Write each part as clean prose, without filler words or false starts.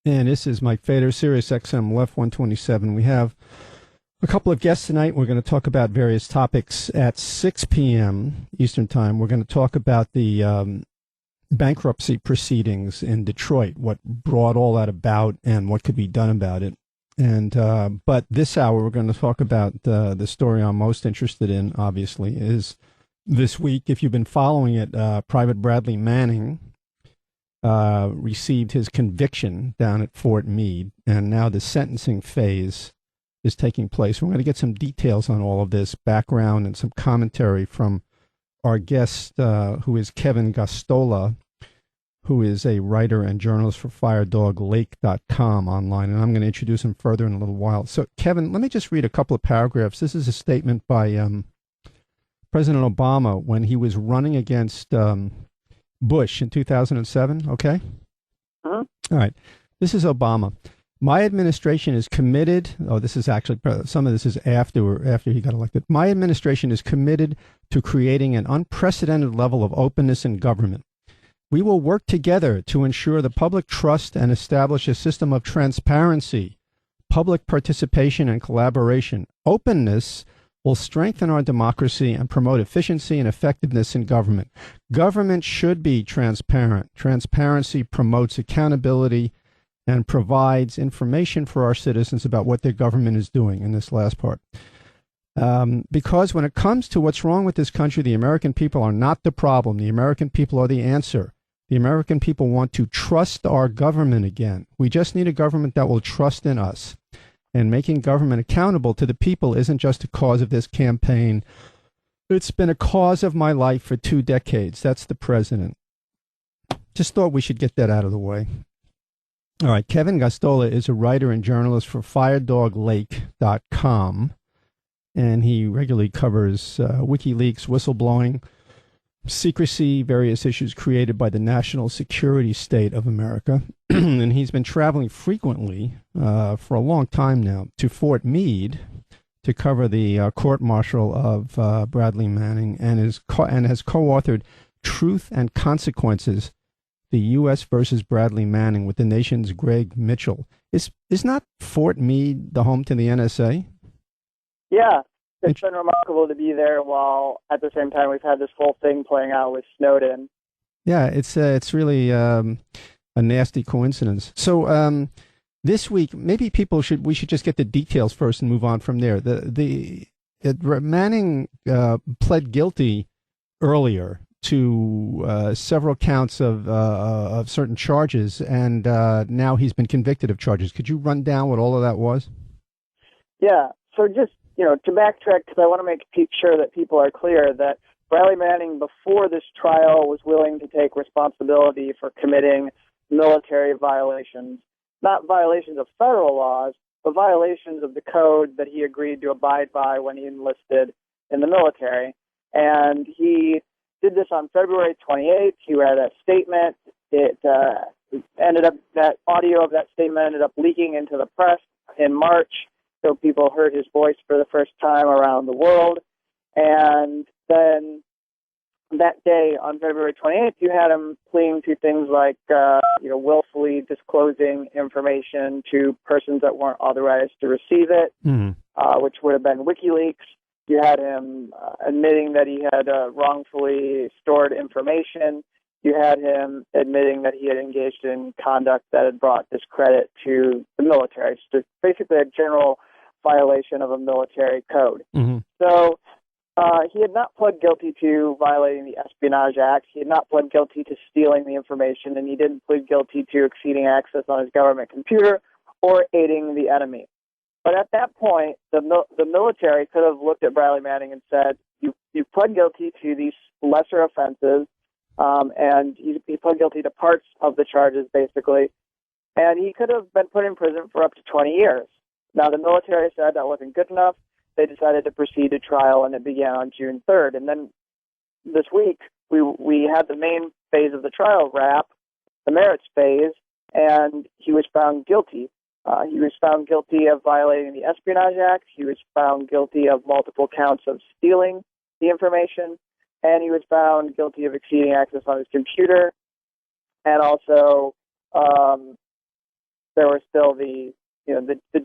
And this is Mike Fader, Sirius XM Left 127. We have a couple of guests tonight. We're going to talk about various topics at 6 p.m. Eastern Time. We're going to talk about the bankruptcy proceedings in Detroit, what brought all that about and what could be done about it. And but this hour, we're going to talk about the story I'm most interested in, obviously, is this week, if you've been following it, Private Bradley Manning received his conviction down at Fort Meade, and now the sentencing phase is taking place. We're going to get some details on all of this, background, and some commentary from our guest, who is Keven Goztola, who is a writer and journalist for FireDogLake.com online, and I'm going to introduce him further in a little while. So, Keven, let me just read a couple of paragraphs. This is a statement by President Obama when he was running against Bush in 2007, okay? Uh-huh. All right. This is Obama. My administration is committed. Oh, this is actually, some of this is after he got elected. My administration is committed to creating an unprecedented level of openness in government. We will work together to ensure the public trust and establish a system of transparency, public participation, and collaboration. Openness will strengthen our democracy and promote efficiency and effectiveness in government. Government should be transparent. Transparency promotes accountability and provides information for our citizens about what their government is doing, in this last part. Because when it comes to what's wrong with this country, the American people are not the problem. The American people are the answer. The American people want to trust our government again. We just need a government that will trust in us. And making government accountable to the people isn't just a cause of this campaign. It's been a cause of my life for 2 decades. That's the president. Just thought we should get that out of the way. All right. Keven Goztola is a writer and journalist for FireDogLake.com, and he regularly covers WikiLeaks, whistleblowing, secrecy, various issues created by the national security state of America. And he's been traveling frequently for a long time now to Fort Meade to cover the court-martial of Bradley Manning, and has co-authored Truth and Consequences, the U.S. versus Bradley Manning, with the nation's Greg Mitchell. Is not Fort Meade the home to the NSA? Yeah. It's been remarkable to be there while at the same time we've had this whole thing playing out with Snowden. Yeah, it's really a nasty coincidence. So this week, maybe we should just get the details first and move on from there. Manning pled guilty earlier to several counts of certain charges, and now he's been convicted of charges. Could you run down what all of that was? Yeah. So just to backtrack, because I want to make sure that people are clear that Bradley Manning, before this trial, was willing to take responsibility for committing military violations, not violations of federal laws, but violations of the code that he agreed to abide by when he enlisted in the military. And he did this on February 28th. He read a statement. That audio of that statement ended up leaking into the press in March. So people heard his voice for the first time around the world. And then that day, on February 28th, you had him pleading to things like, willfully disclosing information to persons that weren't authorized to receive it, which would have been WikiLeaks. You had him admitting that he had wrongfully stored information. You had him admitting that he had engaged in conduct that had brought discredit to the military. So basically a general violation of a military code. Mm-hmm. So he had not pled guilty to violating the Espionage Act. He had not pled guilty to stealing the information, and he didn't plead guilty to exceeding access on his government computer or aiding the enemy. But at that point, the military could have looked at Bradley Manning and said, you pled guilty to these lesser offenses, and he pled guilty to parts of the charges, basically, and he could have been put in prison for up to 20 years. Now, the military said that wasn't good enough. They decided to proceed to trial, and it began on June 3rd. And then this week, we had the main phase of the trial wrap, the merits phase, and he was found guilty. He was found guilty of violating the Espionage Act. He was found guilty of multiple counts of stealing the information, and he was found guilty of exceeding access on his computer, and also there were still the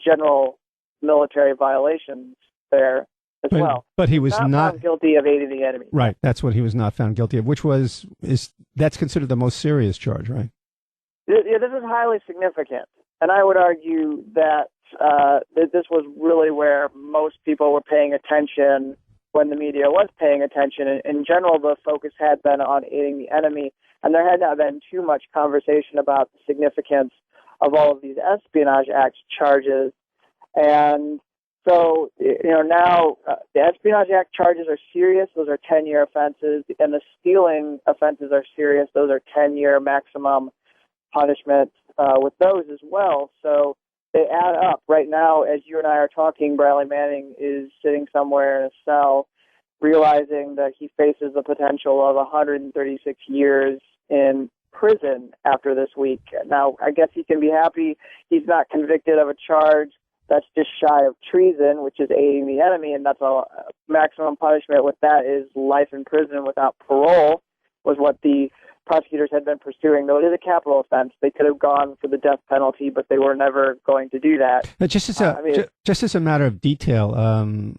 general military violations there as well. But he was not found guilty of aiding the enemy. Right. That's what he was not found guilty of, that's considered the most serious charge, right? Yeah, this is highly significant, and I would argue that this was really where most people were paying attention when the media was paying attention. In general, the focus had been on aiding the enemy, and there had not been too much conversation about the significance of all of these Espionage Act charges. And so, now the Espionage Act charges are serious. Those are 10-year offenses, and the stealing offenses are serious. Those are 10-year maximum punishment with those as well. So they add up. Right now, as you and I are talking, Bradley Manning is sitting somewhere in a cell, realizing that he faces the potential of 136 years in prison after this week. Now, I guess he can be happy he's not convicted of a charge that's just shy of treason, which is aiding the enemy, and that's a maximum punishment with that is life in prison without parole, was what the prosecutors had been pursuing. Though it is a capital offense, they could have gone for the death penalty, but they were never going to do that. Just as a matter of detail,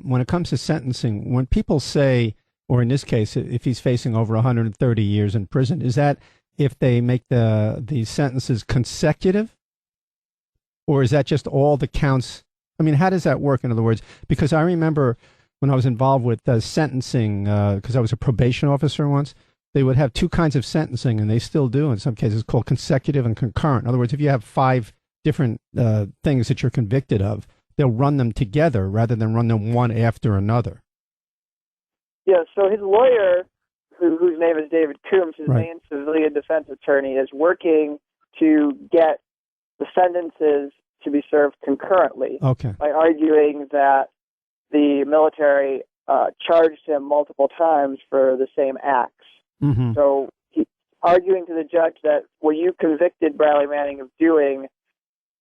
when it comes to sentencing, when people say, or in this case, if he's facing over 130 years in prison, is that if they make the sentences consecutive? Or is that just all the counts? I mean, how does that work, in other words? Because I remember when I was involved with sentencing, because I was a probation officer once, they would have two kinds of sentencing, and they still do in some cases, called consecutive and concurrent. In other words, if you have 5 different things that you're convicted of, they'll run them together rather than run them one after another. Yeah, so his lawyer, whose name is David Coombs, his Right. main civilian defense attorney, is working to get the sentences to be served concurrently by arguing that the military charged him multiple times for the same acts. Mm-hmm. So he's arguing to the judge that what you convicted Bradley Manning of doing,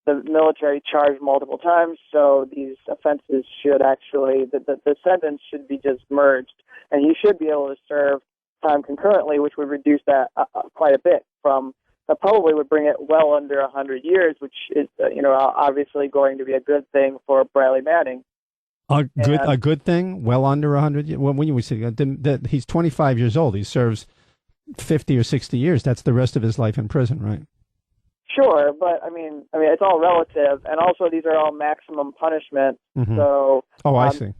the military charged multiple times, so these offenses should actually, the sentence should be just merged, and he should be able to serve time concurrently, which would reduce that quite a bit from, that probably would bring it well under 100 years, which is, obviously going to be a good thing for Bradley Manning. A good thing? Well under 100 years? When you say that he's 25 years old, he serves 50 or 60 years. That's the rest of his life in prison, right? Sure, but I mean, it's all relative, and also these are all maximum punishment. Mm-hmm. So, I see.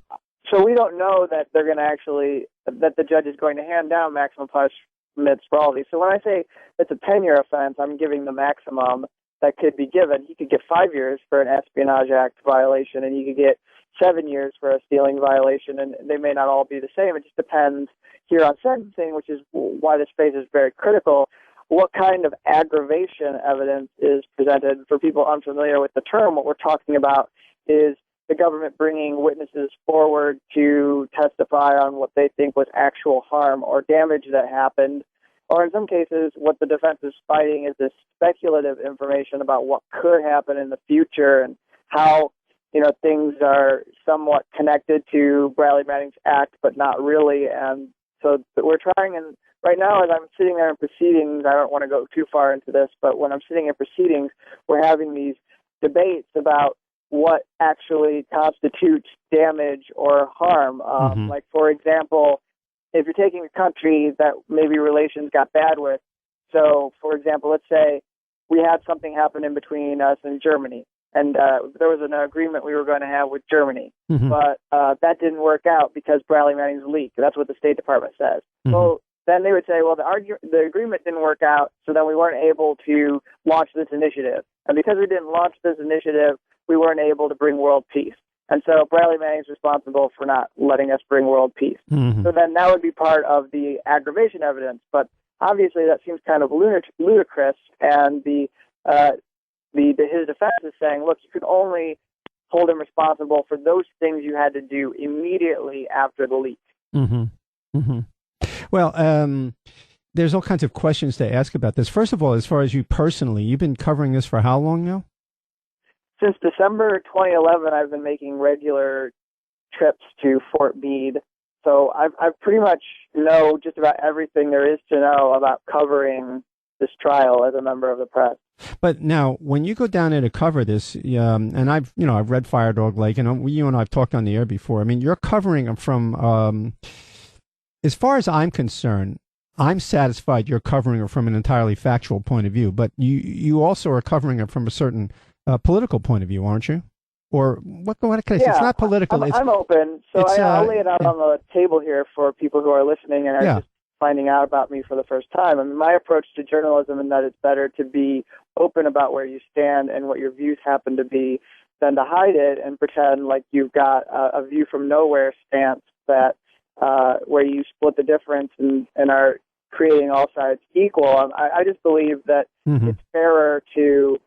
So we don't know that they're going to that the judge is going to hand down maximum punishments for all these. So when I say it's a 10-year offense, I'm giving the maximum that could be given. He could get 5 years for an Espionage Act violation, and he could get 7 years for a stealing violation, and they may not all be the same. It just depends here on sentencing, which is why this phase is very critical. What kind of aggravation evidence is presented? For people unfamiliar with the term, what we're talking about is the government bringing witnesses forward to testify on what they think was actual harm or damage that happened, or in some cases, what the defense is fighting is this speculative information about what could happen in the future and how things are somewhat connected to Bradley Manning's act, but not really. And so we're trying, and right now, as I'm sitting there in proceedings, I don't want to go too far into this, but when I'm sitting in proceedings, we're having these debates about what actually constitutes damage or harm. Like, for example, if you're taking a country that maybe relations got bad with, so, for example, let's say we had something happen in between us and Germany, and there was an agreement we were going to have with Germany, but that didn't work out because Bradley Manning's leaked. That's what the State Department says. So then they would say, well, the agreement didn't work out, so then we weren't able to launch this initiative. And because we didn't launch this initiative, we weren't able to bring world peace. And so Bradley Manning's responsible for not letting us bring world peace. So then that would be part of the aggravation evidence. But obviously that seems kind of ludicrous, and his defense is saying, look, you could only hold him responsible for those things you had to do immediately after the leak. Well, there's all kinds of questions to ask about this. First of all, as far as you personally, you've been covering this for how long now? Since December 2011, I've been making regular trips to Fort Meade. So I pretty much know just about everything there is to know about covering this trial as a member of the press. But now, when you go down there to cover this, and I've read Fire Dog Lake, and you and I have talked on the air before. I mean, you're covering them from, as far as I'm concerned, I'm satisfied you're covering it from an entirely factual point of view. But you also are covering it from a certain political point of view, aren't you? Or what can I say? It's not political. I'm open. So I'll lay it out on the table here for people who are listening and are just finding out about me for the first time. I mean, my approach to journalism is that it's better to be open about where you stand and what your views happen to be than to hide it and pretend like you've got a view from nowhere stance that where you split the difference and are creating all sides equal. I just believe that it's fairer to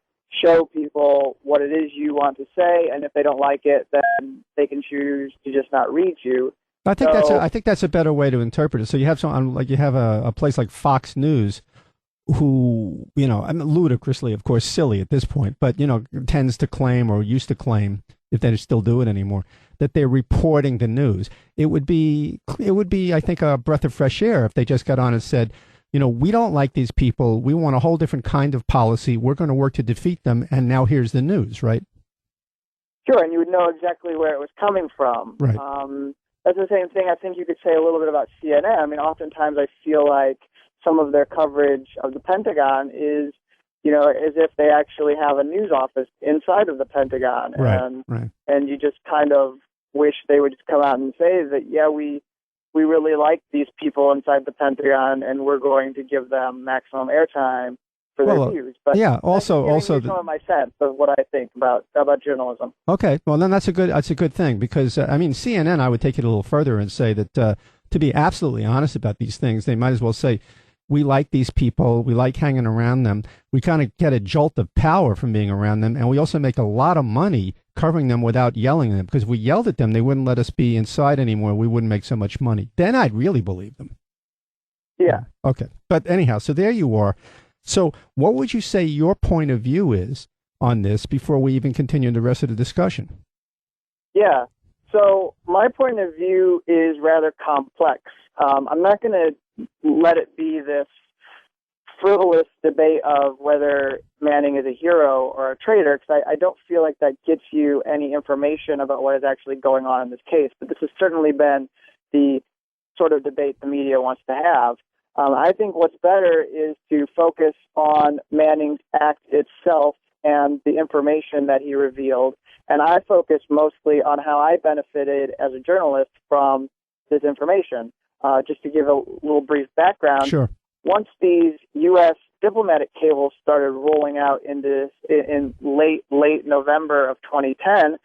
show people what it is you want to say, and if they don't like it, then they can choose to just not read you. I think that's a better way to interpret it. So you have a place like Fox News, who I mean, ludicrously, of course, silly at this point, but tends to claim, or used to claim, if they still do it anymore, that they're reporting the news. It would be, I think, a breath of fresh air if they just got on and said, we don't like these people. We want a whole different kind of policy. We're going to work to defeat them. And now here's the news, right? Sure, and you would know exactly where it was coming from. Right. That's the same thing I think you could say a little bit about CNN. I mean, oftentimes I feel like some of their coverage of the Pentagon is, as if they actually have a news office inside of the Pentagon. Right. And you just kind of wish they would just come out and say that, we really like these people inside the Pentagon and we're going to give them maximum airtime for their views. But also some of my sense of what I think about journalism. Okay, well then that's a good thing, because I mean, CNN, I would take it a little further and say that to be absolutely honest about these things, they might as well say, we like these people, we like hanging around them, we kind of get a jolt of power from being around them, and we also make a lot of money covering them without yelling at them, because if we yelled at them, they wouldn't let us be inside anymore, we wouldn't make so much money. Then I'd really believe them. Yeah. Okay, but anyhow, so there you are. So what would you say your point of view is on this before we even continue the rest of the discussion? Yeah. So my point of view is rather complex. I'm not going to let it be this frivolous debate of whether Manning is a hero or a traitor, because I don't feel like that gets you any information about what is actually going on in this case. But this has certainly been the sort of debate the media wants to have. I think what's better is to focus on Manning's act itself and the information that he revealed. And I focus mostly on how I benefited as a journalist from this information. Just to give a little brief background, sure. Once these U.S. diplomatic cables started rolling out in late November of 2010,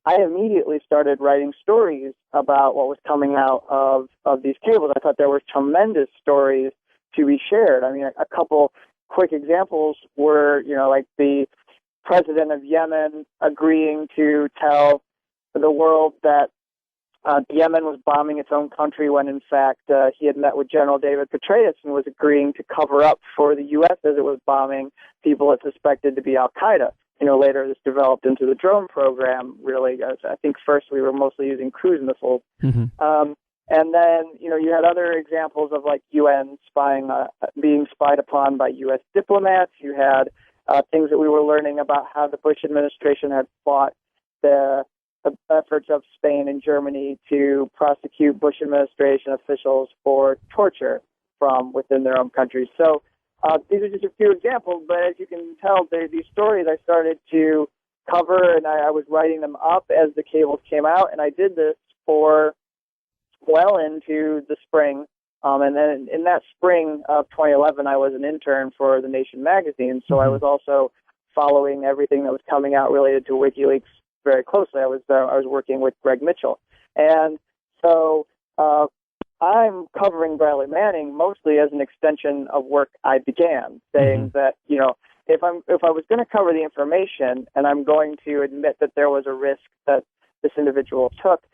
I immediately started writing stories about what was coming out of these cables. I thought there were tremendous stories to be shared. I mean, a couple quick examples were, like the president of Yemen agreeing to tell the world that Yemen was bombing its own country when, in fact, he had met with General David Petraeus and was agreeing to cover up for the U.S. as it was bombing people it suspected to be al-Qaeda. Later this developed into the drone program, really. I think first we were mostly using cruise missiles. Mm-hmm. And then, you had other examples of, like, UN being spied upon by U.S. diplomats. You had things that we were learning about how the Bush administration had fought the efforts of Spain and Germany to prosecute Bush administration officials for torture from within their own countries. So these are just a few examples, but as you can tell, these stories I started to cover, and I was writing them up as the cables came out, and I did this for well into the spring. And then in that spring of 2011, I was an intern for The Nation magazine, so I was also following everything that was coming out related to WikiLeaks very closely. I was working with Greg Mitchell, and so I'm covering Bradley Manning mostly as an extension of work I began, saying that if I was going to cover the information and I'm going to admit that there was a risk that this individual took,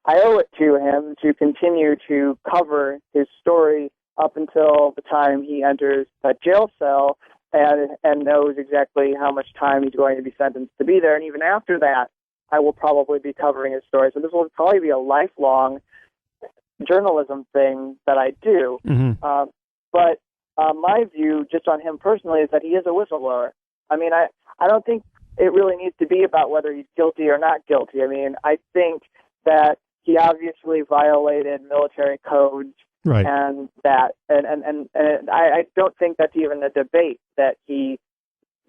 I owe it to him to continue to cover his story up until the time he enters a jail cell and knows exactly how much time he's going to be sentenced to be there. And even after that, I will probably be covering his story. So this will probably be a lifelong journalism thing that I do. But my view, just on him personally, is that he is a whistleblower. I mean, I don't think it really needs to be about whether he's guilty or not guilty. I mean, I think that he obviously violated military codes, Right. and I don't think that's even a debate that he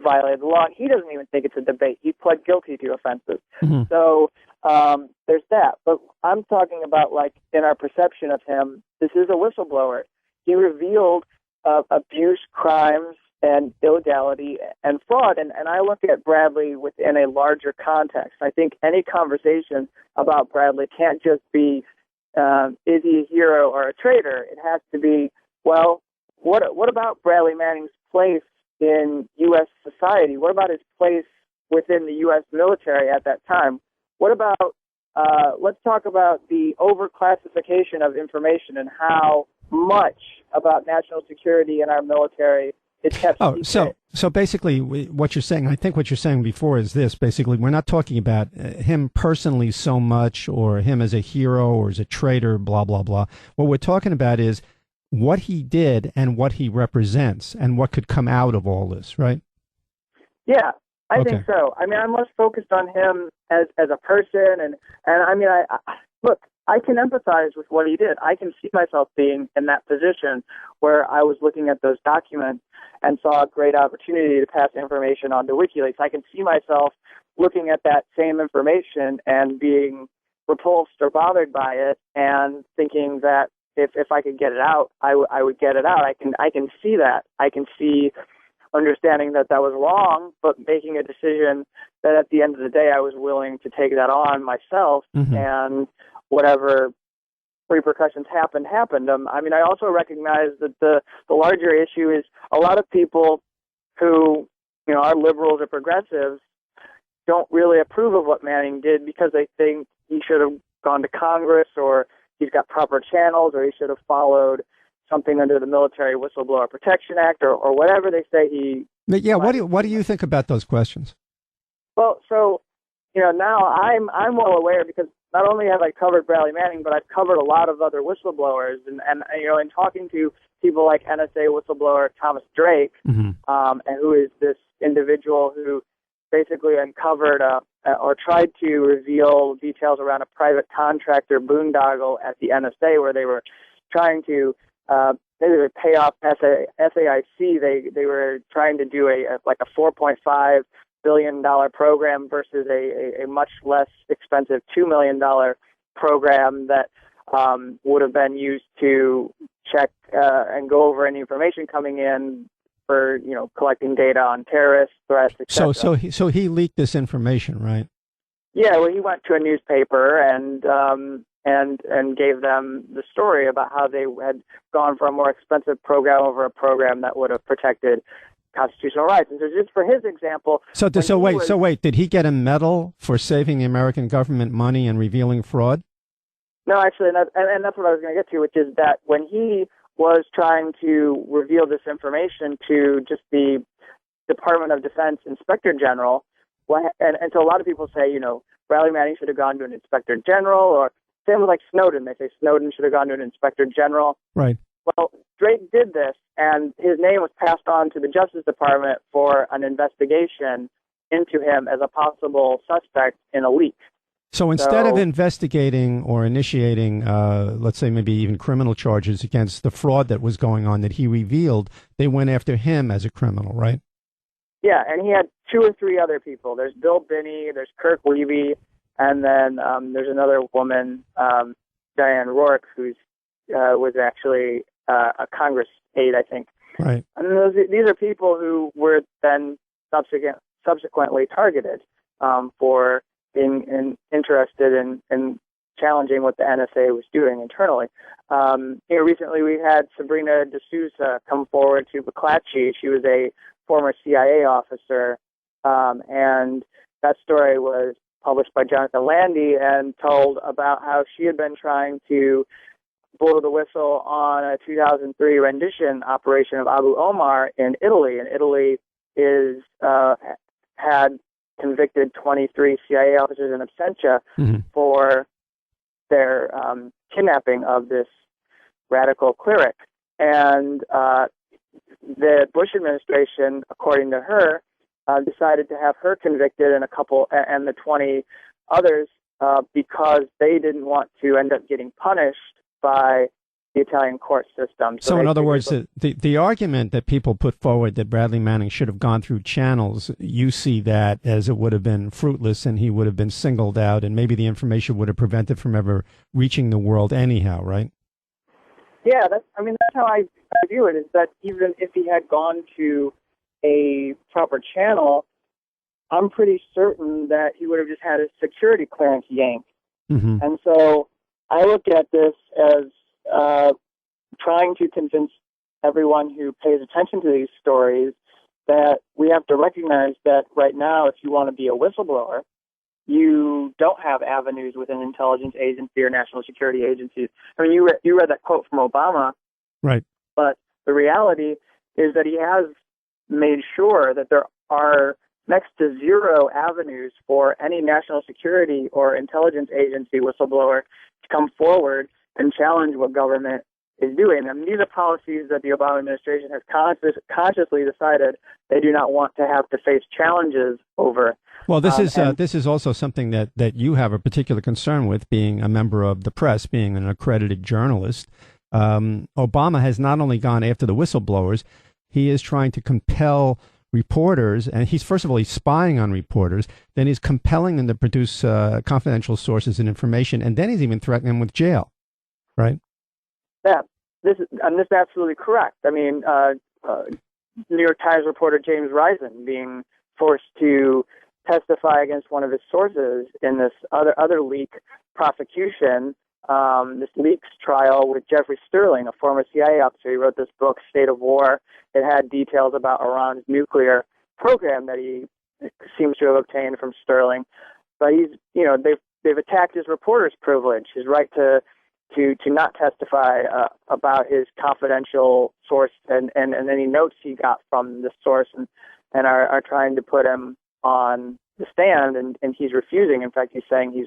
violated the law. And he doesn't even think it's a debate. He pled guilty to offenses. Mm-hmm. So there's that. But I'm talking about, like, in our perception of him, this is a whistleblower. He revealed abuse, crimes, and illegality and fraud. And I look at Bradley within a larger context. I think any conversation about Bradley can't just be, is he a hero or a traitor? It has to be, well, what about Bradley Manning's place in U.S. society? What about his place within the U.S. military at that time? What about, let's talk about the overclassification of information and how much about national security in our military is kept secret. So basically what you're saying, I think what you're saying before is this, basically, we're not talking about him personally so much, or him as a hero or as a traitor, blah, blah, blah. What we're talking about is what he did and what he represents and what could come out of all this, right? Yeah, I think so. I mean, I'm less focused on him as a person, and I mean, look, I can empathize with what he did. I can see myself being in that position where I was looking at those documents and saw a great opportunity to pass information on to WikiLeaks. I can see myself looking at that same information and being repulsed or bothered by it, and thinking that if I could get it out, I would get it out. I can see that. I can see understanding that was wrong, but making a decision that at the end of the day I was willing to take that on myself, mm-hmm. and whatever repercussions happened. I mean, I also recognize that the larger issue is a lot of people who, you know, are liberals or progressives don't really approve of what Manning did because they think he should have gone to Congress, or he's got proper channels, or he should have followed something under the Military Whistleblower Protection Act, or whatever they say he. But yeah, what do you think about those questions? Well, so, you know, now I'm well aware, because not only have I covered Bradley Manning, but I've covered a lot of other whistleblowers, and you know, in talking to people like NSA whistleblower Thomas Drake, mm-hmm. And who is this individual who basically uncovered or tried to reveal details around a private contractor boondoggle at the NSA, where they were trying to basically pay off SAIC. They were trying to do a $4.5 billion program versus a much less expensive $2 million program that would have been used to check and go over any information coming in for, you know, collecting data on terrorist threats, etc. So he leaked this information, right? Yeah, well, he went to a newspaper and gave them the story about how they had gone for a more expensive program over a program that would have protected constitutional rights. And so, just for his example, wait, did he get a medal for saving the American government money and revealing fraud? No, actually, and that's what I was going to get to, which is that when he was trying to reveal this information to just the Department of Defense Inspector General, and so a lot of people say, you know, Bradley Manning should have gone to an Inspector General, or same with like Snowden. They say Snowden should have gone to an Inspector General. Right. Well, Drake did this, and his name was passed on to the Justice Department for an investigation into him as a possible suspect in a leak. So instead of investigating or initiating, let's say maybe even criminal charges against the fraud that was going on that he revealed, they went after him as a criminal, right? Yeah, and he had 2 or 3 other people. There's Bill Binney, there's Kirk Levy, and then there's another woman, Diane Rourke, who was actually a Congress aide, I think. Right. And these are people who were then subsequently targeted for being interested in challenging what the NSA was doing internally. Recently we had Sabrina D'Souza come forward to McClatchy. She was a former CIA officer, and that story was published by Jonathan Landy and told about how she had been trying to blow the whistle on a 2003 rendition operation of Abu Omar in Italy. And Italy had convicted 23 CIA officers in absentia mm-hmm. for their kidnapping of this radical cleric. And the Bush administration, according to her, decided to have her convicted and the 20 others because they didn't want to end up getting punished by the Italian court system. So in other words, the argument that people put forward that Bradley Manning should have gone through channels, you see that as it would have been fruitless and he would have been singled out and maybe the information would have prevented from ever reaching the world anyhow, right? Yeah, that's how I view it, is that even if he had gone to a proper channel, I'm pretty certain that he would have just had his security clearance yanked. Mm-hmm. And so I look at this as trying to convince everyone who pays attention to these stories that we have to recognize that right now, if you want to be a whistleblower, you don't have avenues with an intelligence agency or national security agencies. I mean, you read that quote from Obama, right? But the reality is that he has made sure that there are next to zero avenues for any national security or intelligence agency whistleblower to come forward and challenge what government is doing. And these are policies that the Obama administration has consciously decided they do not want to have to face challenges over. Well, this is also something that you have a particular concern with, being a member of the press, being an accredited journalist. Obama has not only gone after the whistleblowers, he is trying to compel reporters, and he's spying on reporters, then he's compelling them to produce confidential sources and information, and then he's even threatening them with jail, right? Yeah, this is absolutely correct. I mean, New York Times reporter James Risen being forced to testify against one of his sources in this other leak prosecution, this leaks trial with Jeffrey Sterling, a former CIA officer. He wrote this book, State of War. It had details about Iran's nuclear program that he seems to have obtained from Sterling. But they've attacked his reporter's privilege, his right to not testify about his confidential source and any notes he got from the source, and are trying to put him on the stand, and he's refusing. In fact, he's saying he's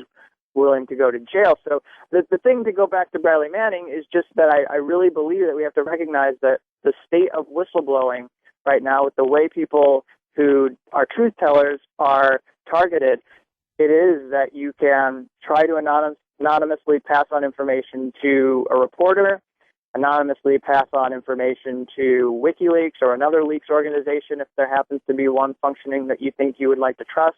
willing to go to jail. So the thing, to go back to Bradley Manning, is just that I really believe that we have to recognize that the state of whistleblowing right now, with the way people who are truth tellers are targeted, it is that you can try to anonymously pass on information to a reporter, anonymously pass on information to WikiLeaks or another leaks organization if there happens to be one functioning that you think you would like to trust.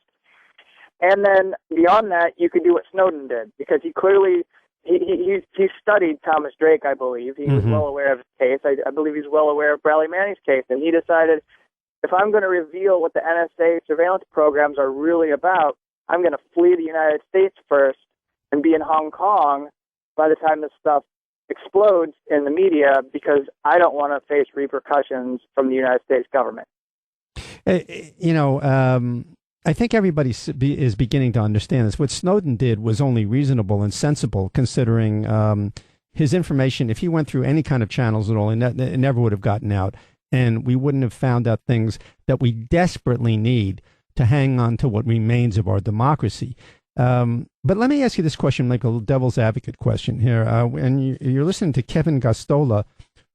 And then beyond that, you could do what Snowden did, because he clearly he studied Thomas Drake, I believe. He was well aware of his case. I believe he's well aware of Bradley Manning's case. And he decided, if I'm going to reveal what the NSA surveillance programs are really about, I'm going to flee the United States first and be in Hong Kong by the time this stuff explodes in the media, because I don't want to face repercussions from the United States government. I think everybody is beginning to understand this. What Snowden did was only reasonable and sensible, considering his information. If he went through any kind of channels at all, it never would have gotten out, and we wouldn't have found out things that we desperately need to hang on to what remains of our democracy. But let me ask you this question, like a devil's advocate question here. And you're listening to Keven Goztola,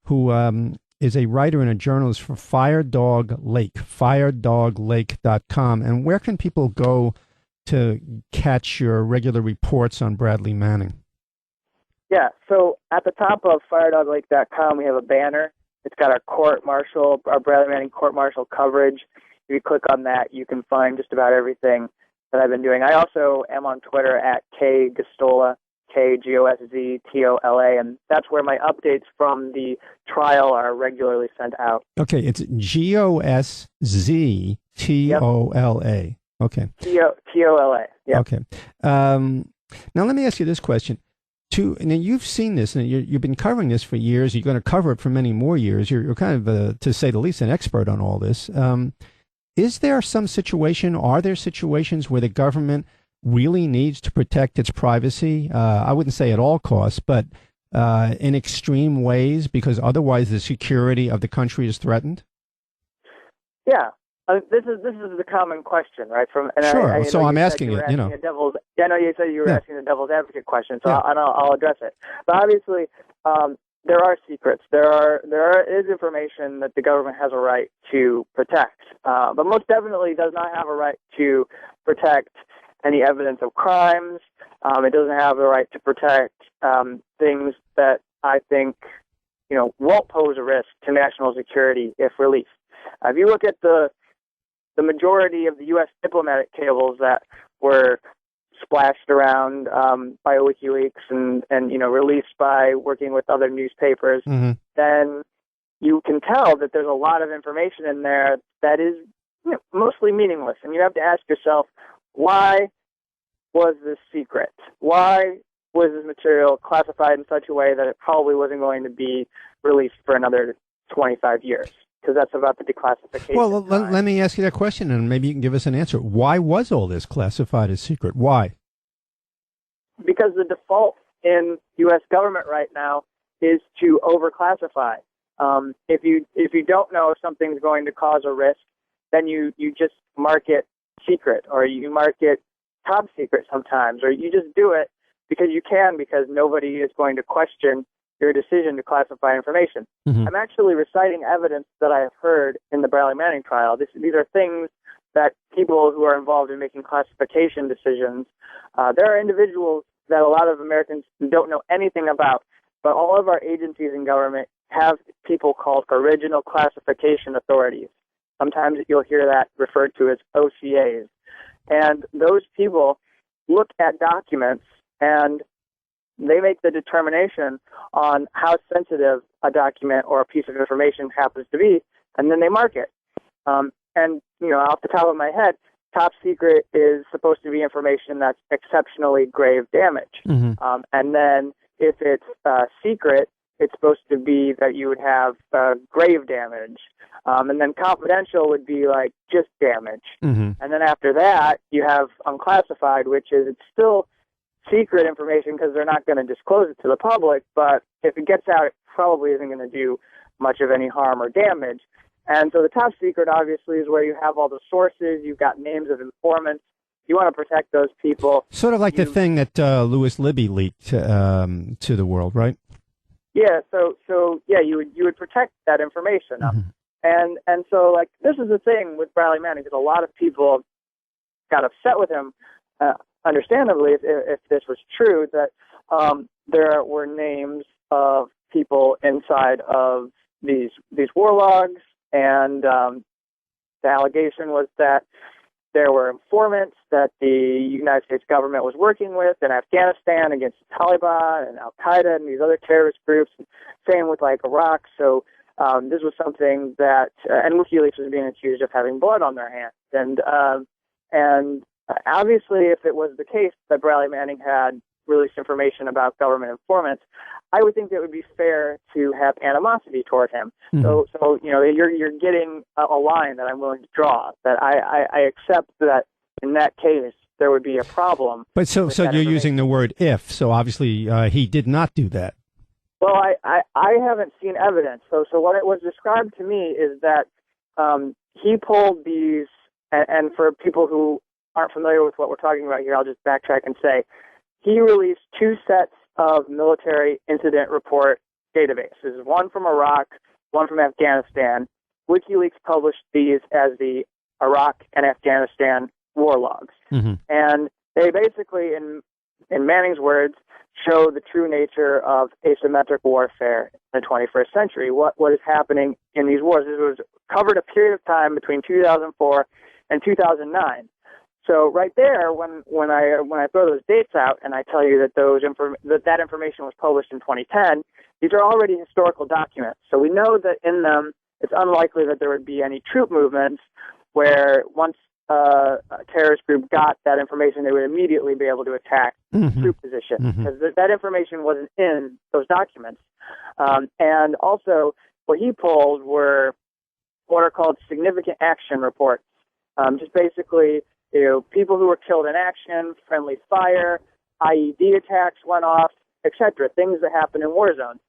who is a writer and a journalist for Firedog Lake, firedoglake.com. And where can people go to catch your regular reports on Bradley Manning? Yeah, so at the top of firedoglake.com, we have a banner. It's got our Bradley Manning court-martial coverage. If you click on that, you can find just about everything that I've been doing. I also am on Twitter at KGoztola, KGOSZTOLA, and that's where my updates from the trial are regularly sent out. Okay, it's GOSZTOLA. Okay. TOLA. Yeah. Okay. Now let me ask you this question. Now you've seen this, and you've been covering this for years. You're going to cover it for many more years. You're kind of, to say the least, an expert on all this. Is there are there situations where the government really needs to protect its privacy? I wouldn't say at all costs, but in extreme ways, because otherwise the security of the country is threatened? Yeah. This is the common question, right? Sure. So I'm asking it, I know you said you were asking the devil's advocate question, so I'll address it. But obviously, there are secrets. There is information that the government has a right to protect, but most definitely does not have a right to protect any evidence of crimes. It doesn't have the right to protect things that I think, won't pose a risk to national security if released. If you look at the majority of the U.S. diplomatic cables that were splashed around by WikiLeaks and released by working with other newspapers, then you can tell that there's a lot of information in there that is mostly meaningless. And you have to ask yourself, why was this secret? Why was this material classified in such a way that it probably wasn't going to be released for another 25 years? Because that's about the declassification. Well, let me ask you that question, and maybe you can give us an answer. Why was all this classified as secret? Why? Because the default in U.S. government right now is to overclassify. If you don't know if something's going to cause a risk, then you just mark it secret, or you mark it top secret sometimes, or you just do it because you can, because nobody is going to question your decision to classify information. I'm actually reciting evidence that I have heard in the Bradley Manning trial. These are things that people who are involved in making classification decisions, there are individuals that a lot of Americans don't know anything about, but all of our agencies in government have people called original classification authorities. Sometimes you'll hear that referred to as OCAs. And those people look at documents and they make the determination on how sensitive a document or a piece of information happens to be, and then they mark it. And, off the top of my head, top secret is supposed to be information that's exceptionally grave damage. And then if it's secret, it's supposed to be that you would have grave damage. And then confidential would be like just damage. And then after that, you have unclassified, which is it's still secret information because they're not going to disclose it to the public, but if it gets out, it probably isn't going to do much of any harm or damage. And so the top secret, obviously, is where you have all the sources, you've got names of informants, you want to protect those people. Sort of like the thing that Louis Libby leaked to the world, right? Yeah, so you would protect that information. And so, like, this is the thing with Bradley Manning, because a lot of people got upset with him, understandably, if this was true, that there were names of people inside of these war logs, and the allegation was that there were informants that the United States government was working with in Afghanistan against the Taliban and Al-Qaeda and these other terrorist groups, same with like Iraq. So this was something that, and WikiLeaks was being accused of having blood on their hands. And obviously, if it was the case that Bradley Manning had released information about government informants, I would think it would be fair to have animosity toward him. So you're getting a line that I'm willing to draw, that I accept that in that case there would be a problem. But so you're using the word if, so obviously he did not do that. Well, I haven't seen evidence. So what it was described to me is that he pulled these, and for people who aren't familiar with what we're talking about here, I'll just backtrack and say he released two sets of military incident report databases, one from Iraq, one from Afghanistan. WikiLeaks published these as the Iraq and Afghanistan war logs. And they basically, in Manning's words, show the true nature of asymmetric warfare in the 21st century, what is happening in these wars. This was covered a period of time between 2004 and 2009. So right there, when I throw those dates out and I tell you that that information was published in 2010, these are already historical documents. So we know that in them, it's unlikely that there would be any troop movements where once a terrorist group got that information, they would immediately be able to attack troop positions, because that information wasn't in those documents. And also, what he pulled were what are called significant action reports. Just basically, people who were killed in action, friendly fire, IED attacks went off, etc., things that happen in war zones.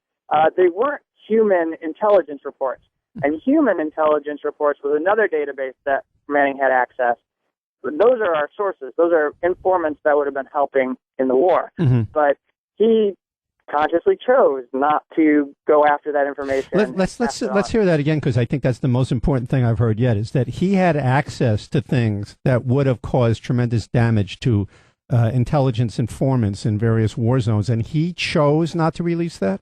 They weren't human intelligence reports. And human intelligence reports was another database that Manning had access. But those are our sources. Those are informants that would have been helping in the war. But he consciously chose not to go after that information. Let's hear that again, because I think that's the most important thing I've heard yet, is that he had access to things that would have caused tremendous damage to intelligence informants in various war zones, and he chose not to release that?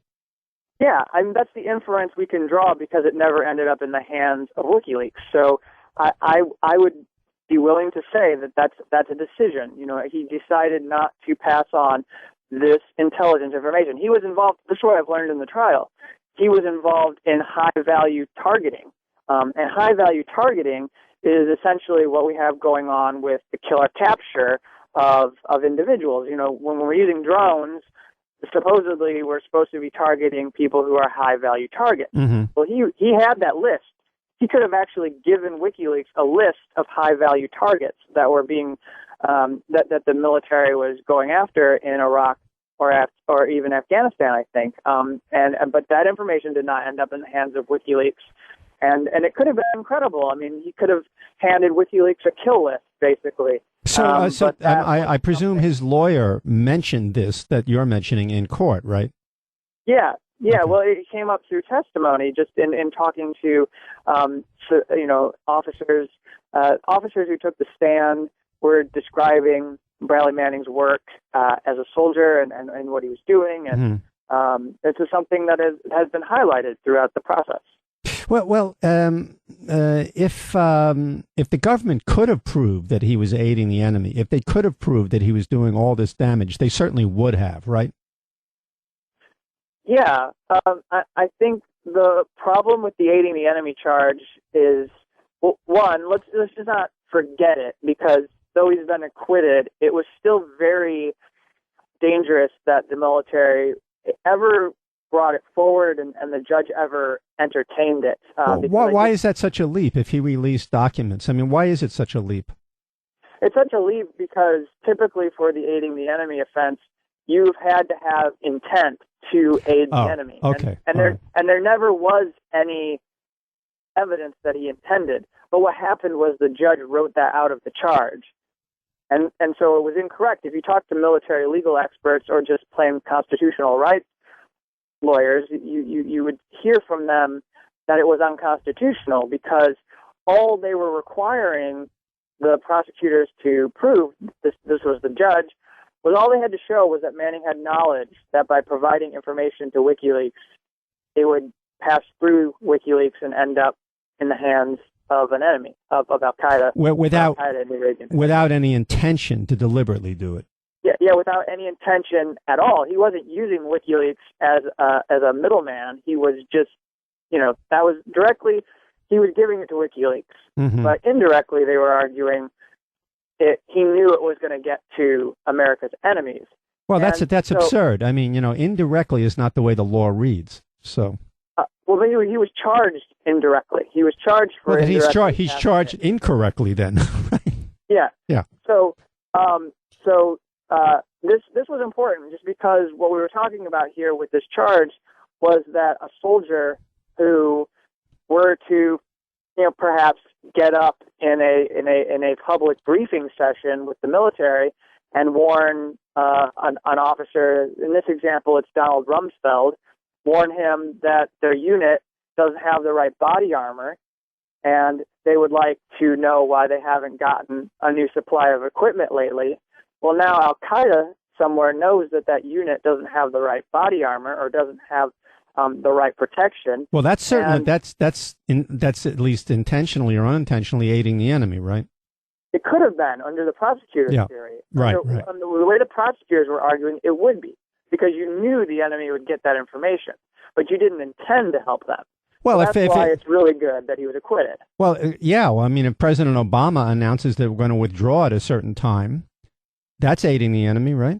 Yeah, I mean, that's the inference we can draw because it never ended up in the hands of WikiLeaks. So I would be willing to say that that's a decision. You know, he decided not to pass on this intelligence information. He was involved, this is what I've learned in the trial, he was involved in high-value targeting. And high-value targeting is essentially what we have going on with the killer capture of individuals. You know, when we're using drones, supposedly we're supposed to be targeting people who are high-value targets. Mm-hmm. Well, he had that list. He could have actually given WikiLeaks a list of high-value targets that were being that the military was going after in Iraq or even Afghanistan, I think. But that information did not end up in the hands of WikiLeaks, and it could have been incredible. I mean, he could have handed WikiLeaks a kill list, basically. I presume his lawyer mentioned this that you're mentioning in court, right? Yeah. Okay. Well, it came up through testimony, just in talking to, officers. Officers who took the stand were describing Bradley Manning's work as a soldier and what he was doing, and this is something that has been highlighted throughout the process. If the government could have proved that he was aiding the enemy, if they could have proved that he was doing all this damage, they certainly would have, right? Yeah, I think the problem with the aiding the enemy charge is, well, one, let's just not forget it, because though he's been acquitted, it was still very dangerous that the military ever brought it forward and the judge ever entertained it. Why is that such a leap if he released documents? I mean, why is it such a leap? It's such a leap because typically for the aiding the enemy offense, you've had to have intent to aid the enemy. Okay. And there never was any evidence that he intended. But what happened was the judge wrote that out of the charge. And so it was incorrect. If you talk to military legal experts or just plain constitutional rights lawyers, you would hear from them that it was unconstitutional because all they were requiring the prosecutors to prove, this was the judge, was all they had to show was that Manning had knowledge that by providing information to WikiLeaks, it would pass through WikiLeaks and end up in the hands of an enemy, of Al-Qaeda. Without any intention to deliberately do it. Yeah, without any intention at all. He wasn't using WikiLeaks as a middleman. He was just, that was directly, he was giving it to WikiLeaks. Mm-hmm. But indirectly, they were arguing he knew it was going to get to America's enemies. Well, that's absurd. I mean, indirectly is not the way the law reads. So. Well, he was charged indirectly. He was charged for. Well, he's charged incorrectly then. Yeah. Yeah. So this was important just because what we were talking about here with this charge was that a soldier who were to, perhaps get up in a public briefing session with the military and warn an officer. In this example, it's Donald Rumsfeld. Warn him that their unit doesn't have the right body armor, and they would like to know why they haven't gotten a new supply of equipment lately. Well, now Al-Qaeda somewhere knows that unit doesn't have the right body armor or doesn't have the right protection. Well, that's certainly that's at least intentionally or unintentionally aiding the enemy, right? It could have been under the prosecutor's theory. Right. The way the prosecutors were arguing, it would be, because you knew the enemy would get that information, but you didn't intend to help them. Well, so that's why it's really good that he was acquitted. Well, yeah. Well, I mean, if President Obama announces that we're going to withdraw at a certain time, that's aiding the enemy, right?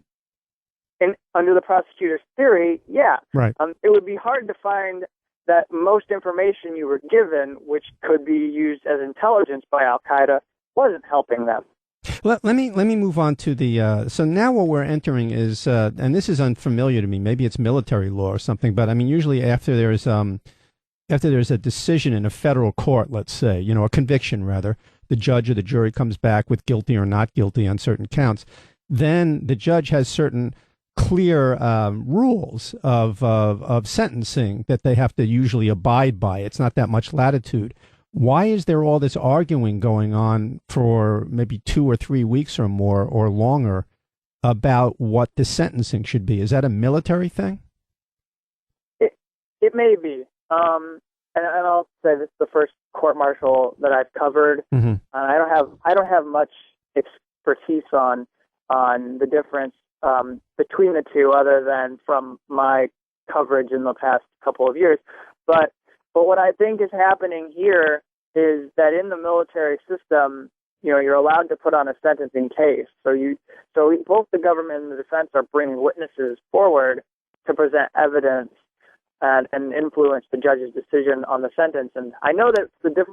And under the prosecutor's theory, yeah. Right. It would be hard to find that most information you were given, which could be used as intelligence by Al-Qaeda, wasn't helping them. Let me move on to the. So now what we're entering is, and this is unfamiliar to me. Maybe it's military law or something. But I mean, usually after there's a decision in a federal court, let's say, a conviction rather, the judge or the jury comes back with guilty or not guilty on certain counts. Then the judge has certain clear rules of sentencing that they have to usually abide by. It's not that much latitude. Why is there all this arguing going on for maybe 2 or 3 weeks or more or longer about what the sentencing should be? Is that a military thing? It may be. And I'll say this is the first court-martial that I've covered. Mm-hmm. I don't have much expertise on the difference between the two, other than from my coverage in the past couple of years. But what I think is happening here is that in the military system, you're allowed to put on a sentencing case. So both the government and the defense are bringing witnesses forward to present evidence and influence the judge's decision on the sentence. And I know that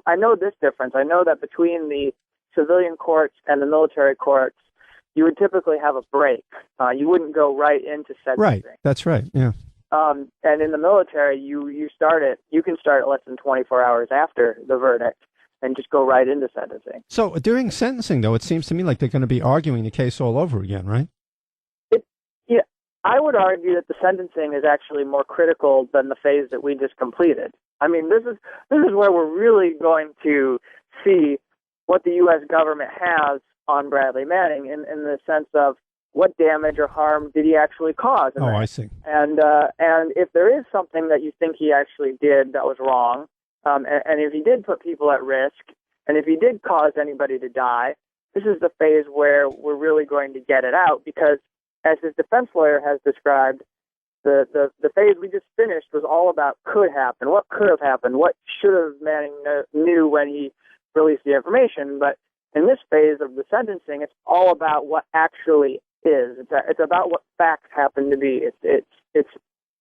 I know this difference. I know that between the civilian courts and the military courts, you would typically have a break. You wouldn't go right into sentencing. Right. That's right. Yeah. And in the military, you can start less than 24 hours after the verdict and just go right into sentencing. So during sentencing, though, it seems to me like they're going to be arguing the case all over again, right? Yeah, I would argue that the sentencing is actually more critical than the phase that we just completed. I mean, this is where we're really going to see what the U.S. government has on Bradley Manning in the sense of what damage or harm did he actually cause. I see. And if there is something that you think he actually did that was wrong, and if he did put people at risk, and if he did cause anybody to die, this is the phase where we're really going to get it out, because as his defense lawyer has described, the phase we just finished was all about what could have happened, what should have Manning knew when he released the information. But in this phase of the sentencing, it's all about what actually is. It's about what facts happen to be. It's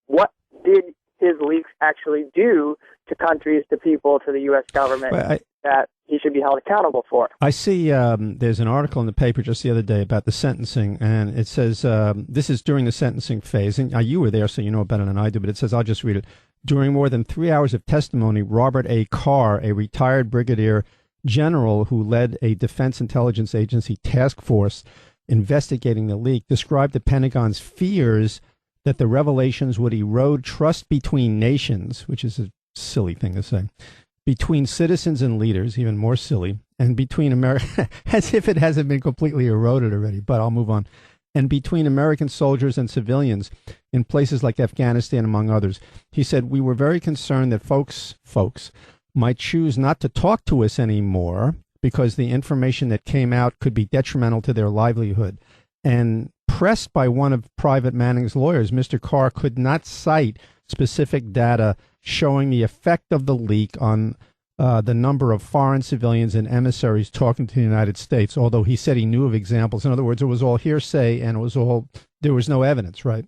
what did his leaks actually do to countries, to people, to the U.S. government that he should be held accountable for. I see there's an article in the paper just the other day about the sentencing, and it says this is during the sentencing phase. And you were there, so you know better than I do, but it says, I'll just read it. During more than 3 hours of testimony, Robert A. Carr, a retired brigadier general who led a Defense Intelligence Agency task force investigating the leak, described the Pentagon's fears that the revelations would erode trust between nations, which is a silly thing to say, between citizens and leaders, even more silly, and between America, as if it hasn't been completely eroded already, but I'll move on, and between American soldiers and civilians in places like Afghanistan, among others. He said, we were very concerned that folks might choose not to talk to us anymore because the information that came out could be detrimental to their livelihood. And pressed by one of Private Manning's lawyers, Mr. Carr could not cite specific data showing the effect of the leak on the number of foreign civilians and emissaries talking to the United States, although he said he knew of examples. In other words, it was all hearsay and there was no evidence, right?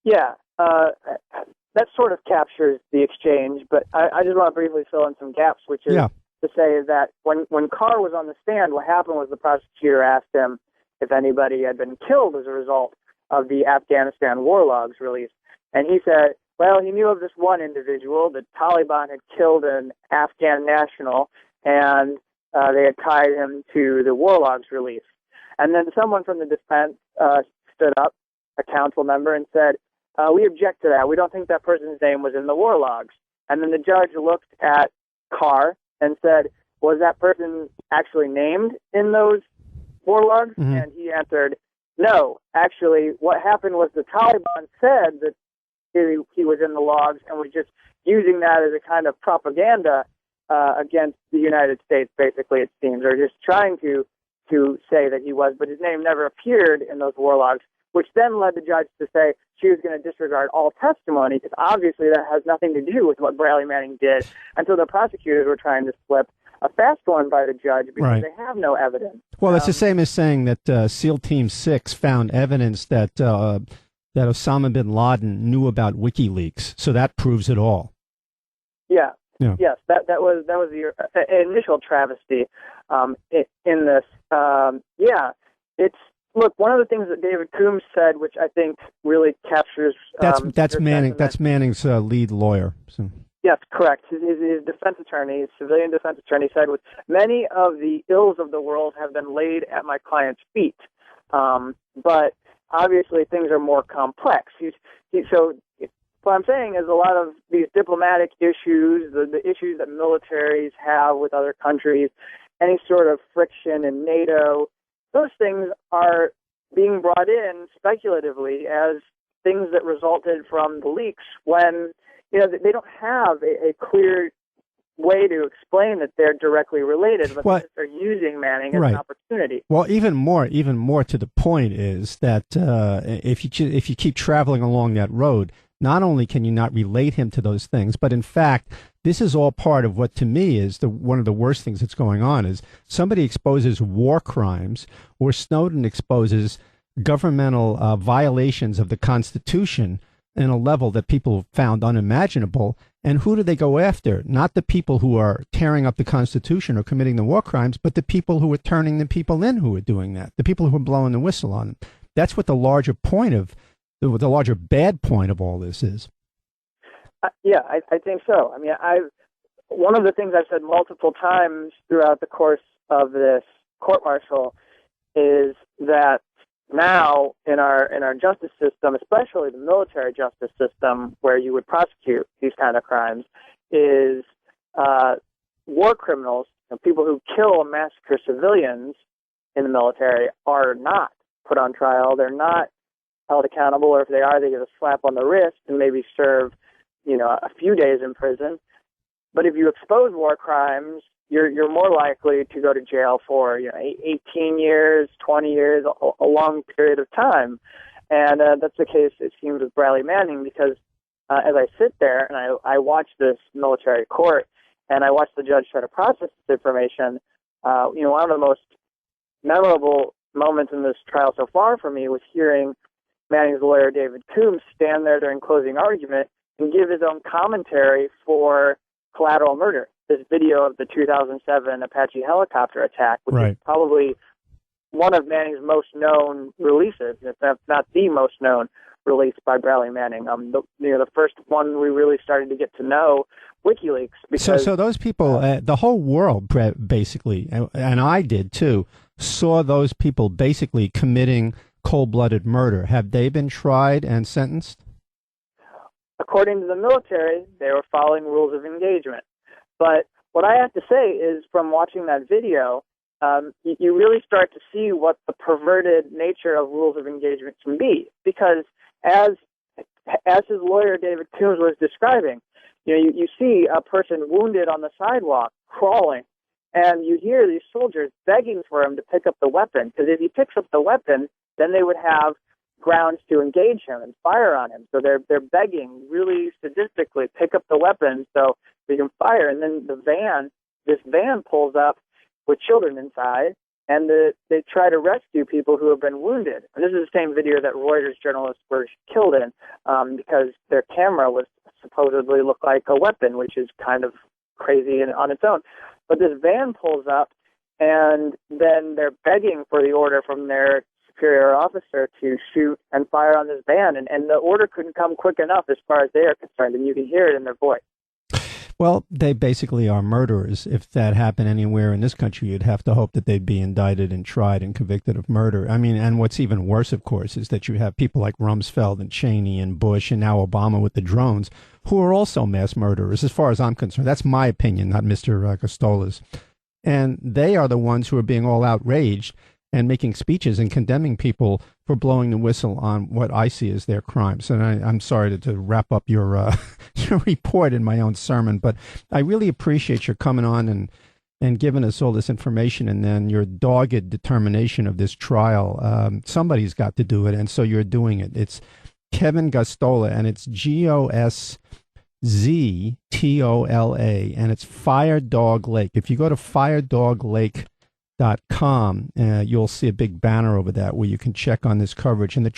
Yeah, that sort of captures the exchange, but I just want to briefly fill in some gaps, which is to say that when Carr was on the stand, what happened was the prosecutor asked him if anybody had been killed as a result of the Afghanistan war logs released. And he said, well, he knew of this one individual. The Taliban had killed an Afghan national, and they had tied him to the war logs release. And then someone from the defense stood up, a council member, and said, we object to that. We don't think that person's name was in the war logs. And then the judge looked at Carr and said, was that person actually named in those war logs? Mm-hmm. And he answered, no. Actually, what happened was the Taliban said that he was in the logs and was just using that as a kind of propaganda against the United States, basically, it seems, or just trying to say that he was, but his name never appeared in those war logs, which then led the judge to say she was going to disregard all testimony, because obviously that has nothing to do with what Bradley Manning did. And so the prosecutors were trying to slip a fast one by the judge because they have no evidence. Well, it's the same as saying that SEAL Team 6 found evidence that that Osama bin Laden knew about WikiLeaks, so that proves it all. Yeah. Yes, that was the initial travesty in this. It's look, one of the things that David Coombs said, which I think really captures that's Manning's lead lawyer. So. Yes, correct. His defense attorney, his civilian defense attorney, said, "With many of the ills of the world have been laid at my client's feet, but obviously things are more complex. So what I'm saying is a lot of these diplomatic issues, the issues that militaries have with other countries, any sort of friction in NATO, those things are being brought in speculatively as things that resulted from the leaks when, they don't have a clear way to explain that they're directly related, but they're using Manning as an opportunity. Well, even more to the point is that if you keep traveling along that road, not only can you not relate him to those things, but in fact, this is all part of what to me is one of the worst things that's going on is somebody exposes war crimes or Snowden exposes governmental violations of the Constitution in a level that people found unimaginable. And who do they go after? Not the people who are tearing up the Constitution or committing the war crimes, but the people who are turning the people in who are doing that, the people who are blowing the whistle on them. That's what the larger bad point of all this is. Yeah, I think so. I mean, one of the things I've said multiple times throughout the course of this court-martial is that now in our justice system, especially the military justice system, where you would prosecute these kind of crimes, is war criminals, people who kill and massacre civilians in the military, are not put on trial. They're not held accountable, or if they are, they get a slap on the wrist and maybe serve, a few days in prison. But if you expose war crimes, you're more likely to go to jail for 18 years, 20 years, a long period of time. And that's the case, it seems, with Bradley Manning, because as I sit there and I watch this military court and I watch the judge try to process this information, one of the most memorable moments in this trial so far for me was hearing Manning's lawyer, David Coombs, stand there during closing argument and give his own commentary for collateral murder, this video of the 2007 Apache helicopter attack, which is probably one of Manning's most known releases, if not the most known release by Bradley Manning. The first one we really started to get to know, WikiLeaks. Because, so those people, the whole world basically, and I did too, saw those people basically committing cold-blooded murder. Have they been tried and sentenced? According to the military, they were following rules of engagement. But what I have to say is, from watching that video, you really start to see what the perverted nature of rules of engagement can be. Because as his lawyer, David Coombs, was describing, you see a person wounded on the sidewalk, crawling, and you hear these soldiers begging for him to pick up the weapon. Because if he picks up the weapon, then they would have grounds to engage him and fire on him. So they're begging really sadistically, pick up the weapon so they can fire. And then this van pulls up with children inside, and they try to rescue people who have been wounded. And this is the same video that Reuters journalists were killed in because their camera was supposedly looked like a weapon, which is kind of crazy on its own. But this van pulls up, and then they're begging for the order from their superior officer to shoot and fire on this van, and the order couldn't come quick enough as far as they are concerned, and you can hear it in their voice. Well, they basically are murderers. If that happened anywhere in this country, you'd have to hope that they'd be indicted and tried and convicted of murder. I mean, and what's even worse, of course, is that you have people like Rumsfeld and Cheney and Bush and now Obama with the drones, who are also mass murderers, as far as I'm concerned. That's my opinion, not Mr. Goztola's. And they are the ones who are being all outraged and making speeches and condemning people for blowing the whistle on what I see as their crimes. And I'm sorry to wrap up your your report in my own sermon, but I really appreciate your coming on and giving us all this information, and then your dogged determination of this trial. Somebody's got to do it, and so you're doing it. It's Keven Goztola, and it's Goztola, and it's Fire Dog Lake. If you go to firedoglake.com, you'll see a big banner over that where you can check on this coverage. And the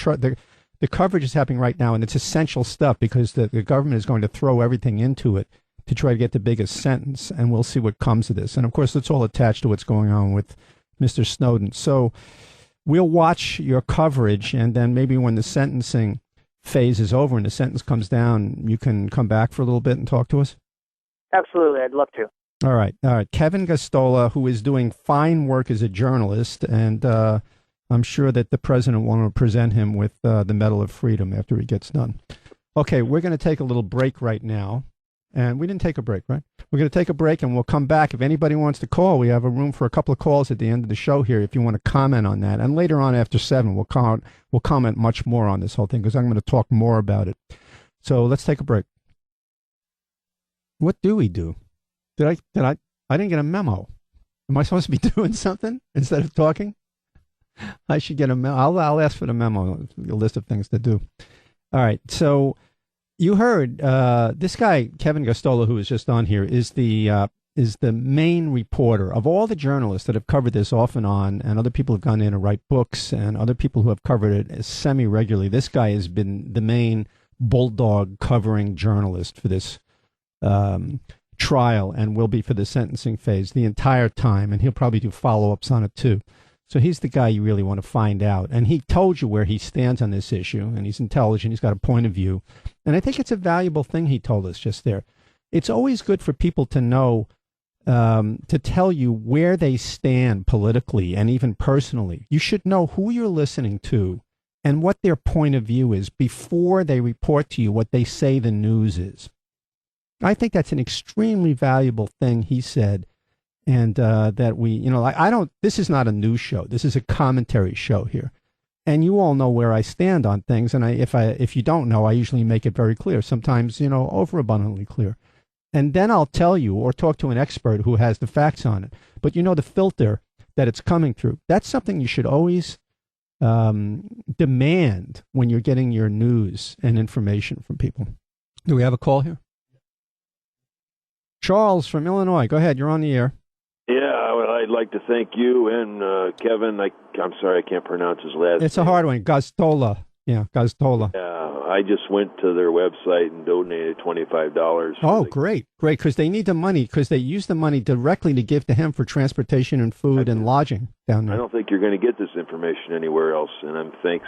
coverage is happening right now, and it's essential stuff because the government is going to throw everything into it to try to get the biggest sentence, and we'll see what comes of this. And, of course, it's all attached to what's going on with Mr. Snowden. So we'll watch your coverage, and then maybe when the sentencing phase is over and the sentence comes down, you can come back for a little bit and talk to us? Absolutely. I'd love to. All right. Keven Goztola, who is doing fine work as a journalist, and I'm sure that the president will want to present him with the Medal of Freedom after he gets done. Okay, we're going to take a little break right now. And we didn't take a break, right? We're going to take a break, and we'll come back. If anybody wants to call, we have a room for a couple of calls at the end of the show here if you want to comment on that. And later on after 7, we'll comment much more on this whole thing because I'm going to talk more about it. So let's take a break. What do we do? I didn't get a memo. Am I supposed to be doing something instead of talking? I should get a memo. I'll ask for the memo, a list of things to do. All right, so you heard this guy, Keven Goztola, who was just on here, is the main reporter of all the journalists that have covered this off and on, and other people have gone in to write books, and other people who have covered it semi-regularly. This guy has been the main bulldog covering journalist for this trial, and will be for the sentencing phase the entire time, and he'll probably do follow-ups on it too. So he's the guy you really want to find out. And he told you where he stands on this issue, and he's intelligent. He's got a point of view. And I think it's a valuable thing he told us just there. It's always good for people to know, to tell you where they stand politically and even personally. You should know who you're listening to and what their point of view is before they report to you what they say the news is. I think that's an extremely valuable thing he said. And that we, this is not a news show. This is a commentary show here. And you all know where I stand on things. And if you don't know, I usually make it very clear. Sometimes, overabundantly clear. And then I'll tell you or talk to an expert who has the facts on it. But the filter that it's coming through. That's something you should always demand when you're getting your news and information from people. Do we have a call here? Charles from Illinois. Go ahead. You're on the air. Yeah, well, I'd like to thank you and Keven. I'm sorry, I can't pronounce his last name. It's a hard one. Goztola. Yeah, Goztola. I just went to their website and donated $25. Oh, great. Because they need the money, because they use the money directly to give to him for transportation and food and lodging down there. I don't think you're going to get this information anywhere else, and thanks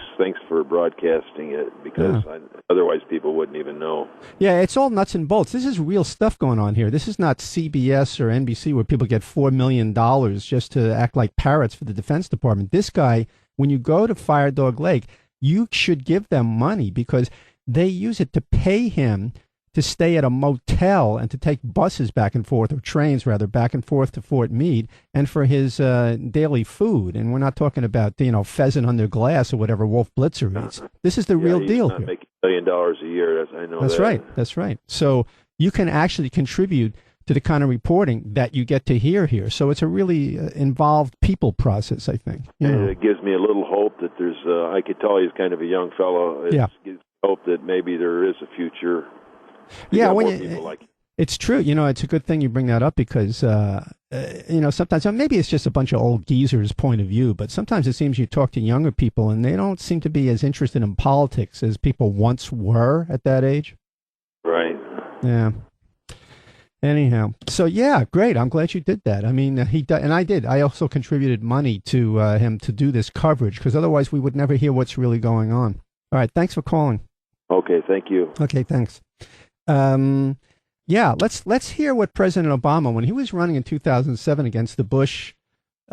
for broadcasting it, because otherwise people wouldn't even know. Yeah, it's all nuts and bolts. This is real stuff going on here. This is not CBS or NBC where people get $4 million just to act like parrots for the Defense Department. This guy, when you go to Fire Dog Lake, you should give them money because they use it to pay him to stay at a motel and to take buses back and forth, or trains rather, back and forth to Fort Meade, and for his daily food. And we're not talking about, pheasant under glass or whatever Wolf Blitzer eats. This is the real deal here. He's not making $1 billion a year. I know That's right. That's right. So you can actually contribute to the kind of reporting that you get to hear here. So it's a really involved people process, I think. And it gives me a little hope that there's, I could tell he's kind of a young fellow. It gives hope that maybe there is a future. It's true. It's a good thing you bring that up because, sometimes, maybe it's just a bunch of old geezers' point of view, but sometimes it seems you talk to younger people and they don't seem to be as interested in politics as people once were at that age. Right. Yeah. Anyhow, so great. I'm glad you did that. I mean, and I did. I also contributed money to him to do this coverage because otherwise we would never hear what's really going on. All right, thanks for calling. Okay, thank you. Okay, thanks. Let's hear what President Obama, when he was running in 2007 against the Bush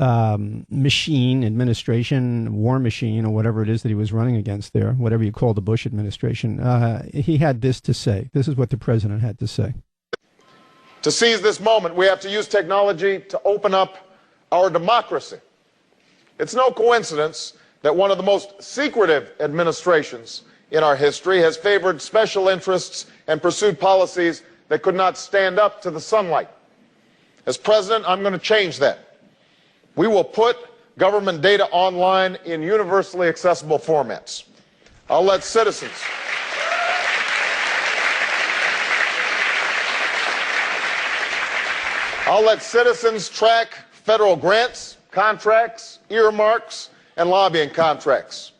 administration, war machine, or whatever it is that he was running against there, whatever you call the Bush administration, he had this to say. This is what the president had to say. To seize this moment, we have to use technology to open up our democracy. It's no coincidence that one of the most secretive administrations in our history has favored special interests and pursued policies that could not stand up to the sunlight. As president, I'm going to change that. We will put government data online in universally accessible formats. I'll let citizens track federal grants, contracts, earmarks, and lobbying contracts.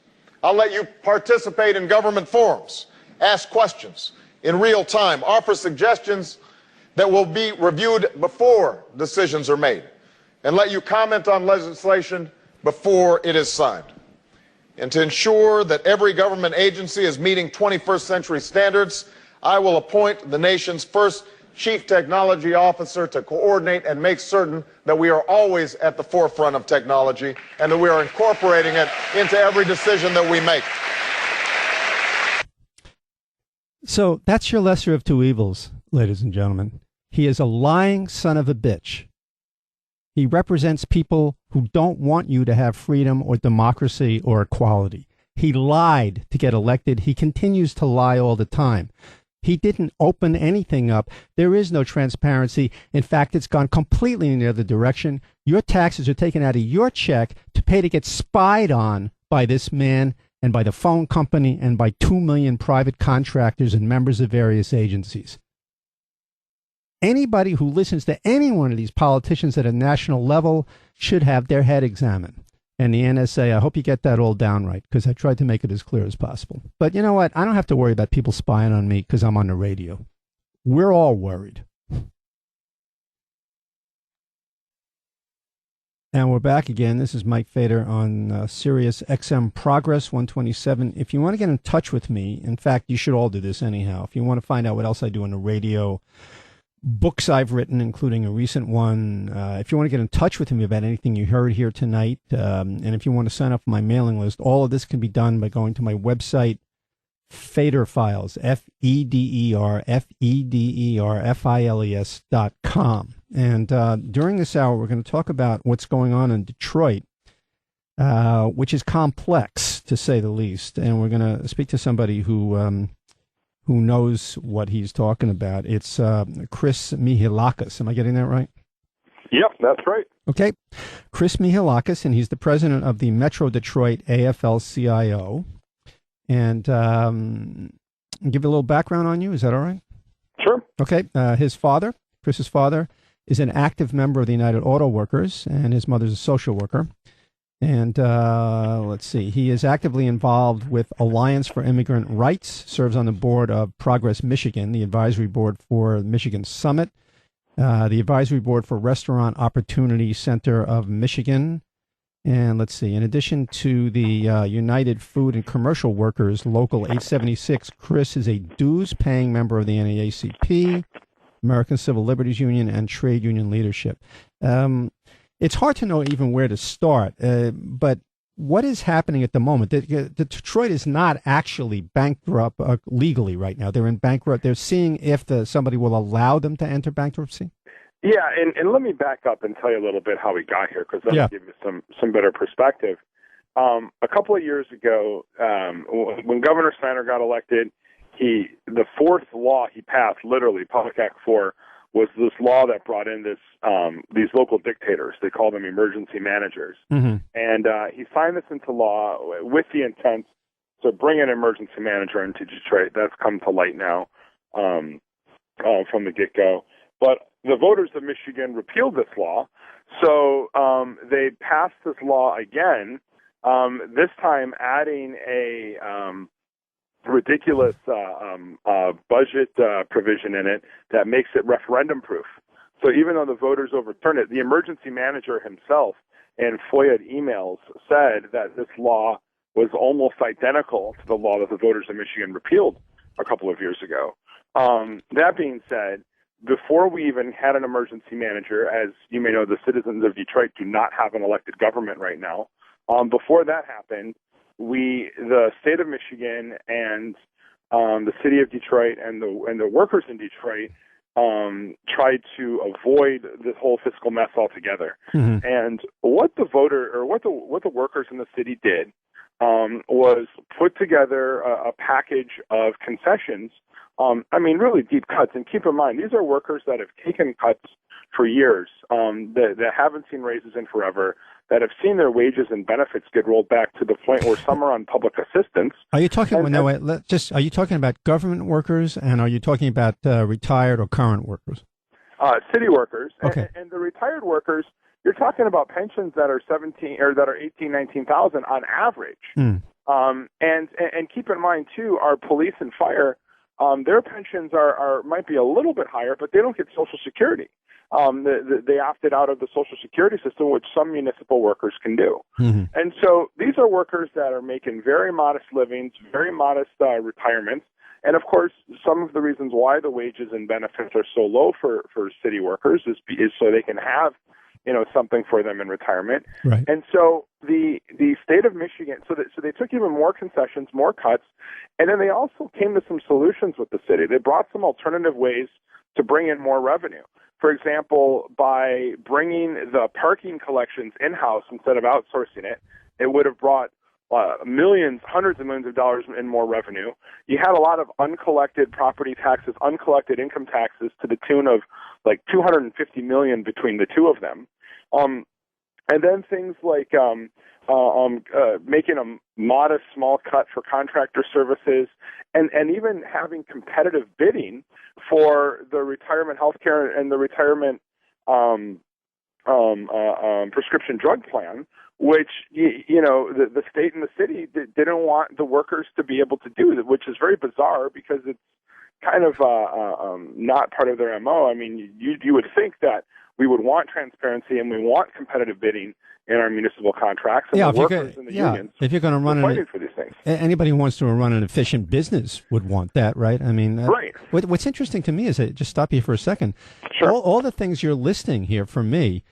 I'll let you participate in government forums, ask questions in real time, offer suggestions that will be reviewed before decisions are made, and let you comment on legislation before it is signed. And to ensure that every government agency is meeting 21st century standards, I will appoint the nation's first chief technology officer to coordinate and make certain that we are always at the forefront of technology and that we are incorporating it into every decision that we make. So that's your lesser of two evils, ladies and gentlemen. He is a lying son of a bitch. He represents people who don't want you to have freedom or democracy or equality. He lied to get elected. He continues to lie all the time. He didn't open anything up. There is no transparency. In fact, it's gone completely in the other direction. Your taxes are taken out of your check to pay to get spied on by this man and by the phone company and by 2 million private contractors and members of various agencies. Anybody who listens to any one of these politicians at a national level should have their head examined. And the NSA, I hope you get that all down right, because I tried to make it as clear as possible. But you know what? I don't have to worry about people spying on me because I'm on the radio. We're all worried. And we're back again. This is Mike Fader on Sirius XM Progress 127. If you want to get in touch with me, in fact, you should all do this anyhow. If you want to find out what else I do on the radio, books I've written, including a recent one. If you want to get in touch with me about anything you heard here tonight, and if you want to sign up for my mailing list, all of this can be done by going to my website, Fader Files, FEDERFILES.com. And during this hour, we're going to talk about what's going on in Detroit, which is complex, to say the least. And we're going to speak to somebody who knows what he's talking about. It's Chris Michalakis. Am I getting that right? Yep, that's right. Okay. Chris Michalakis, and he's the president of the Metro Detroit AFL-CIO. And give a little background on you. Is that all right? Sure. Okay. His father, Chris's father, is an active member of the United Auto Workers, and his mother's a social worker. And let's see, he is actively involved with Alliance for Immigrant Rights, serves on the board of Progress Michigan, the advisory board for Michigan Summit, the advisory board for Restaurant Opportunity Center of Michigan. And let's see, in addition to the United Food and Commercial Workers Local 876, Chris is a dues-paying member of the NAACP, American Civil Liberties Union, and Trade Union Leadership. It's hard to know even where to start, but what is happening at the moment? The Detroit is not actually bankrupt legally right now. They're in bankrupt. They're seeing if somebody will allow them to enter bankruptcy. Yeah, and let me back up and tell you a little bit how we got here, because that'll give you some better perspective. A couple of years ago, when Governor Snyder got elected, the fourth law he passed, literally Public Act 4, was this law that brought in these local dictators. They call them emergency managers. Mm-hmm. And he signed this into law with the intent to bring an emergency manager into Detroit. That's come to light now from the get-go. But the voters of Michigan repealed this law, so they passed this law again, this time adding a ridiculous budget provision in it that makes it referendum-proof. So even though the voters overturned it, the emergency manager himself in FOIA emails said that this law was almost identical to the law that the voters of Michigan repealed a couple of years ago. That being said, before we even had an emergency manager, as you may know, the citizens of Detroit do not have an elected government right now. Before that happened, the state of Michigan and the city of Detroit and the workers in Detroit tried to avoid this whole fiscal mess altogether. Mm-hmm. And what the workers in the city did was put together a package of concessions. Really deep cuts. And keep in mind, these are workers that have taken cuts for years, that haven't seen raises in forever, that have seen their wages and benefits get rolled back to the point where some are on public assistance. Are you talking? Are you talking about government workers, and are you talking about retired or current workers? City workers. Okay. And the retired workers, you're talking about pensions that are 19,000 on average. Mm. And keep in mind too, our police and fire, their pensions might be a little bit higher, but they don't get Social Security. They opted out of the Social Security system, which some municipal workers can do. Mm-hmm. And so these are workers that are making very modest livings, very modest retirements, And of course, some of the reasons why the wages and benefits are so low for city workers is so they can have, something for them in retirement. Right. And so the state of Michigan, so they took even more concessions, more cuts, and then they also came to some solutions with the city. They brought some alternative ways to bring in more revenue. For example, by bringing the parking collections in-house instead of outsourcing it, it would have brought millions, hundreds of millions of dollars in more revenue. You had a lot of uncollected property taxes, uncollected income taxes to the tune of like $250 million between the two of them. And then things like making a modest small cut for contractor services, and even having competitive bidding for the retirement health care and the retirement prescription drug plan, which, the state and the city didn't want the workers to be able to do, which is very bizarre because it's kind of not part of their MO. I mean, you would think that we would want transparency and we want competitive bidding in our municipal contracts, and the workers and the unions if you're going to run fighting for these things. Anybody who wants to run an efficient business would want that, right? I mean, right. What's interesting to me is just stop you for a second. Sure. All the things you're listing here for me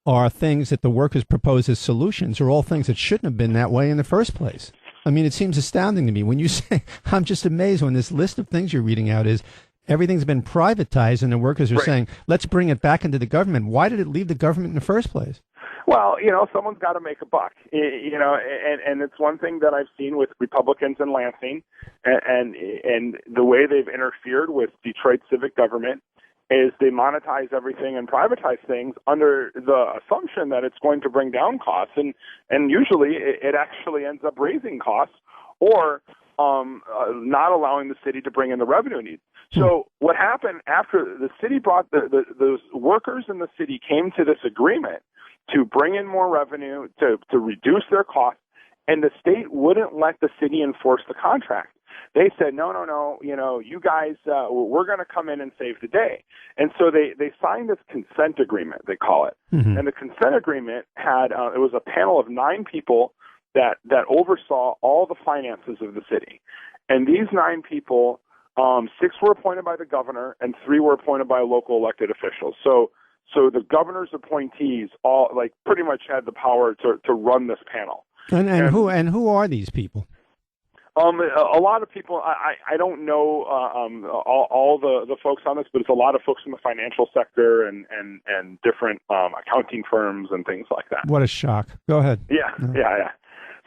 are things that the workers propose as solutions, or all things that shouldn't have been that way in the first place. I mean, it seems astounding to me when you say, I'm just amazed when this list of things you're reading out is everything's been privatized and the workers are saying, let's bring it back into the government. Why did it leave the government in the first place? Well, someone's got to make a buck, and it's one thing that I've seen with Republicans in Lansing and the way they've interfered with Detroit civic government is they monetize everything and privatize things under the assumption that it's going to bring down costs, and usually it actually ends up raising costs or not allowing the city to bring in the revenue needs. So what happened after the city brought those workers in the city came to this agreement to bring in more revenue, to reduce their costs, and the state wouldn't let the city enforce the contract. They said, no, you guys, we're going to come in and save the day. And so they signed this consent agreement, they call it. Mm-hmm. And the consent agreement had, it was a panel of 9 people that oversaw all the finances of the city. And these 9 people, 6 were appointed by the governor and 3 were appointed by local elected officials. So the governor's appointees all pretty much had the power to run this panel. And who are these people? A lot of people. I don't know all the folks on this, but it's a lot of folks in the financial sector and different accounting firms and things like that. What a shock! Go ahead. Yeah.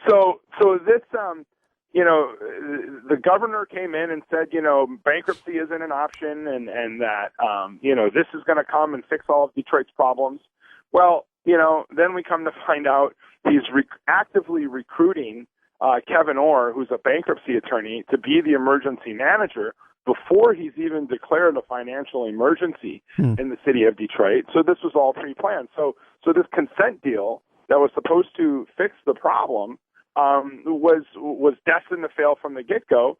So this the governor came in and said, bankruptcy isn't an option, and that this is going to come and fix all of Detroit's problems. Well, then we come to find out he's actively recruiting Kevin Orr, who's a bankruptcy attorney, to be the emergency manager before he's even declared a financial emergency in the city of Detroit. So this was all pre-planned. So this consent deal that was supposed to fix the problem was destined to fail from the get-go,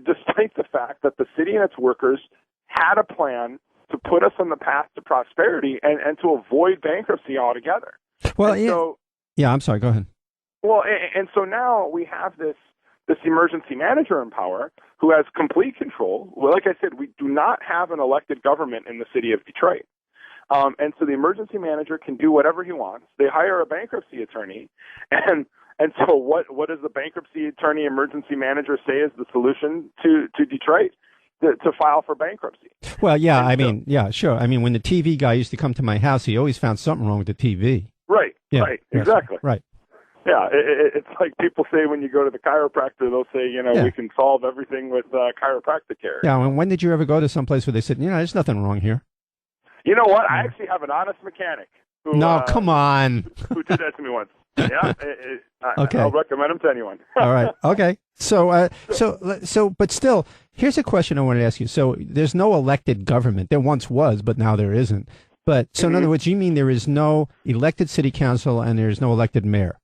despite the fact that the city and its workers had a plan to put us on the path to prosperity and to avoid bankruptcy altogether. Well, I'm sorry, go ahead. Well, and so now we have this emergency manager in power who has complete control. Well, like I said, we do not have an elected government in the city of Detroit. And so the emergency manager can do whatever he wants. They hire a bankruptcy attorney, and so what does the bankruptcy attorney emergency manager say is the solution to Detroit? To file for bankruptcy. Well, yeah, sure. I mean, when the TV guy used to come to my house, he always found something wrong with the TV. Right, yeah, right, exactly. Right. Yeah, it's like people say when you go to the chiropractor, they'll say, we can solve everything with chiropractic care. Yeah, and when did you ever go to some place where they said, there's nothing wrong here? You know what? I actually have an honest mechanic who... No, come on. Who did that to me once. Yeah, okay. I'll recommend him to anyone. All right. Okay. So, but still, here's a question I wanted to ask you. So, there's no elected government. There once was, but now there isn't. But so, in other words, you mean there is no elected city council and there is no elected mayor?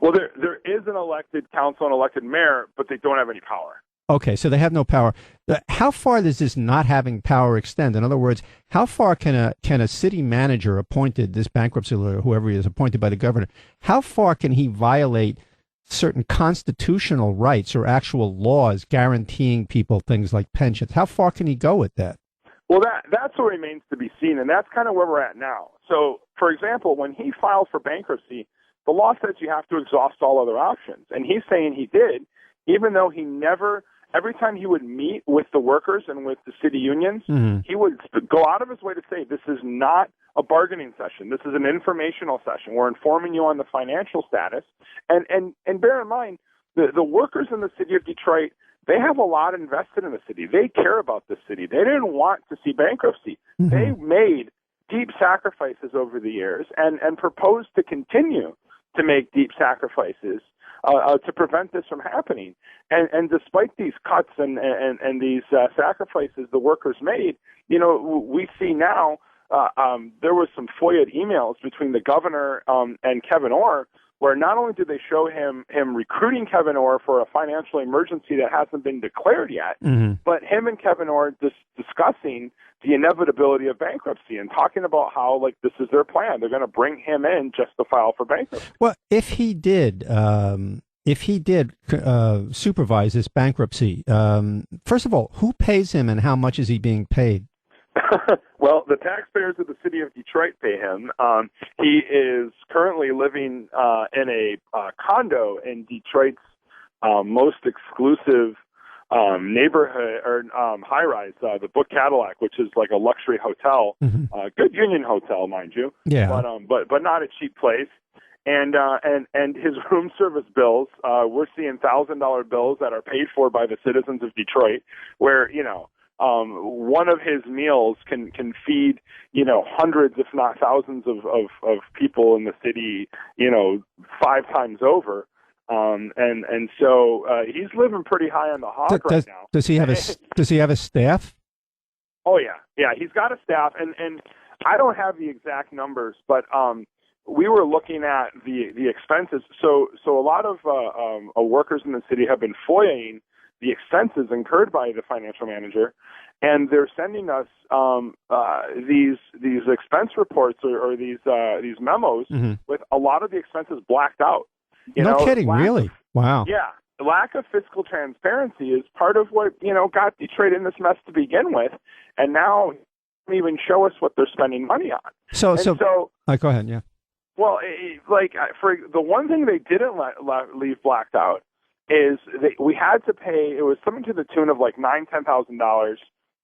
Well, there is an elected council and elected mayor, but they don't have any power. Okay, so they have no power. How far does this not having power extend? In other words, how far can a city manager appointed, this bankruptcy lawyer, whoever he is, appointed by the governor, how far can he violate certain constitutional rights or actual laws guaranteeing people things like pensions. How far can he go with that? Well, that's what remains to be seen, and that's kind of where we're at now. So, for example, when he filed for bankruptcy, the law says you have to exhaust all other options, and he's saying he did, even though he never, every time he would meet with the workers and with the city unions, he would go out of his way to say, this is not a bargaining session. This is an informational session. We're informing you on the financial status. And bear in mind, the workers in the city of Detroit, they have a lot invested in the city. They care about the city. They didn't want to see bankruptcy. They made deep sacrifices over the years and proposed to continue to make deep sacrifices to prevent this from happening. And despite these cuts and these sacrifices the workers made, we see now there was some FOIA emails between the governor and Kevin Orr, where not only did they show him recruiting Kevin Orr for a financial emergency that hasn't been declared yet, but him and Kevin Orr discussing the inevitability of bankruptcy and talking about how, this is their plan. They're going to bring him in just to file for bankruptcy. Well, if he did supervise this bankruptcy, first of all, who pays him and how much is he being paid? Well, the taxpayers of the city of Detroit pay him. He is currently living in a condo in Detroit's most exclusive neighborhood or high-rise, the Book Cadillac, which is like a luxury hotel, good union hotel, mind you. Yeah. But not a cheap place. And his room service bills, we're seeing $1,000 bills that are paid for by the citizens of Detroit, where one of his meals can feed hundreds, if not thousands, of people in the city 5 times over. And so he's living pretty high on the hog right now. Does he have a staff? Oh yeah, he's got a staff, and I don't have the exact numbers, but we were looking at the expenses. So a lot of workers in the city have been FOIAing the expenses incurred by the financial manager, and they're sending us these expense reports or these memos with a lot of the expenses blacked out. No kidding, really? Wow. Yeah. The lack of fiscal transparency is part of what, got Detroit in this mess to begin with, and now they even show us what they're spending money on. So go ahead, yeah. Well, for the one thing they didn't leave blacked out is we had to pay, it was something to the tune of $9,000-$10,000,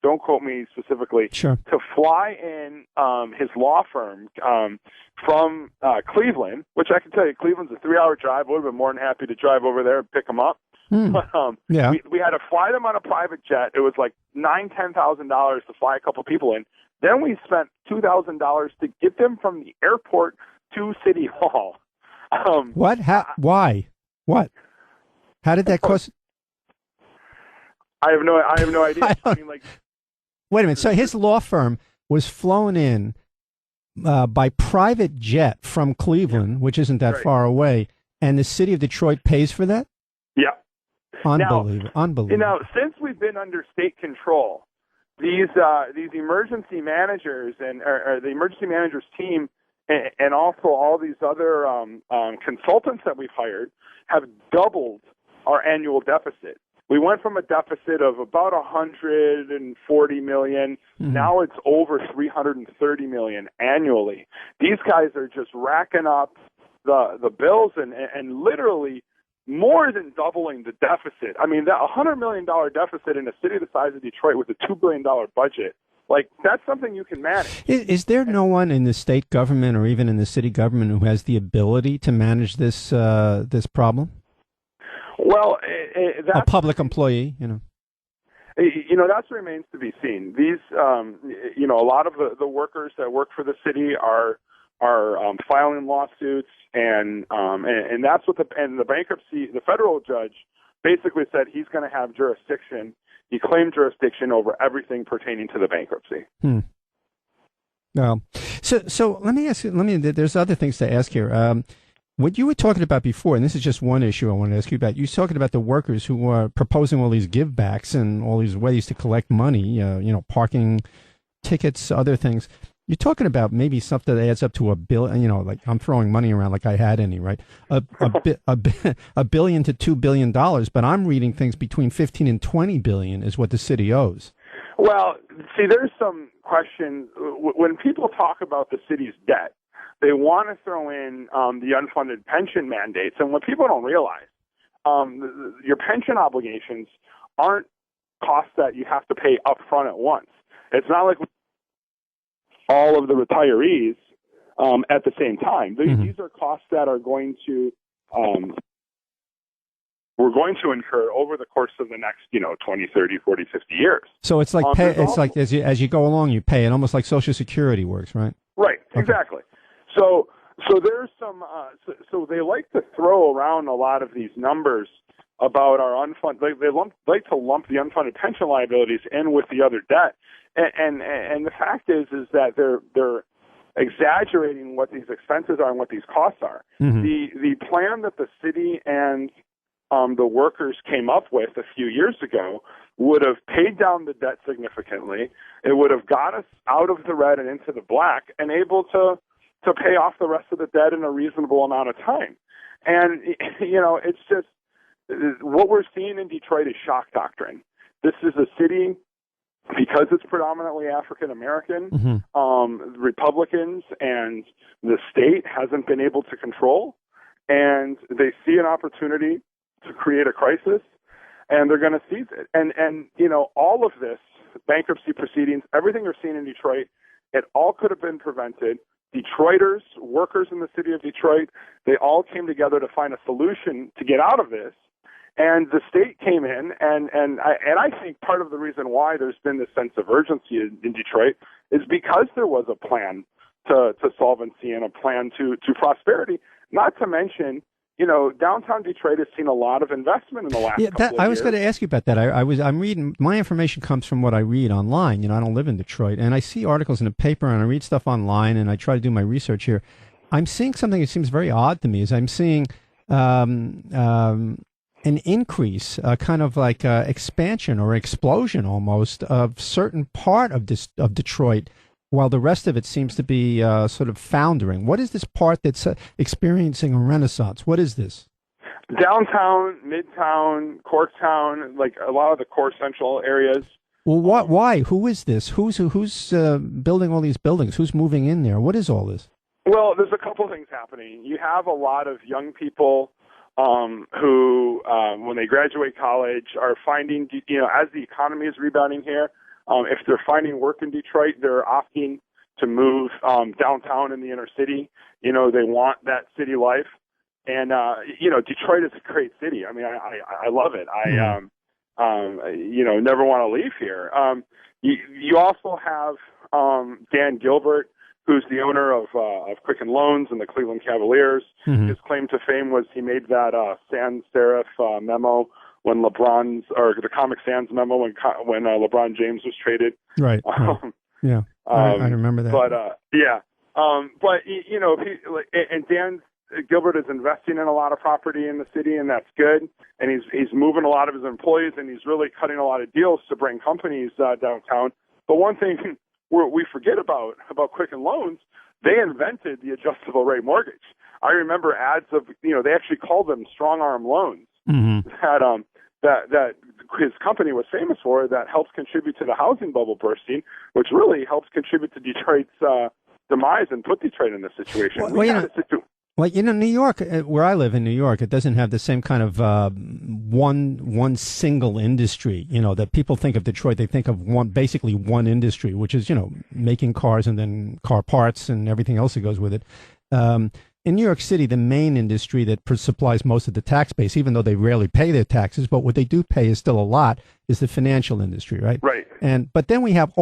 don't quote me specifically, sure, to fly in his law firm from Cleveland, which I can tell you, Cleveland's a 3-hour drive. I would have been more than happy to drive over there and pick them up. But yeah. we had to fly them on a private jet. It was $9,000-$10,000 to fly a couple people in. Then we spent $2,000 to get them from the airport to City Hall. What? Why? What? How did that cost? I have no idea. Wait a minute. So his law firm was flown in by private jet from Cleveland, which isn't that far away, and the city of Detroit pays for that? Yeah. Unbelievable. Since we've been under state control, these emergency managers and the emergency managers team and also all these other consultants that we've hired have doubled our annual deficit. We went from a deficit of about $140 million. Now it's over $330 million annually. These guys are just racking up the bills and literally more than doubling the deficit. I mean, that $100 million deficit in a city the size of Detroit with a $2 billion budget, that's something you can manage. Is there no one in the state government or even in the city government who has the ability to manage this problem? Well, a public employee, that remains to be seen. These, a lot of the workers that work for the city are filing lawsuits, and that's what the bankruptcy. The federal judge basically said he's going to have jurisdiction. He claimed jurisdiction over everything pertaining to the bankruptcy. Well, so let me ask you. There's other things to ask here. What you were talking about before, and this is just one issue I want to ask you about. You're talking about the workers who are proposing all these givebacks and all these ways to collect money, parking tickets, other things. You're talking about maybe something that adds up to $1 billion. You know, like I'm throwing money around like I had any, right? $1 billion to $2 billion, but I'm reading things between 15 and 20 billion is what the city owes. Well, see, there's some questions when people talk about the city's debt. They want to throw in the unfunded pension mandates, and what people don't realize, your pension obligations aren't costs that you have to pay up front at once. It's not like all of the retirees at the same time. These are costs that are going to we're going to incur over the course of the next 20, 30, 40, 50 years. So it's like like as you go along, you pay it, almost like Social Security works, right? Right, okay. Exactly. So there's some so they like to throw around a lot of these numbers about our unfunded. They like to lump the unfunded pension liabilities in with the other debt. And the fact is that they're exaggerating what these expenses are and what these costs are. Mm-hmm. The plan that the city and the workers came up with a few years ago would have paid down the debt significantly. It would have got us out of the red and into the black and able to pay off the rest of the debt in a reasonable amount of time. And it's just what we're seeing in Detroit is shock doctrine. This is a city, because it's predominantly African American, mm-hmm. Republicans and the state hasn't been able to control, and they see an opportunity to create a crisis, and they're going to seize it. And all of this, bankruptcy proceedings, everything you're seeing in Detroit, it all could have been prevented. Detroiters, workers in the city of Detroit, they all came together to find a solution to get out of this. And the state came in, and I think part of the reason why there's been this sense of urgency in Detroit is because there was a plan to solvency and a plan to prosperity. Not to mention, downtown Detroit has seen a lot of investment in the last couple of years. I was going to ask you about that. I'm reading. My information comes from what I read online. I don't live in Detroit, and I see articles in the paper, and I read stuff online, and I try to do my research here. I'm seeing something that seems very odd to me. Is I'm seeing an increase, kind of like expansion or explosion almost of certain part of Detroit, while the rest of it seems to be sort of foundering. What is this part that's experiencing a renaissance? What is this? Downtown, Midtown, Corktown, like a lot of the core central areas. Well, why? Who is this? Who's building all these buildings? Who's moving in there? What is all this? Well, there's a couple things happening. You have a lot of young people who, when they graduate college, are finding, as the economy is rebounding here, if they're finding work in Detroit, they're opting to move downtown in the inner city. They want that city life. And, Detroit is a great city. I mean, I love it. Never want to leave here. You also have Dan Gilbert, who's the owner of Quicken Loans and the Cleveland Cavaliers. Mm-hmm. His claim to fame was he made that sans serif memo when the Comic Sans memo when LeBron James was traded. Right. Yeah, I remember that. But and Dan Gilbert is investing in a lot of property in the city, and that's good. And he's moving a lot of his employees, and he's really cutting a lot of deals to bring companies downtown. But one thing we forget about Quicken Loans, they invented the adjustable rate mortgage. I remember ads of, they actually called them strong arm loans. Mm-hmm. that his company was famous for, that helps contribute to the housing bubble bursting, which really helps contribute to Detroit's demise and put Detroit in this situation. New York, where I live in New York, it doesn't have the same kind of one single industry. That people think of Detroit, they think of basically one industry, which is making cars and then car parts and everything else that goes with it. In New York City, the main industry that supplies most of the tax base, even though they rarely pay their taxes, but what they do pay is still a lot, is the financial industry, right? Right. But then we have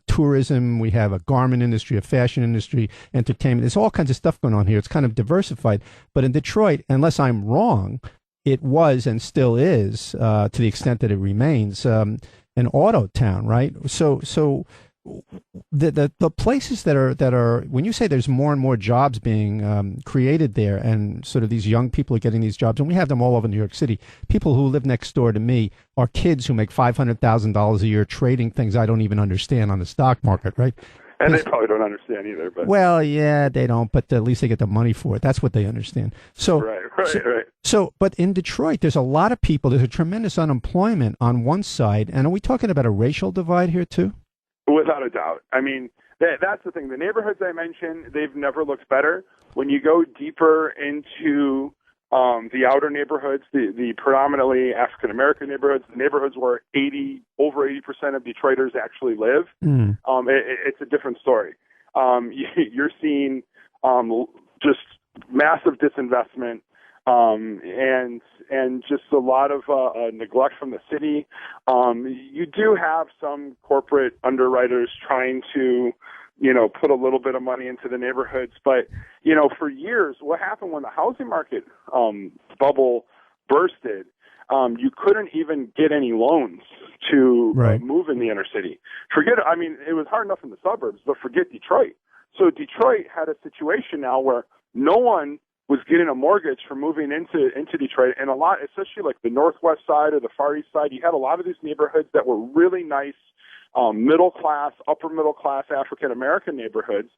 tourism, we have a garment industry, a fashion industry, entertainment. There's all kinds of stuff going on here. It's kind of diversified. But in Detroit, unless I'm wrong, it was and still is, to the extent that it remains, an auto town, right? So the places that are when you say there's more and more jobs being created there, and sort of these young people are getting these jobs, and we have them all over New York City. People who live next door to me are kids who make $500,000 a year trading things I don't even understand on the stock market, right? And they probably don't understand either. But well, yeah, they don't, but at least they get the money for it. That's what they understand. So, right. So, but in Detroit, there's a lot of people. There's a tremendous unemployment on one side. And are we talking about a racial divide here too? Without a doubt. I mean, that's the thing. The neighborhoods I mentioned, they've never looked better. When you go deeper into the outer neighborhoods, the predominantly African-American neighborhoods, the neighborhoods where over 80% of Detroiters actually live, it's a different story. You're seeing just massive disinvestment and just a lot of neglect from the city. You do have some corporate underwriters trying to put a little bit of money into the neighborhoods. But, for years, what happened when the housing market bubble bursted, you couldn't even get any loans to move in the inner city. It was hard enough in the suburbs, but forget Detroit. So Detroit had a situation now where no one was getting a mortgage for moving into Detroit. And a lot, especially like the northwest side or the far east side, you had a lot of these neighborhoods that were really nice, middle class, upper middle class African American neighborhoods,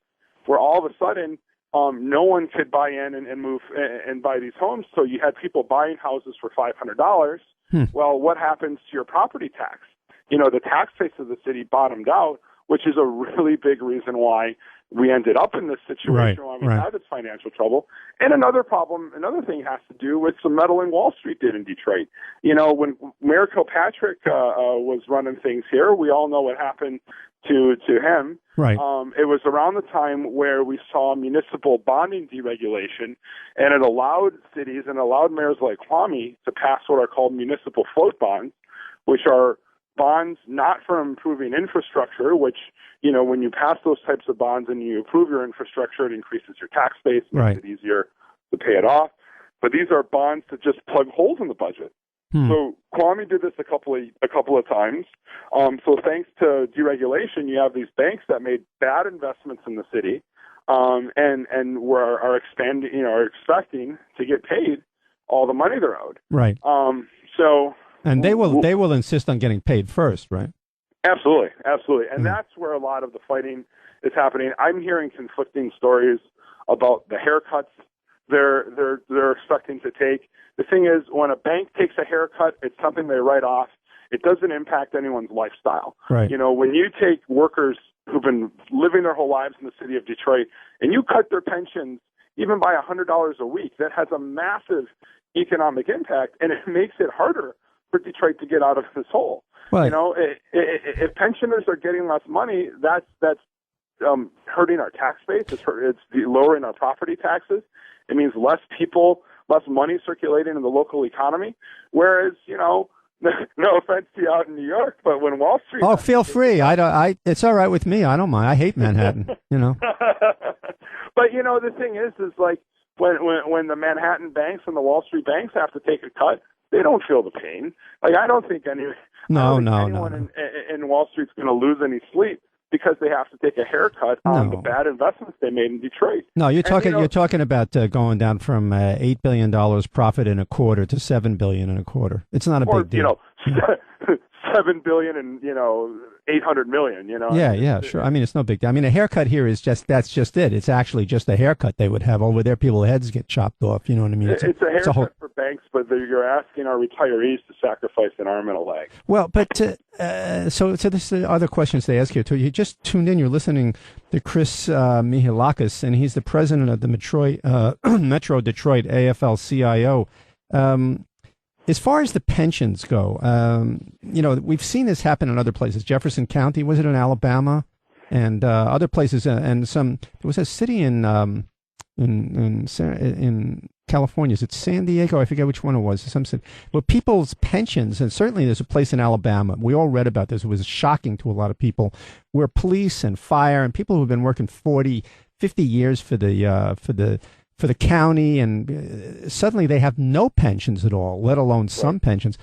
where all of a sudden no one could buy in and move and buy these homes. So you had people buying houses for $500. Well, what happens to your property tax? The tax base of the city bottomed out, which is a really big reason why we ended up in this situation why we had this financial trouble. And another thing has to do with some meddling Wall Street did in Detroit. When Mayor Kilpatrick was running things here, we all know what happened to him. Right. It was around the time where we saw municipal bonding deregulation, and it allowed cities and allowed mayors like Kwame to pass what are called municipal float bonds, which are bonds not for improving infrastructure, which, when you pass those types of bonds and you improve your infrastructure, it increases your tax base, makes it easier to pay it off. But these are bonds to just plug holes in the budget. So Kwame did this a couple of times. So thanks to deregulation, you have these banks that made bad investments in the city, and are expecting to get paid all the money they're owed. Right. And they will insist on getting paid first, right? Absolutely. And that's where a lot of the fighting is happening. I'm hearing conflicting stories about the haircuts they're expecting to take. The thing is, when a bank takes a haircut, it's something they write off. It doesn't impact anyone's lifestyle. Right. When you take workers who've been living their whole lives in the city of Detroit and you cut their pensions even by $100 a week, that has a massive economic impact, and it makes it harder for Detroit to get out of this hole. Right. If pensioners are getting less money, that's hurting our tax base. It's lowering our property taxes. It means less money circulating in the local economy. Whereas, no offense to you out in New York, but when Wall Street... Oh, feel free. It's all right with me. I don't mind. I hate Manhattan, But, the thing is like when the Manhattan banks and the Wall Street banks have to take a cut, they don't feel the pain. Like, I don't think anyone in Wall Street's going to lose any sleep because they have to take a haircut on the bad investments they made in Detroit. No, you're talking about going down from $8 billion profit in a quarter to $7 billion in a quarter. It's not a big deal. $7 billion and $800 million. Yeah, sure. I mean, it's no big deal. I mean, a haircut here is that's just it. It's actually just a haircut they would have over there. People's heads get chopped off. You know what I mean? It's a haircut for banks, but you're asking our retirees to sacrifice an arm and a leg. Well, but so this is the other questions they ask you too. You just tuned in. You're listening to Chris Michalakis, and he's the president of the Metro Detroit AFL-CIO. As far as the pensions go, we've seen this happen in other places. Jefferson County, was it in Alabama, and other places, and there was a city in California. Is it San Diego? I forget which one it was. Some city where people's pensions, and certainly there's a place in Alabama. We all read about this. It was shocking to a lot of people, where police and fire and people who've been working 40, 50 years for the county, and suddenly they have no pensions at all, let alone some pensions.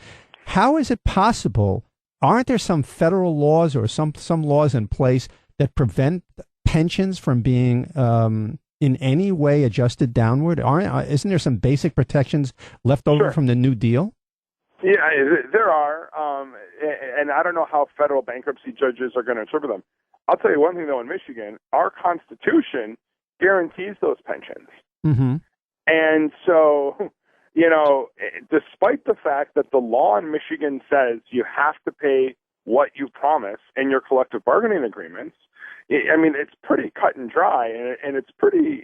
How is it possible? Aren't there some federal laws or some laws in place that prevent pensions from being in any way adjusted downward? Isn't there some basic protections left over from the New Deal? Yeah, there are, and I don't know how federal bankruptcy judges are going to interpret them. I'll tell you one thing, though, in Michigan, our Constitution guarantees those pensions. Mm-hmm. And so, despite the fact that the law in Michigan says you have to pay what you promise in your collective bargaining agreements, it's pretty cut and dry, and it's pretty,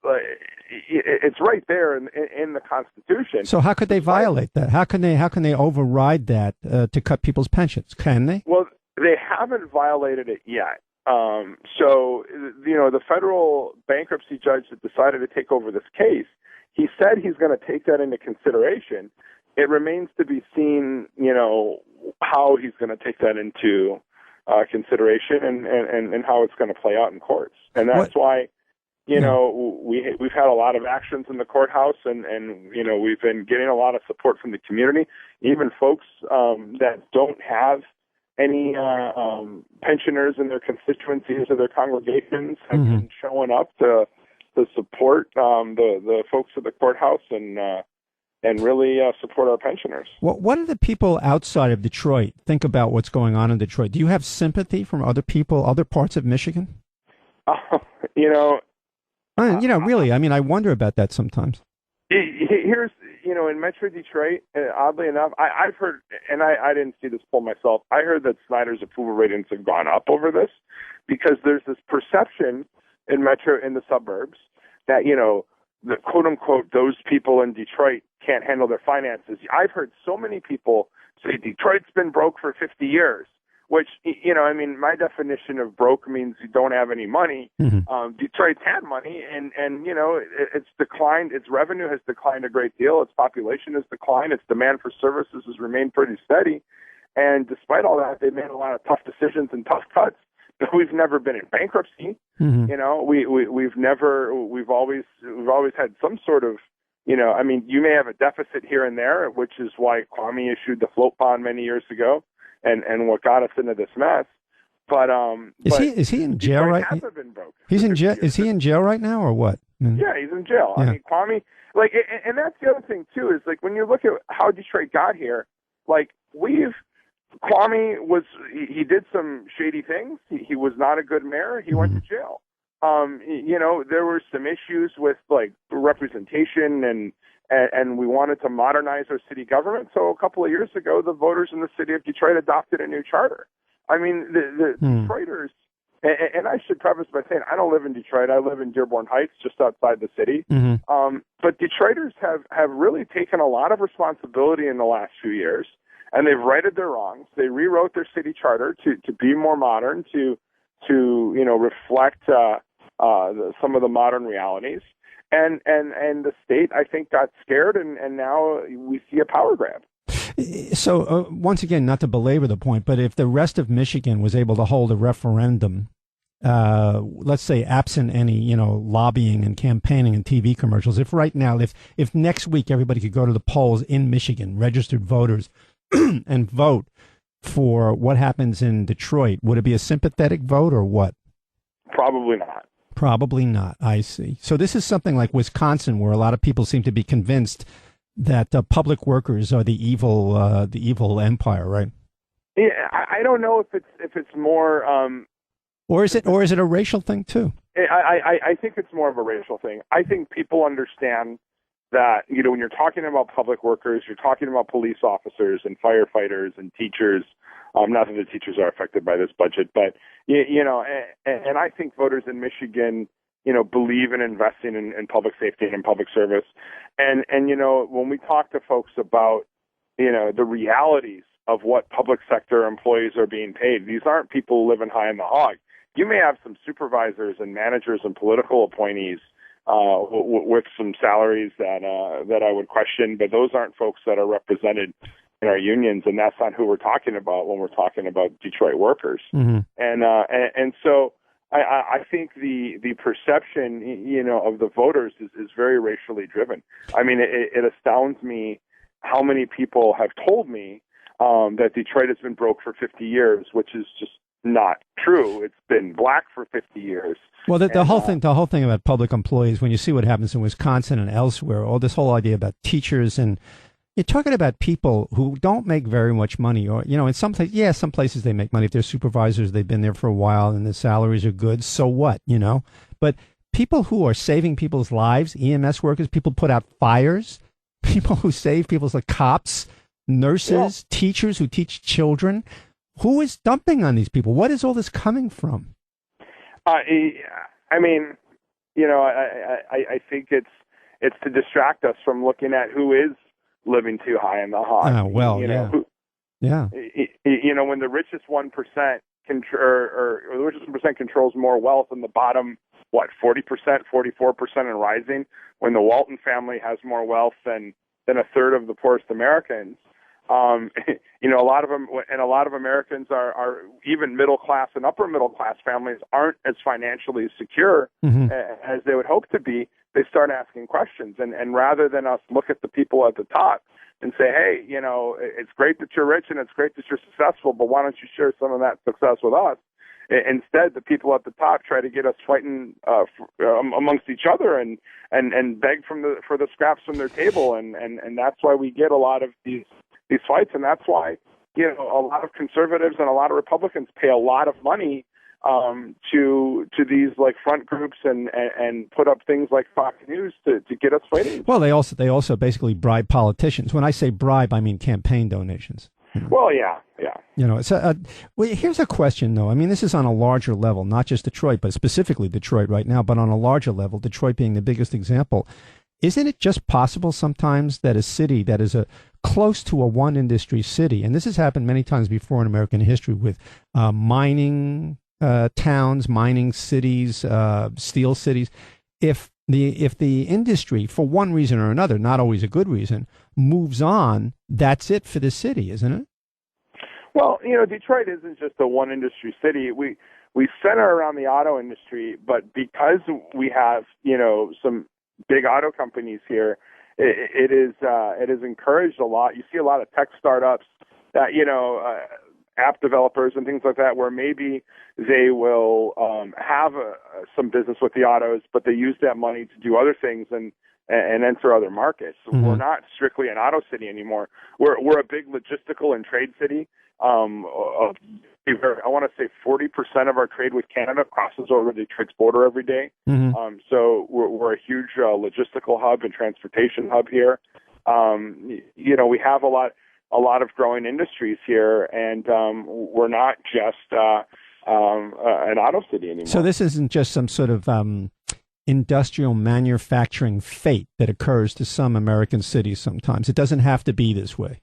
it's right there in the Constitution. So how could they violate that? How can they override that to cut people's pensions? Can they? Well, they haven't violated it yet. The federal bankruptcy judge that decided to take over this case, he said he's going to take that into consideration. It remains to be seen, how he's going to take that into consideration and how it's going to play out in courts. And that's why, we've had a lot of actions in the courthouse, and we've been getting a lot of support from the community, even folks that don't have any pensioners in their constituencies or their congregations have been showing up to support the folks at the courthouse and really support our pensioners. What do the people outside of Detroit think about what's going on in Detroit? Do you have sympathy from other people, other parts of Michigan? Really, I wonder about that sometimes. Here's, in Metro Detroit, oddly enough, I've heard, and I didn't see this poll myself, I heard that Snyder's approval ratings have gone up over this because there's this perception in Metro, in the suburbs, that, the quote-unquote, those people in Detroit can't handle their finances. I've heard so many people say Detroit's been broke for 50 years, which, my definition of broke means you don't have any money. Mm-hmm. Detroit's had money, and it's declined. Its revenue has declined a great deal. Its population has declined. Its demand for services has remained pretty steady. And despite all that, they've made a lot of tough decisions and tough cuts. We've never been in bankruptcy. Mm-hmm. We've always had some sort of, you may have a deficit here and there, which is why Kwame issued the float bond many years ago, and what got us into this mess. But is he in jail right now? Been broke. He's in jail. Is he in jail right now or what? Yeah, he's in jail. Yeah. Kwame, and that's the other thing too, is when you look at how Detroit got here, Kwame he did some shady things. He was not a good mayor. He went to jail. There were some issues with representation and we wanted to modernize our city government. So a couple of years ago, the voters in the city of Detroit adopted a new charter. The Detroiters, and I should preface by saying I don't live in Detroit. I live in Dearborn Heights, just outside the city. Mm-hmm. But Detroiters have really taken a lot of responsibility in the last few years. And they've righted their wrongs. They rewrote their city charter to be more modern, to reflect some of the modern realities. And the state, I think, got scared, and now we see a power grab. So once again, not to belabor the point, but if the rest of Michigan was able to hold a referendum, let's say absent any lobbying and campaigning and TV commercials, if right now, if next week everybody could go to the polls in Michigan, registered voters, and vote for what happens in Detroit, would it be a sympathetic vote or what? Probably not. Probably not. I see. So this is something like Wisconsin, where a lot of people seem to be convinced that public workers are the evil empire, right? Yeah, I don't know if it's more. Or is it a racial thing too? I think it's more of a racial thing. I think people understand that, when you're talking about public workers, you're talking about police officers and firefighters and teachers. Not that the teachers are affected by this budget, but, and I think voters in Michigan, believe in investing in public safety and in public service. And when we talk to folks about, the realities of what public sector employees are being paid, these aren't people living high in the hog. You may have some supervisors and managers and political appointees with some salaries that I would question, but those aren't folks that are represented in our unions, and that's not who we're talking about when we're talking about Detroit workers. Mm-hmm. And so I think the perception of the voters is very racially driven. It astounds me how many people have told me that Detroit has been broke for 50 years, which is just not true. It's been black for 50 years. Well, the whole thing about public employees, when you see what happens in Wisconsin and elsewhere, all this whole idea about teachers and You're talking about people who don't make very much money, or in some places, some places they make money. If they're supervisors, they've been there for a while, and the salaries are good. So what, But people who are saving people's lives, EMS workers, people put out fires, people who save people's like cops, nurses, teachers who teach children. Who is dumping on these people? What is all this coming from? I mean, I think it's to distract us from looking at who is living too high in the hog. When the richest 1% or the richest 1% controls more wealth than the bottom, 40%, 44% and rising, when the Walton family has more wealth than a third of the poorest Americans. A lot of them, and a lot of Americans are even middle class and upper middle class families aren't as financially secure as they would hope to be. They start asking questions, and rather than us look at the people at the top and say, hey, it's great that you're rich and it's great that you're successful, but why don't you share some of that success with us? Instead, the people at the top try to get us fighting amongst each other and beg for the scraps from their table, and that's why we get a lot of these fights, and that's why a lot of conservatives and a lot of Republicans pay a lot of money to these like front groups and put up things like Fox News to get us fighting. Well, they also basically bribe politicians. When I say bribe, I mean campaign donations. Well, yeah. Here's a question, though. I mean, this is on a larger level, not just Detroit, but specifically Detroit right now, but on a larger level, Detroit being the biggest example. Isn't it just possible sometimes that a city that is close to a one industry city, and this has happened many times before in American history with mining towns, mining cities, steel cities, if the industry, for one reason or another, not always a good reason, moves on, that's it for the city, isn't it? Well, Detroit isn't just a one industry city. We center around the auto industry, but because we have, some big auto companies here, it is encouraged a lot. You see a lot of tech startups that, app developers and things like that, where maybe they will have some business with the autos, but they use that money to do other things and enter other markets. Mm-hmm. We're not strictly an auto city anymore. We're a big logistical and trade city. I want to say 40% of our trade with Canada crosses over the Detroit's border every day. Mm-hmm. So we're a huge logistical hub and transportation hub here. We have a lot of growing industries here, and we're not just an auto city anymore. So this isn't just some sort of industrial manufacturing fate that occurs to some American cities sometimes. It doesn't have to be this way.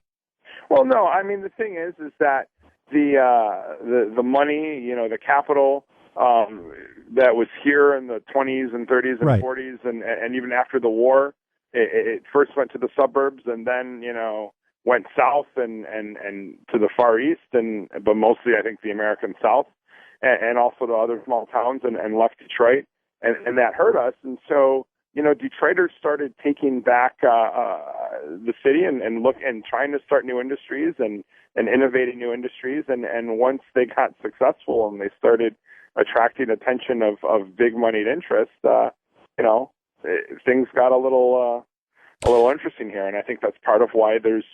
Well, no. I mean, the thing is that the money, the capital that was here in the 20s and 30s and right. 40s, and even after the war, it first went to the suburbs and then went south and to the Far East, but mostly I think the American South, and also to other small towns and left Detroit, and that hurt us. And so Detroiters started taking back the city and trying to start new industries and innovating new industries. And once they got successful and they started attracting attention of big moneyed interest, things got a little interesting here. And I think that's part of why there's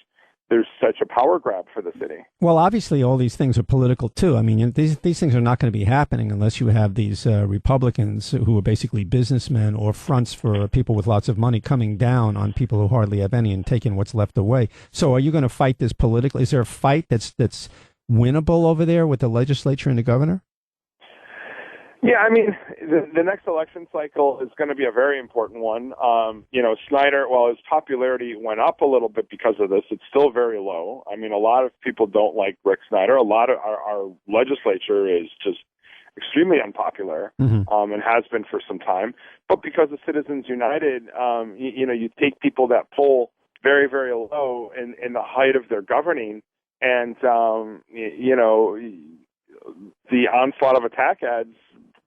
such a power grab for the city. Well, obviously, all these things are political, too. I mean, these things are not going to be happening unless you have these Republicans who are basically businessmen or fronts for people with lots of money coming down on people who hardly have any and taking what's left away. So are you going to fight this politically? Is there a fight that's winnable over there with the legislature and the governor? Yeah, I mean, the next election cycle is going to be a very important one. Snyder, while his popularity went up a little bit because of this, it's still very low. I mean, a lot of people don't like Rick Snyder. A lot of our legislature is just extremely unpopular, and has been for some time. But because of Citizens United, you take people that poll very, very low in the height of their governing, and, the onslaught of attack ads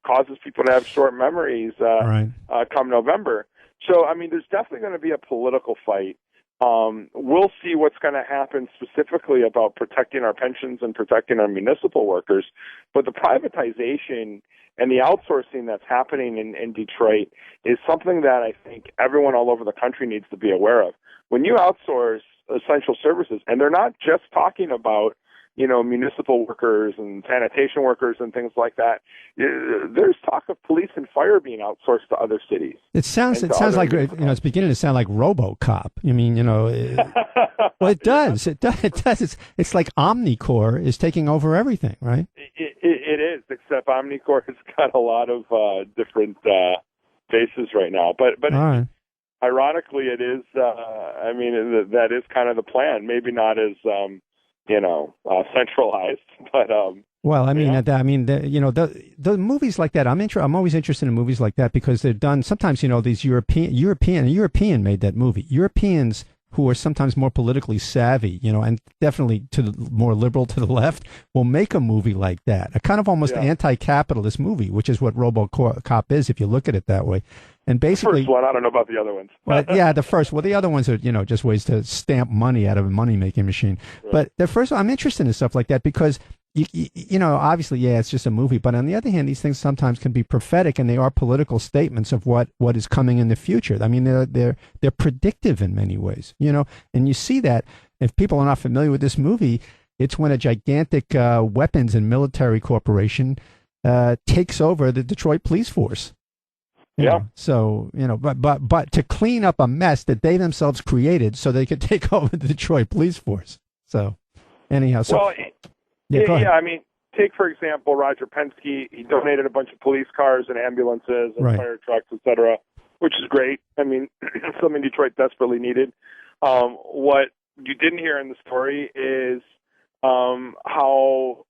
causes people to have short memories come November. So, I mean, there's definitely going to be a political fight. We'll see what's going to happen specifically about protecting our pensions and protecting our municipal workers. But the privatization and the outsourcing that's happening in Detroit is something that I think everyone all over the country needs to be aware of. When you outsource essential services, and they're not just talking about, municipal workers and sanitation workers and things like that. There's talk of police and fire being outsourced to other cities. It sounds like, it's beginning to sound like RoboCop. I mean, well, it does. It does. It's like Omnicorp is taking over everything, right? It is, except Omnicorp has got a lot of different bases right now. But all right. Ironically, it is. That is kind of the plan. Maybe not as centralized, but well, the movies like that. I'm always interested in movies like that because they're done. Sometimes these European made that movie. Europeans who are sometimes more politically savvy, and definitely more liberal to the left, will make a movie like that. A kind of almost anti-capitalist movie, which is what RoboCop is, if you look at it that way. And basically, the first one, I don't know about the other ones. The first. Well, the other ones are, just ways to stamp money out of a money-making machine. Right. But the first one, I'm interested in stuff like that because, obviously, it's just a movie. But on the other hand, these things sometimes can be prophetic, and they are political statements of what is coming in the future. I mean, they're predictive in many ways, and you see that. If people are not familiar with this movie, it's when a gigantic weapons and military corporation takes over the Detroit police force. So, but to clean up a mess that they themselves created so they could take over the Detroit police force. So, anyhow. Take, for example, Roger Penske. He donated a bunch of police cars and ambulances and fire trucks, et cetera, which is great. I mean, something Detroit desperately needed. What you didn't hear in the story is how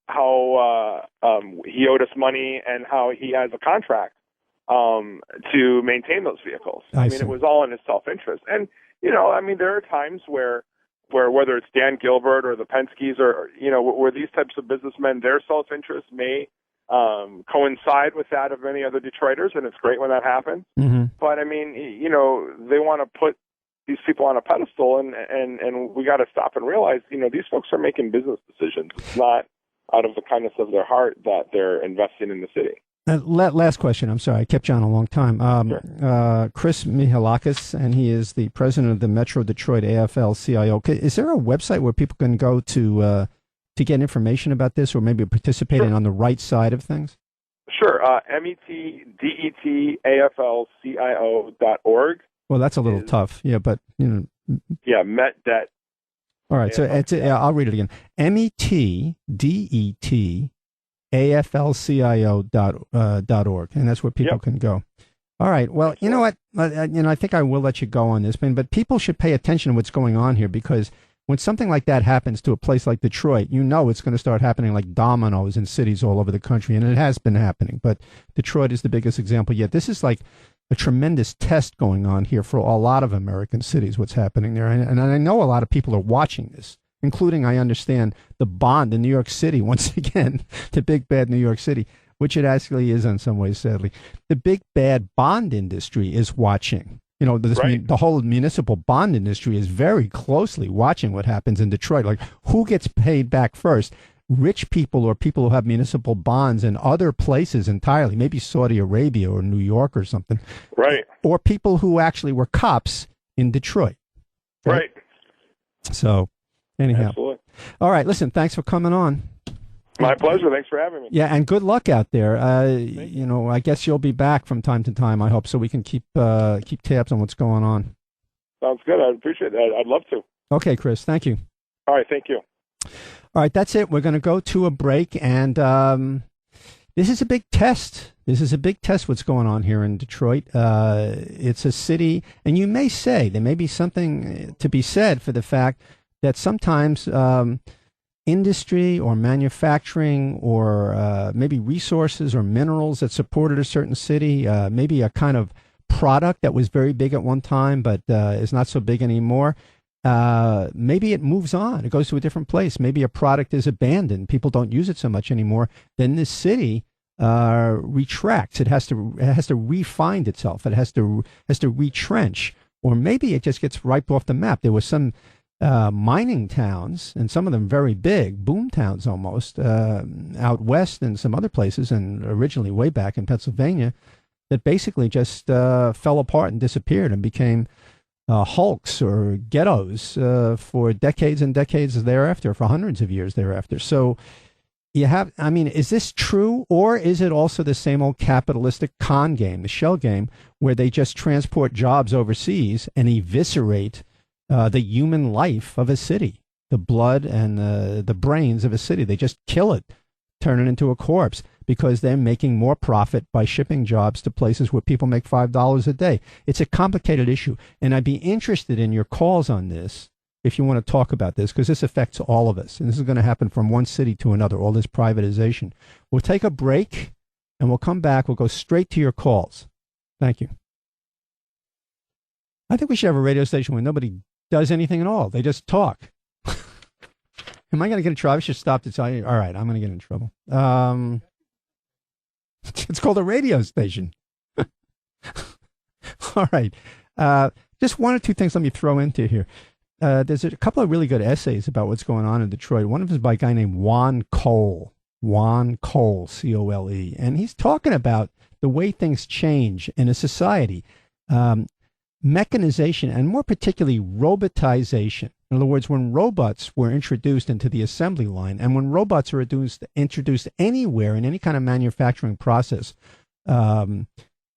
he ed us money and how he has a contract to maintain those vehicles. It was all in his self-interest. And, there are times where whether it's Dan Gilbert or the Penskes or, where these types of businessmen, their self-interest may coincide with that of many other Detroiters, and it's great when that happens. Mm-hmm. But, they want to put these people on a pedestal, and we got to stop and realize, these folks are making business decisions. It's not out of the kindness of their heart that they're investing in the city. Last question. I'm sorry, I kept you on a long time. Sure. Chris Michalakis, and he is the president of the Metro Detroit AFL-CIO. Is there a website where people can go to get information about this, or maybe participate in on the right side of things? Sure. METDETAFLCIO.org. Well, that's a little tough. Yeah, but Yeah, METDET. All right, so I'll read it again. METDET. AFL-CIO.org, and that's where people can go. All right. Well, you know what? I think I will let you go on this, but people should pay attention to what's going on here, because when something like that happens to a place like Detroit, it's going to start happening like dominoes in cities all over the country, and it has been happening. But Detroit is the biggest example yet. This is like a tremendous test going on here for a lot of American cities, what's happening there. And I know a lot of people are watching this, including, I understand, the bond in New York City, once again, the big bad New York City, which it actually is in some ways, sadly. The big bad bond industry is watching. The whole municipal bond industry is very closely watching what happens in Detroit. Like, who gets paid back first? Rich people or people who have municipal bonds in other places entirely, maybe Saudi Arabia or New York or something. Right. Or people who actually were cops in Detroit. Right. So... anyhow. Absolutely. All right. Listen, thanks for coming on. My pleasure. Thanks for having me. Yeah, and good luck out there. I guess you'll be back from time to time, I hope, so we can keep tabs on what's going on. Sounds good. I appreciate that. I'd love to. Okay, Chris. Thank you. All right. Thank you. All right. That's it. We're going to go to a break, and this is a big test. This is a big test what's going on here in Detroit. It's a city, and you may say there may be something to be said for the fact that sometimes industry or manufacturing or maybe resources or minerals that supported a certain city, maybe a kind of product that was very big at one time but is not so big anymore, maybe it moves on. It goes to a different place. Maybe a product is abandoned. People don't use it so much anymore. Then this city retracts. It has to re-find itself. It has to retrench, or maybe it just gets wiped off the map. There was some mining towns, and some of them very big, boom towns almost, out west and some other places, and originally way back in Pennsylvania, that basically just fell apart and disappeared and became hulks or ghettos for decades and decades thereafter, for hundreds of years thereafter. So is this true, or is it also the same old capitalistic con game, the shell game, where they just transport jobs overseas and eviscerate the human life of a city, the blood and the brains of a city? They just kill it, turn it into a corpse, because they're making more profit by shipping jobs to places where people make $5 a day. It's a complicated issue, and I'd be interested in your calls on this if you want to talk about this, because this affects all of us, and this is going to happen from one city to another, all this privatization. We'll take a break, and we'll come back. We'll go straight to your calls. Thank you. I think we should have a radio station where nobody does anything at all. They just talk. Am I going to get in trouble? I should stop to tell you. All right, I'm going to get in trouble. It's called a radio station. All right. Just one or two things let me throw into here. There's a couple of really good essays about what's going on in Detroit. One of them is by a guy named Juan Cole, C-O-L-E. And he's talking about the way things change in a society. Mechanization, and more particularly robotization. In other words, when robots were introduced into the assembly line, and when robots are introduced anywhere in any kind of manufacturing process, sometimes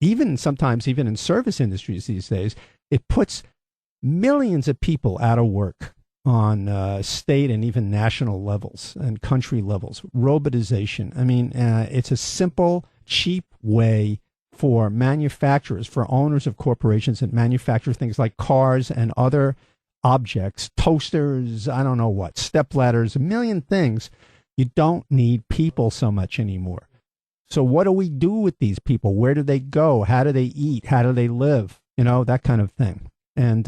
even in service industries these days, it puts millions of people out of work on state and even national levels and country levels. Robotization. I mean, it's a simple, cheap way for manufacturers, for owners of corporations that manufacture things like cars and other objects, toasters, I don't know what, step ladders, a million things. You don't need people so much anymore. So what do we do with these people? Where do they go? How do they eat? How do they live? You know, that kind of thing. And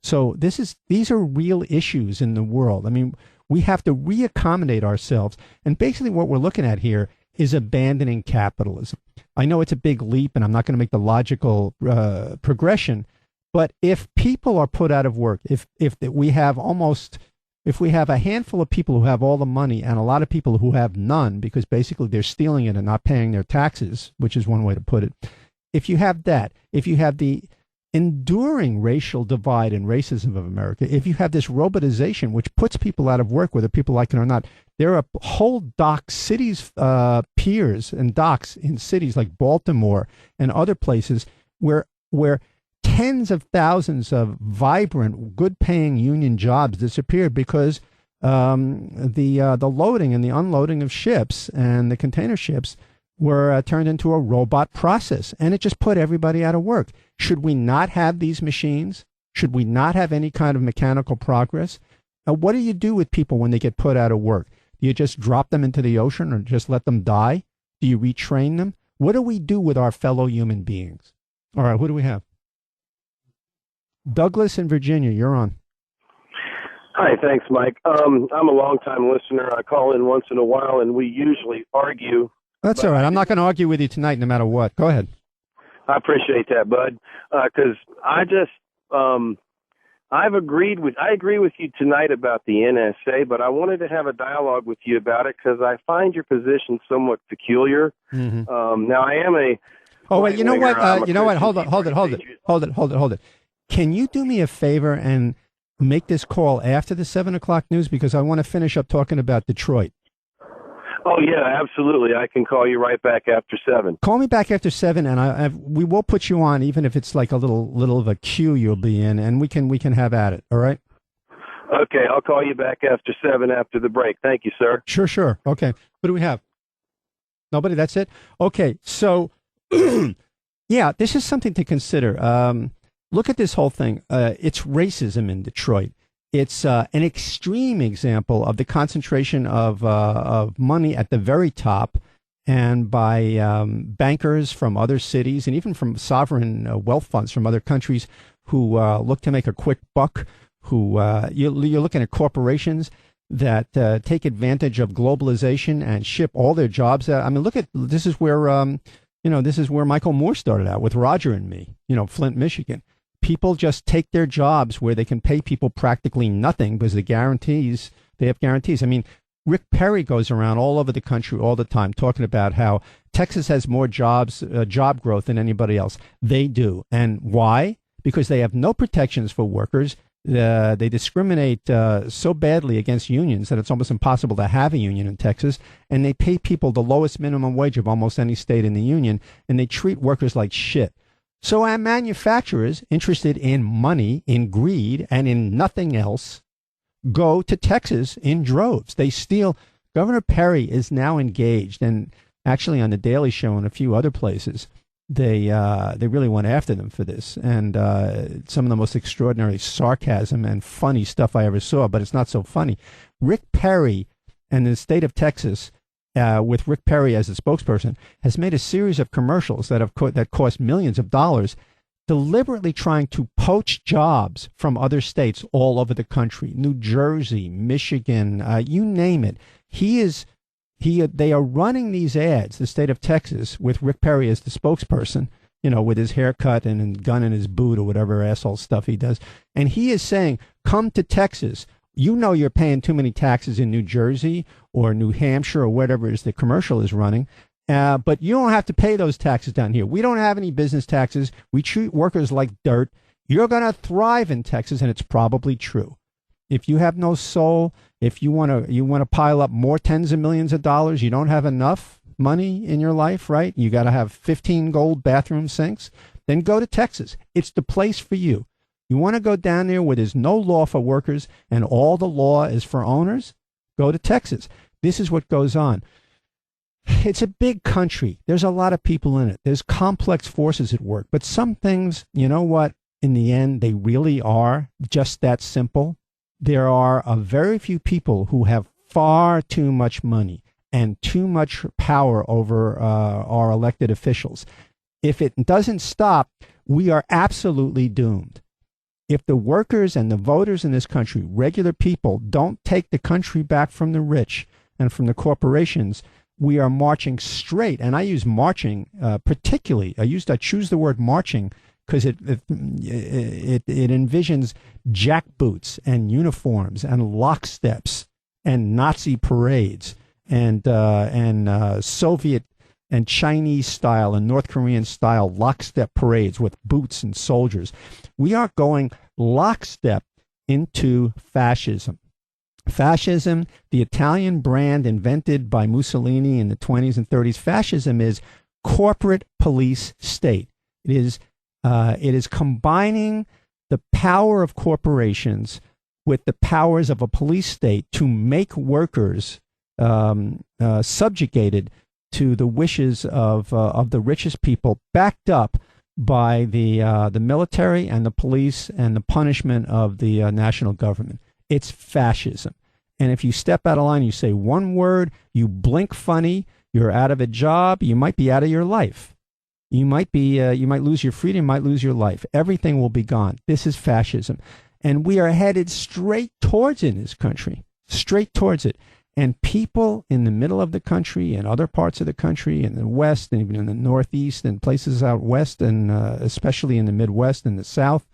so these are real issues in the world. I mean, we have to reaccommodate ourselves. And basically what we're looking at here is abandoning capitalism. I know it's a big leap, and I'm not going to make the logical progression, but if people are put out of work, if we have a handful of people who have all the money and a lot of people who have none, because basically they're stealing it and not paying their taxes, which is one way to put it. If you have that, if you have the enduring racial divide and racism of America, if you have this robotization, which puts people out of work, whether people like it or not, there are whole cities, piers and docks in cities like Baltimore and other places where tens of thousands of vibrant, good-paying union jobs disappeared because the loading and the unloading of ships and the container ships were turned into a robot process, and it just put everybody out of work. Should we not have these machines? Should we not have any kind of mechanical progress? What do you do with people when they get put out of work? Do you just drop them into the ocean or just let them die? Do you retrain them? What do we do with our fellow human beings? All right, who do we have? Douglas in Virginia, you're on. Hi, thanks, Mike. I'm a longtime listener. I call in once in a while, and we usually argue. That's all right. I'm not going to argue with you tonight, no matter what. Go ahead. I appreciate that, bud, because I agree with you tonight about the NSA, but I wanted to have a dialogue with you about it because I find your position somewhat peculiar. Mm-hmm. Now, I am a. Oh wait, you know what? Hold it. Can you do me a favor and make this call after the 7 o'clock news, because I want to finish up talking about Detroit. Oh, yeah, absolutely. I can call you right back after 7. Call me back after 7, and we will put you on, even if it's like a little of a queue you'll be in, and we can have at it. All right? Okay, I'll call you back after 7 after the break. Thank you, sir. Sure. Okay. What do we have? Nobody? That's it? Okay, so, yeah, this is something to consider. Look at this whole thing. It's racism in Detroit. It's an extreme example of the concentration of money at the very top, and by bankers from other cities and even from sovereign wealth funds from other countries who look to make a quick buck. You're looking at corporations that take advantage of globalization and ship all their jobs out. I mean, this is where Michael Moore started out with Roger and Me. Flint, Michigan. people just take their jobs where they can pay people practically nothing because they have guarantees. I mean, Rick Perry goes around all over the country all the time talking about how Texas has more job growth than anybody else. They do. And why? Because they have no protections for workers. They discriminate so badly against unions that it's almost impossible to have a union in Texas. And they pay people the lowest minimum wage of almost any state in the union. And they treat workers like shit. So our manufacturers, interested in money, in greed, and in nothing else, go to Texas in droves. They steal. Governor Perry is now engaged, and actually on the Daily Show and a few other places, they really went after them for this. And some of the most extraordinary sarcasm and funny stuff I ever saw, but it's not so funny. Rick Perry and the state of Texas, with Rick Perry as the spokesperson, has made a series of commercials that cost millions of dollars, deliberately trying to poach jobs from other states all over the country, New Jersey, Michigan, you name it. They are running these ads, the state of Texas, with Rick Perry as the spokesperson, with his haircut and a gun in his boot or whatever asshole stuff he does. And he is saying, come to Texas. You're paying too many taxes in New Jersey or New Hampshire or whatever it is the commercial is running. But you don't have to pay those taxes down here. We don't have any business taxes. We treat workers like dirt. You're going to thrive in Texas, and it's probably true. If you have no soul, if you want to pile up more tens of millions of dollars, you don't have enough money in your life, right? You got to have 15 gold bathroom sinks. Then go to Texas. It's the place for you. You want to go down there where there's no law for workers and all the law is for owners? Go to Texas. This is what goes on. It's a big country. There's a lot of people in it. There's complex forces at work. But some things, you know what? In the end, they really are just that simple. There are a very few people who have far too much money and too much power over our elected officials. If it doesn't stop, we are absolutely doomed. If the workers and the voters in this country, regular people, don't take the country back from the rich and from the corporations, we are marching straight. And I use marching particularly. I choose the word marching because it envisions jackboots and uniforms and locksteps and Nazi parades and Soviet and Chinese style and North Korean style lockstep parades with boots and soldiers. We are going lockstep into fascism. Fascism, the Italian brand invented by Mussolini in the 20s and 30s, fascism is corporate police state. It is combining the power of corporations with the powers of a police state to make workers subjugated to the wishes of the richest people, backed up by the military and the police and the punishment of the national government. It's fascism. And if you step out of line, you say one word, you blink funny, you're out of a job, you might be out of your life. You might lose your freedom, you might lose your life. Everything will be gone. This is fascism. And we are headed straight towards it in this country, straight towards it. And people in the middle of the country and other parts of the country, in the West and even in the Northeast and places out West and especially in the Midwest and the South,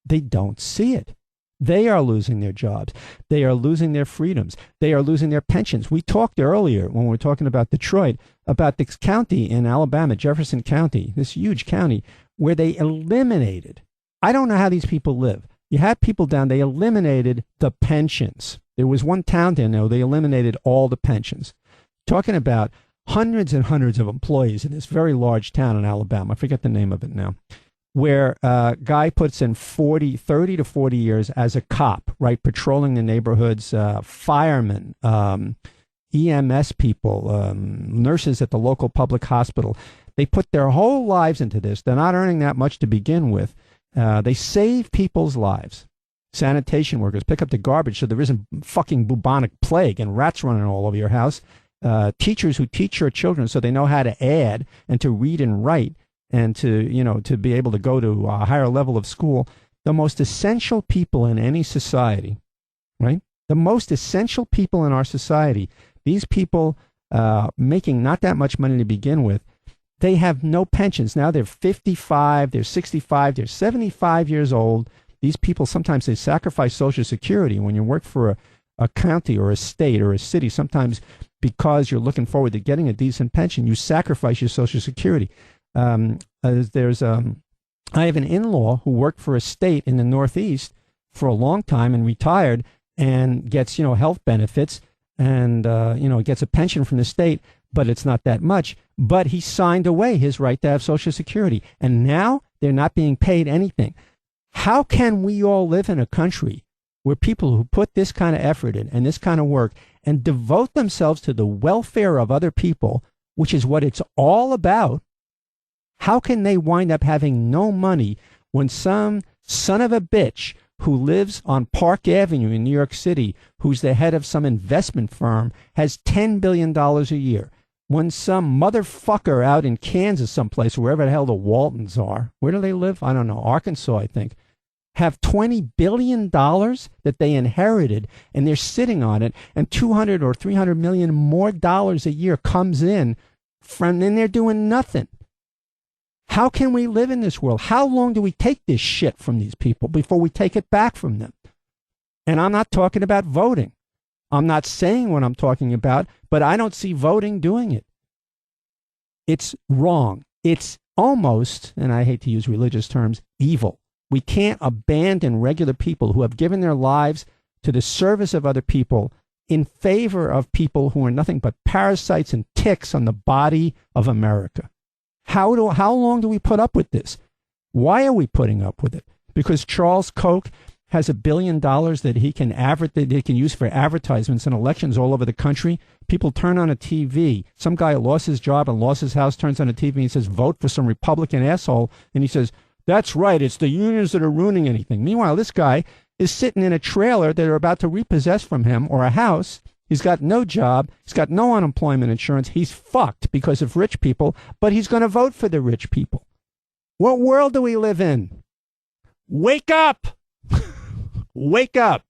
they don't see it. They are losing their jobs. They are losing their freedoms. They are losing their pensions. We talked earlier when we were talking about Detroit, about this county in Alabama, Jefferson County, this huge county, where they eliminated, I don't know how these people live. You had people down, they eliminated the pensions. There was one town down there, they eliminated all the pensions. Talking about hundreds and hundreds of employees in this very large town in Alabama. I forget the name of it now. Where a guy puts in 30 to 40 years as a cop, right, patrolling the neighborhoods, firemen, EMS people, nurses at the local public hospital. They put their whole lives into this. They're not earning that much to begin with. They save people's lives. Sanitation workers pick up the garbage so there isn't fucking bubonic plague and rats running all over your house. Teachers who teach your children so they know how to add and to read and write, and to be able to go to a higher level of school. The most essential people in any society, right? The most essential people in our society, these people making not that much money to begin with, They have no pensions. Now they're 55, they're 65, they're 75 years old. These people, sometimes they sacrifice Social Security. When you work for a county or a state or a city, sometimes because you're looking forward to getting a decent pension, you sacrifice your Social Security. I have an in-law who worked for a state in the Northeast for a long time and retired and gets, health benefits and, gets a pension from the state, but it's not that much. But he signed away his right to have Social Security. And now they're not being paid anything. How can we all live in a country where people who put this kind of effort in and this kind of work and devote themselves to the welfare of other people, which is what it's all about, how can they wind up having no money when some son of a bitch who lives on Park Avenue in New York City, who's the head of some investment firm, has $10 billion a year? When some motherfucker out in Kansas someplace, wherever the hell the Waltons are, where do they live? I don't know, Arkansas, I think, have $20 billion that they inherited, and they're sitting on it, and 200 or 300 million more dollars a year comes in from, and they're doing nothing. How can we live in this world? How long do we take this shit from these people before we take it back from them? And I'm not talking about voting. I'm not saying what I'm talking about, but I don't see voting doing it. It's wrong. It's almost, and I hate to use religious terms, evil. We can't abandon regular people who have given their lives to the service of other people in favor of people who are nothing but parasites and ticks on the body of America. How long do we put up with this? Why are we putting up with it? Because Charles Koch has $1 billion that he can use for advertisements in elections all over the country. People turn on a TV. Some guy lost his job and lost his house, turns on a TV and says, vote for some Republican asshole. And he says, that's right, it's the unions that are ruining anything. Meanwhile, this guy is sitting in a trailer that are about to repossess from him, or a house. He's got no job. He's got no unemployment insurance. He's fucked because of rich people, but he's going to vote for the rich people. What world do we live in? Wake up! Wake up!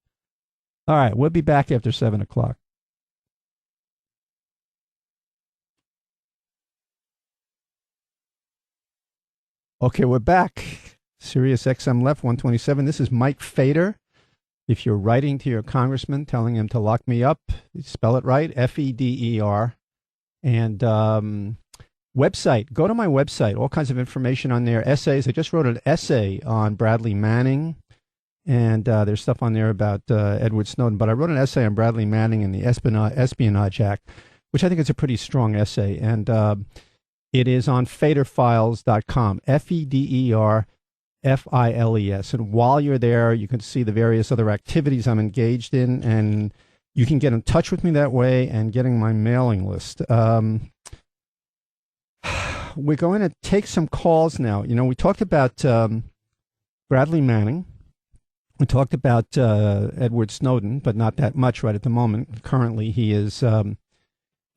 All right, we'll be back after 7 o'clock. Okay, we're back. Sirius XM Left 127. This is Mike Fader. If you're writing to your congressman telling him to lock me up, spell it right, Feder. And website, go to my website, all kinds of information on there, essays. I just wrote an essay on Bradley Manning, and there's stuff on there about Edward Snowden. But I wrote an essay on Bradley Manning and the Espionage Act, which I think is a pretty strong essay. And it is on FederFiles.com, Federfiles. And while you're there, you can see the various other activities I'm engaged in, and you can get in touch with me that way and getting my mailing list. We're going to take some calls now. We talked about Bradley Manning. We talked about Edward Snowden, but not that much right at the moment. Currently, he is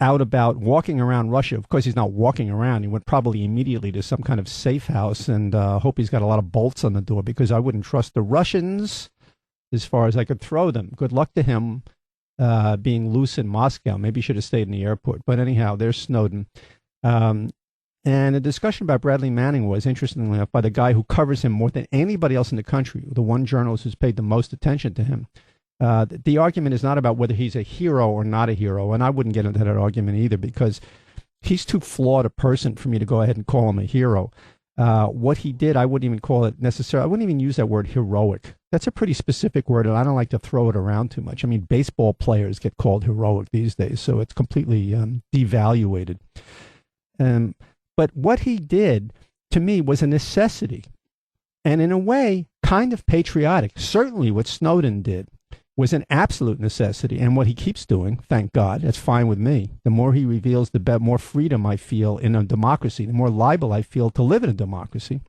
out about walking around Russia. Of course, he's not walking around. He went probably immediately to some kind of safe house, and hope he's got a lot of bolts on the door, because I wouldn't trust the Russians as far as I could throw them. Good luck to him being loose in Moscow. Maybe he should have stayed in the airport. But anyhow, there's Snowden. And the discussion about Bradley Manning was, interestingly enough, by the guy who covers him more than anybody else in the country, the one journalist who's paid the most attention to him. The argument is not about whether he's a hero or not a hero, and I wouldn't get into that argument either, because he's too flawed a person for me to go ahead and call him a hero. What he did, I wouldn't even call it necessarily. I wouldn't even use that word heroic. That's a pretty specific word, and I don't like to throw it around too much. I mean, baseball players get called heroic these days, so it's completely devaluated. But what he did, to me, was a necessity, and in a way, kind of patriotic. Certainly what Snowden did was an absolute necessity, and what he keeps doing, thank God, that's fine with me. The more he reveals, the more freedom I feel in a democracy, the more liable I feel to live in a democracy.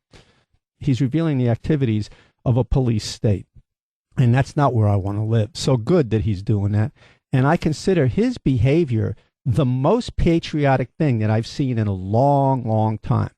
He's revealing the activities of a police state, and that's not where I want to live. So good that he's doing that, and I consider his behavior the most patriotic thing that I've seen in a long, long time.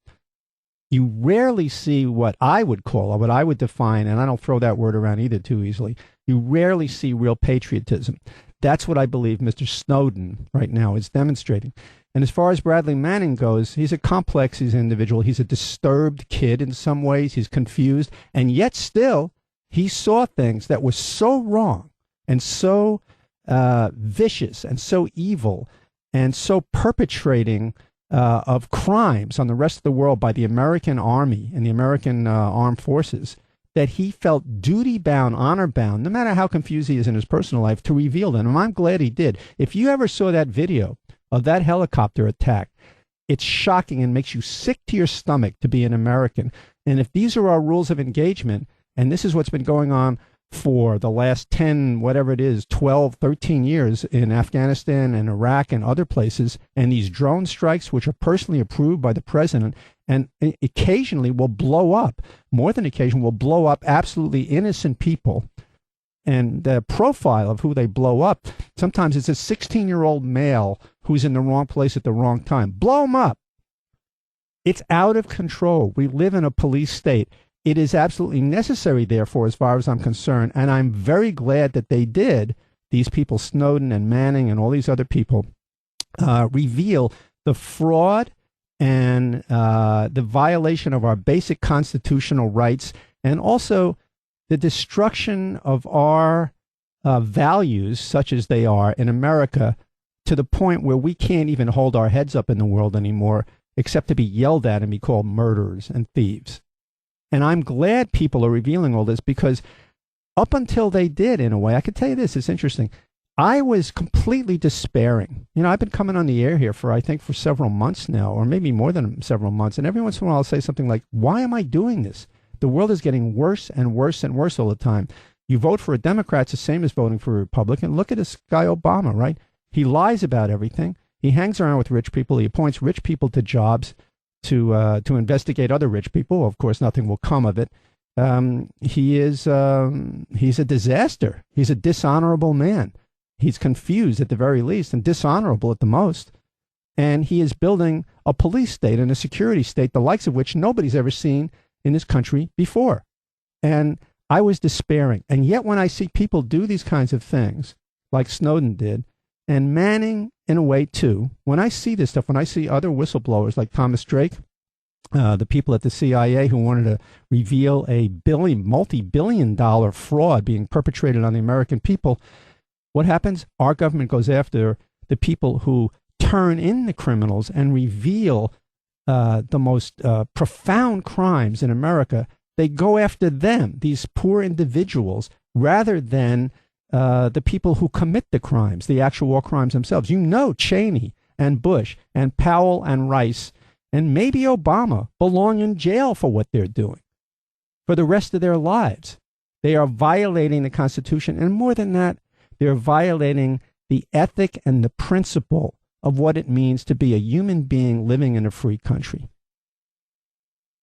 You rarely see what I would call, or what I would define, and I don't throw that word around either too easily, you rarely see real patriotism. That's what I believe Mr. Snowden right now is demonstrating. And as far as Bradley Manning goes, he's a complex individual. He's a disturbed kid in some ways. He's confused. And yet still, he saw things that were so wrong and so vicious and so evil and so perpetrating of crimes on the rest of the world by the American Army and the American Armed Forces, that he felt duty-bound, honor-bound, no matter how confused he is in his personal life, to reveal them. And I'm glad he did. If you ever saw that video of that helicopter attack, it's shocking and makes you sick to your stomach to be an American. And if these are our rules of engagement, and this is what's been going on for the last 10, whatever it is, 12, 13 years in Afghanistan and Iraq and other places, and these drone strikes, which are personally approved by the president, and occasionally will blow up, more than occasionally will blow up absolutely innocent people. And the profile of who they blow up, sometimes it's a 16-year-old male who's in the wrong place at the wrong time. Blow him up. It's out of control. We live in a police state. It is absolutely necessary, therefore, as far as I'm concerned, and I'm very glad that they did, these people, Snowden and Manning and all these other people, reveal the fraud and the violation of our basic constitutional rights, and also the destruction of our values, such as they are in America, to the point where we can't even hold our heads up in the world anymore, except to be yelled at and be called murderers and thieves. And I'm glad people are revealing all this, because up until they did, in a way, I could tell you this, it's interesting. I was completely despairing. You know, I've been coming on the air here for, I think, for several months now, or maybe more than several months. And every once in a while I'll say something like, why am I doing this? The world is getting worse and worse and worse all the time. You vote for a Democrat, it's the same as voting for a Republican. Look at this guy Obama, right? He lies about everything. He hangs around with rich people. He appoints rich people to jobs to investigate other rich people. Of course, nothing will come of it. He's a disaster. He's a dishonorable man. He's confused at the very least and dishonorable at the most. And he is building a police state and a security state, the likes of which nobody's ever seen in this country before. And I was despairing. And yet when I see people do these kinds of things, like Snowden did, and Manning in a way too, when I see this stuff, when I see other whistleblowers like Thomas Drake, the people at the CIA who wanted to reveal a multi-billion-dollar fraud being perpetrated on the American people, what happens? Our government goes after the people who turn in the criminals and reveal the most profound crimes in America. They go after them, these poor individuals, rather than the people who commit the crimes, the actual war crimes themselves. You know, Cheney and Bush and Powell and Rice and maybe Obama belong in jail for what they're doing for the rest of their lives. They are violating the Constitution, and more than that, they're violating the ethic and the principle of what it means to be a human being living in a free country.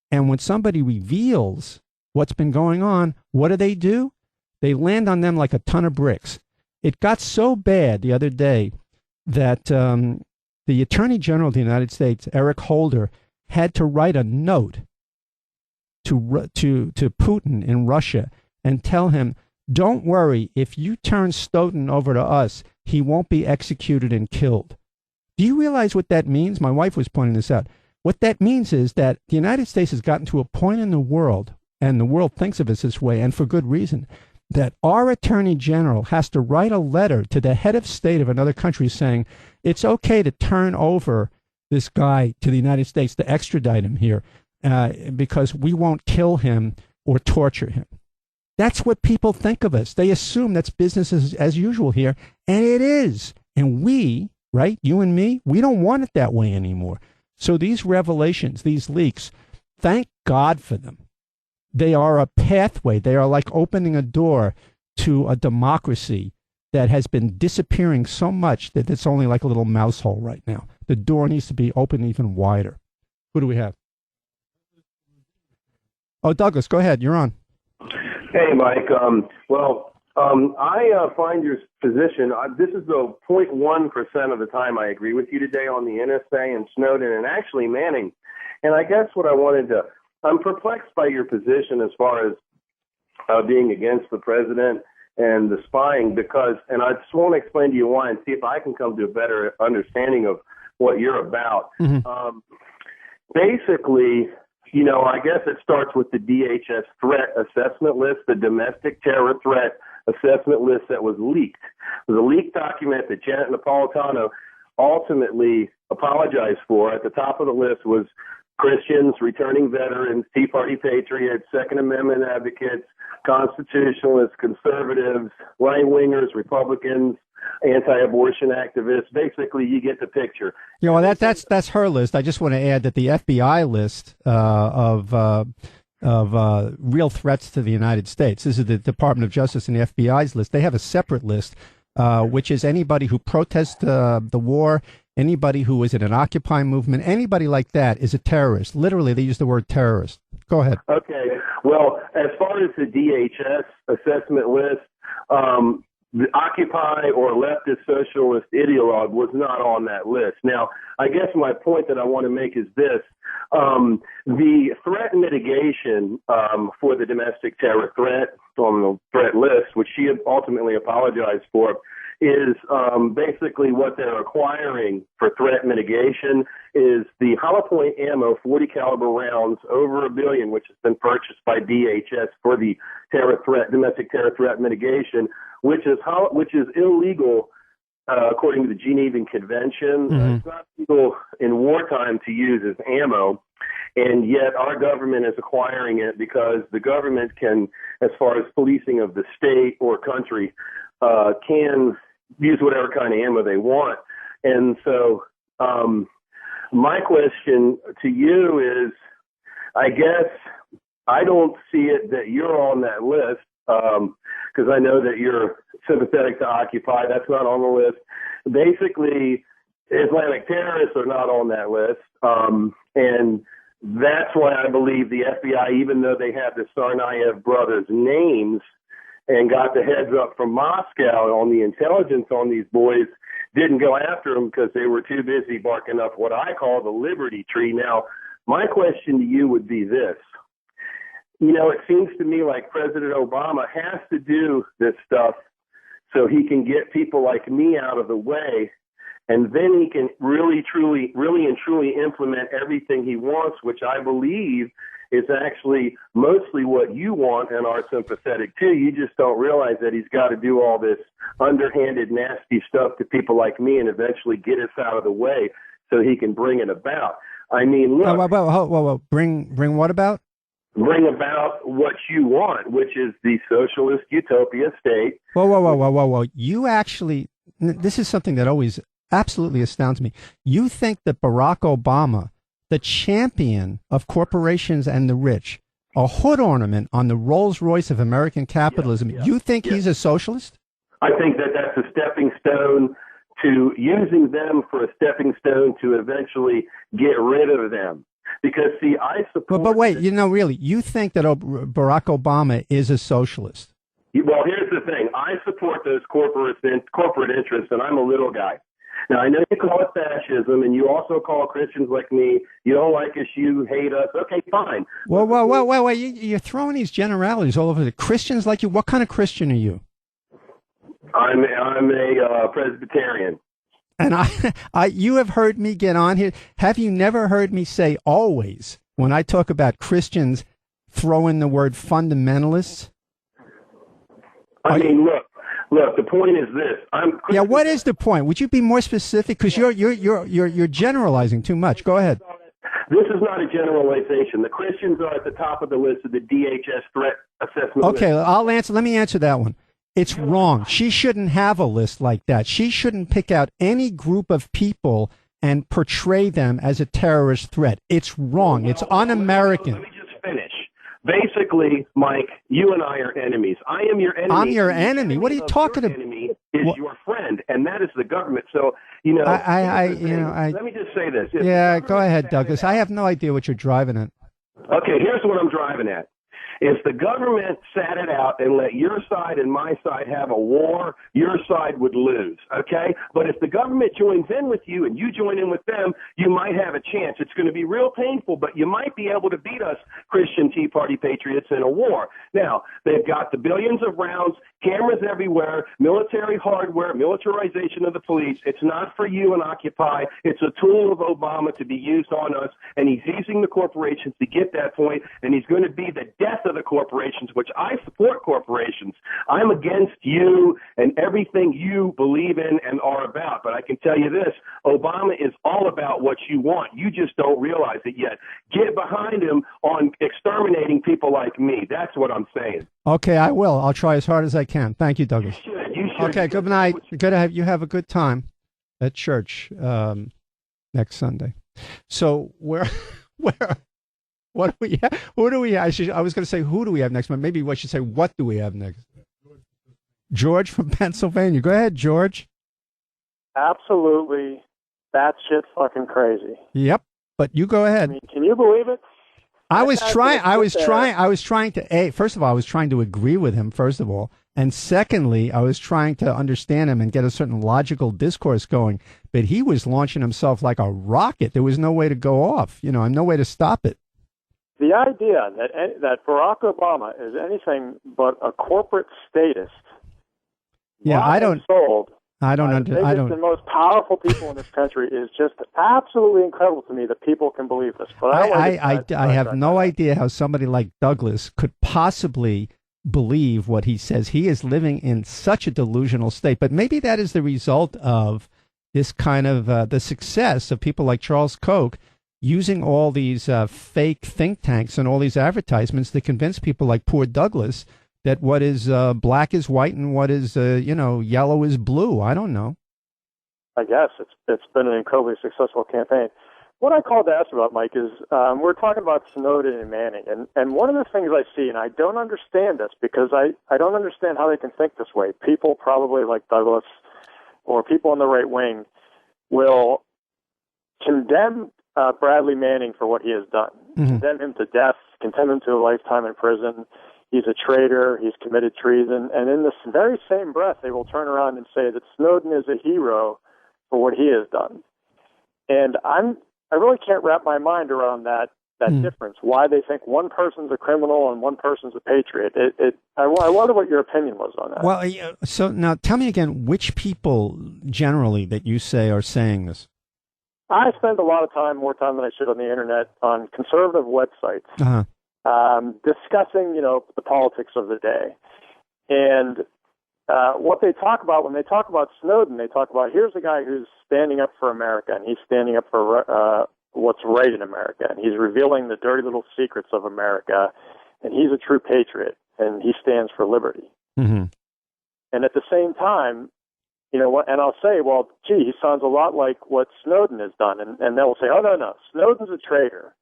And when somebody reveals what's been going on, what do? They land on them like a ton of bricks. It got so bad the other day that the Attorney General of the United States, Eric Holder, had to write a note to Putin in Russia and tell him, don't worry, if you turn Snowden over to us, he won't be executed and killed. Do you realize what that means? My wife was pointing this out. What that means is that the United States has gotten to a point in the world, and the world thinks of us this way, and for good reason, that our Attorney General has to write a letter to the head of state of another country saying it's okay to turn over this guy to the United States, to extradite him here, because we won't kill him or torture him. That's what people think of us. They assume that's business as usual here, and it is. And we, right, you and me, we don't want it that way anymore. So these revelations, these leaks, thank God for them. They are a pathway. They are like opening a door to a democracy that has been disappearing so much that it's only like a little mouse hole right now. The door needs to be opened even wider. Who do we have? Oh, Douglas, go ahead. You're on. Hey, Mike. I find your position, this is the 0.1% of the time I agree with you today on the NSA and Snowden and actually Manning. And I guess what I'm perplexed by your position as far as being against the president and the spying, because, and I just want to explain to you why and see if I can come to a better understanding of what you're about. Mm-hmm. Basically, you know, I guess it starts with the DHS threat assessment list, the domestic terror threat assessment list that was leaked. It was a leaked document that Janet Napolitano ultimately apologized for. At the top of the list was Christians, returning veterans, Tea Party patriots, Second Amendment advocates, constitutionalists, conservatives, right-wingers, Republicans, anti-abortion activists. Basically, you get the picture. You know, that's her list. I just want to add that the FBI list of real threats to the United States. This is the Department of Justice and the FBI's list. They have a separate list, which is anybody who protests the war, anybody who is in an Occupy movement, anybody like that is a terrorist. Literally, they use the word terrorist. Go ahead. Okay. Well, as far as the DHS assessment list, the Occupy or leftist socialist ideologue was not on that list. Now, I guess my point that I want to make is this. The threat mitigation for the domestic terror threat on the threat list, which she ultimately apologized for, is basically what they're acquiring for threat mitigation is the hollow point ammo 40 caliber rounds over $1 billion, which has been purchased by DHS for the domestic terror threat mitigation, which is illegal according to the Genevan Convention. Mm-hmm. It's not legal in wartime to use as ammo, and yet our government is acquiring it because the government can, as far as policing of the state or country, can use whatever kind of ammo they want. And so my question to you is, I guess I don't see it that you're on that list, because I know that you're sympathetic to Occupy. That's not on the list. Basically, Islamic terrorists are not on that list. And that's why I believe the FBI, even though they have the Tsarnaev brothers' names and got the heads up from Moscow on the intelligence on these boys, didn't go after them because they were too busy barking up what I call the Liberty Tree. Now, my question to you would be this. You know, it seems to me like President Obama has to do this stuff so he can get people like me out of the way, and then he can really and truly implement everything he wants, which I believe is actually mostly what you want and are sympathetic to. You just don't realize that he's got to do all this underhanded, nasty stuff to people like me and eventually get us out of the way so he can bring it about. I mean, look. Whoa. Bring what about? Bring about what you want, which is the socialist utopia state. Whoa. You actually, this is something that always absolutely astounds me. You think that Barack Obama, the champion of corporations and the rich, a hood ornament on the Rolls Royce of American capitalism, you think he's a socialist? I think that that's a stepping stone to using them for a stepping stone to eventually get rid of them. Because, see, I support... But wait, really, you think that Barack Obama is a socialist? Well, here's the thing. I support those corporate interests, and I'm a little guy. Now, I know you call it fascism, and you also call Christians like me. You don't like us, you hate us. Okay, fine. Well, you're throwing these generalities all over the Christians like you. What kind of Christian are you? I'm a Presbyterian. And you have heard me get on here. Have you never heard me say always when I talk about Christians throw in the word fundamentalists? I mean, look. The point is this. What is the point? Would you be more specific? Because you're generalizing too much. Go ahead. This is not a generalization. The Christians are at the top of the list of the DHS threat assessment. Okay, list. Let me answer that one. It's wrong. She shouldn't have a list like that. She shouldn't pick out any group of people and portray them as a terrorist threat. It's wrong. It's un-American. Let me just finish. Basically, Mike, you and I are enemies. I am your enemy. I'm your enemy. What are you talking about? Your enemy is your friend, and that is the government. So, let me just say this. Yeah, go ahead, Douglas. I have no idea what you're driving at. Okay, here's what I'm driving at. If the government sat it out and let your side and my side have a war, your side would lose, okay? But if the government joins in with you and you join in with them, you might have a chance. It's going to be real painful, but you might be able to beat us Christian Tea Party patriots in a war. Now, they've got the billions of rounds, cameras everywhere, military hardware, militarization of the police. It's not for you and Occupy. It's a tool of Obama to be used on us, and he's using the corporations to get that point, and he's going to be the death of the corporations, which I support corporations. I'm against you and everything you believe in and are about, but I can tell you this, Obama is all about what you want. You just don't realize it yet. Get behind him on exterminating people like me. That's what I'm saying. Okay, I will. I'll try as hard as I can. Thank you, Douglas. You should. Okay, good night. Good to have you. Have a good time at church next Sunday. So what do we have? Who do we have? I was going to say, who do we have next month? Maybe I should say, what do we have next? George from Pennsylvania. Go ahead, George. Absolutely. That shit fucking crazy. Yep. But you go ahead. I mean, can you believe it? I was trying to, first of all, I was trying to agree with him, first of all. And secondly, I was trying to understand him and get a certain logical discourse going. But he was launching himself like a rocket. There was no way to go off, and no way to stop it. The idea that Barack Obama is anything but a corporate statist. Yeah, The most powerful people in this country is just absolutely incredible to me that people can believe this. But I have no idea how somebody like Douglas could possibly believe what he says. He is living in such a delusional state. But maybe that is the result of this kind of the success of people like Charles Koch using all these fake think tanks and all these advertisements to convince people like poor Douglas that what is black is white and what is, yellow is blue. I don't know. I guess it's been an incredibly successful campaign. What I called to ask about, Mike, is we're talking about Snowden and Manning. And one of the things I see, and I don't understand this because I don't understand how they can think this way. People probably like Douglas or people on the right wing will condemn Bradley Manning for what he has done, condemn him to death, condemn him to a lifetime in prison. He's a traitor. He's committed treason. And in this very same breath, they will turn around and say that Snowden is a hero for what he has done. And I really can't wrap my mind around that difference, why they think one person's a criminal and one person's a patriot. I wonder what your opinion was on that. Well, so now tell me again, which people generally that you say are saying this? I spend a lot of time, more time than I should on the internet, on conservative websites. Uh-huh. Discussing, the politics of the day. And what they talk about, when they talk about Snowden, they talk about, here's a guy who's standing up for America, and he's standing up for what's right in America, and he's revealing the dirty little secrets of America, and he's a true patriot, and he stands for liberty. Mm-hmm. And at the same time, and I'll say, well, gee, he sounds a lot like what Snowden has done, and they'll say, oh, no, Snowden's a traitor.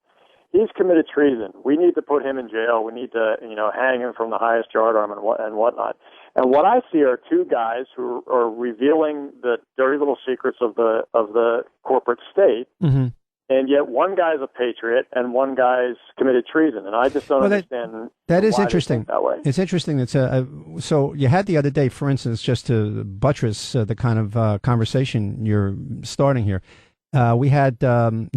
He's committed treason. We need to put him in jail. We need to, hang him from the highest yardarm and whatnot. And what I see are two guys who are revealing the dirty little secrets of the corporate state, and yet one guy's a patriot and one guy's committed treason. And I just don't understand. That is why interesting. They think that way. It's interesting that so you had the other day, for instance, just to buttress the kind of conversation you're starting here. We had John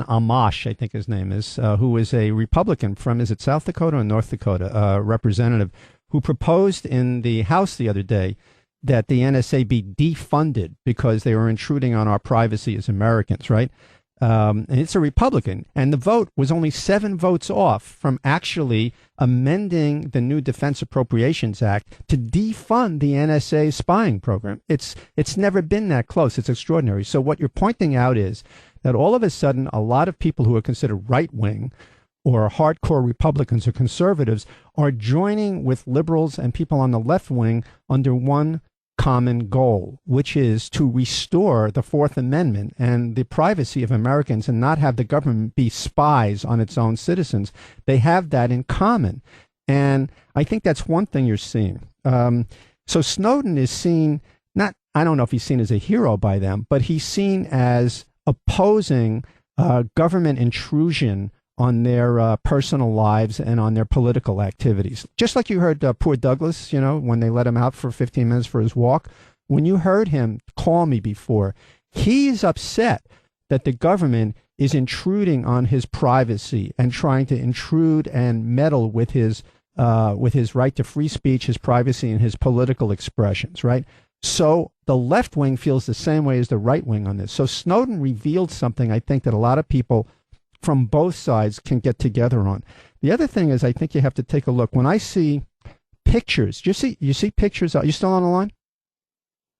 Amash, I think his name is, who is a Republican from, is it South Dakota or North Dakota, representative, who proposed in the House the other day that the NSA be defunded because they were intruding on our privacy as Americans, right? And it's a Republican. And the vote was only 7 votes off from actually amending the new Defense Appropriations Act to defund the NSA spying program. It's never been that close. It's extraordinary. So what you're pointing out is that all of a sudden, a lot of people who are considered right-wing or hardcore Republicans or conservatives are joining with liberals and people on the left wing under one common goal, which is to restore the Fourth Amendment and the privacy of Americans and not have the government be spies on its own citizens. They have that in common. And I think that's one thing you're seeing. So Snowden is seen, I don't know if he's seen as a hero by them, but he's seen as opposing government intrusion on their personal lives and on their political activities. Just like you heard poor Douglas, when they let him out for 15 minutes for his walk. When you heard him call me before, he's upset that the government is intruding on his privacy and trying to intrude and meddle with his right to free speech, his privacy, and his political expressions, right? So the left wing feels the same way as the right wing on this. So Snowden revealed something I think that a lot of people from both sides can get together on. The other thing is I think you have to take a look. When I see pictures, you see pictures, are you still on the line?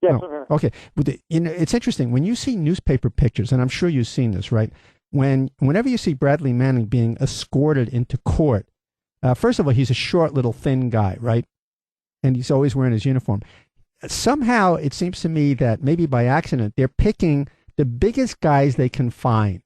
Yes. No. Okay. It's interesting. When you see newspaper pictures, and I'm sure you've seen this, right? Whenever you see Bradley Manning being escorted into court, first of all, he's a short, little, thin guy, right? And he's always wearing his uniform. Somehow, it seems to me that maybe by accident, they're picking the biggest guys they can find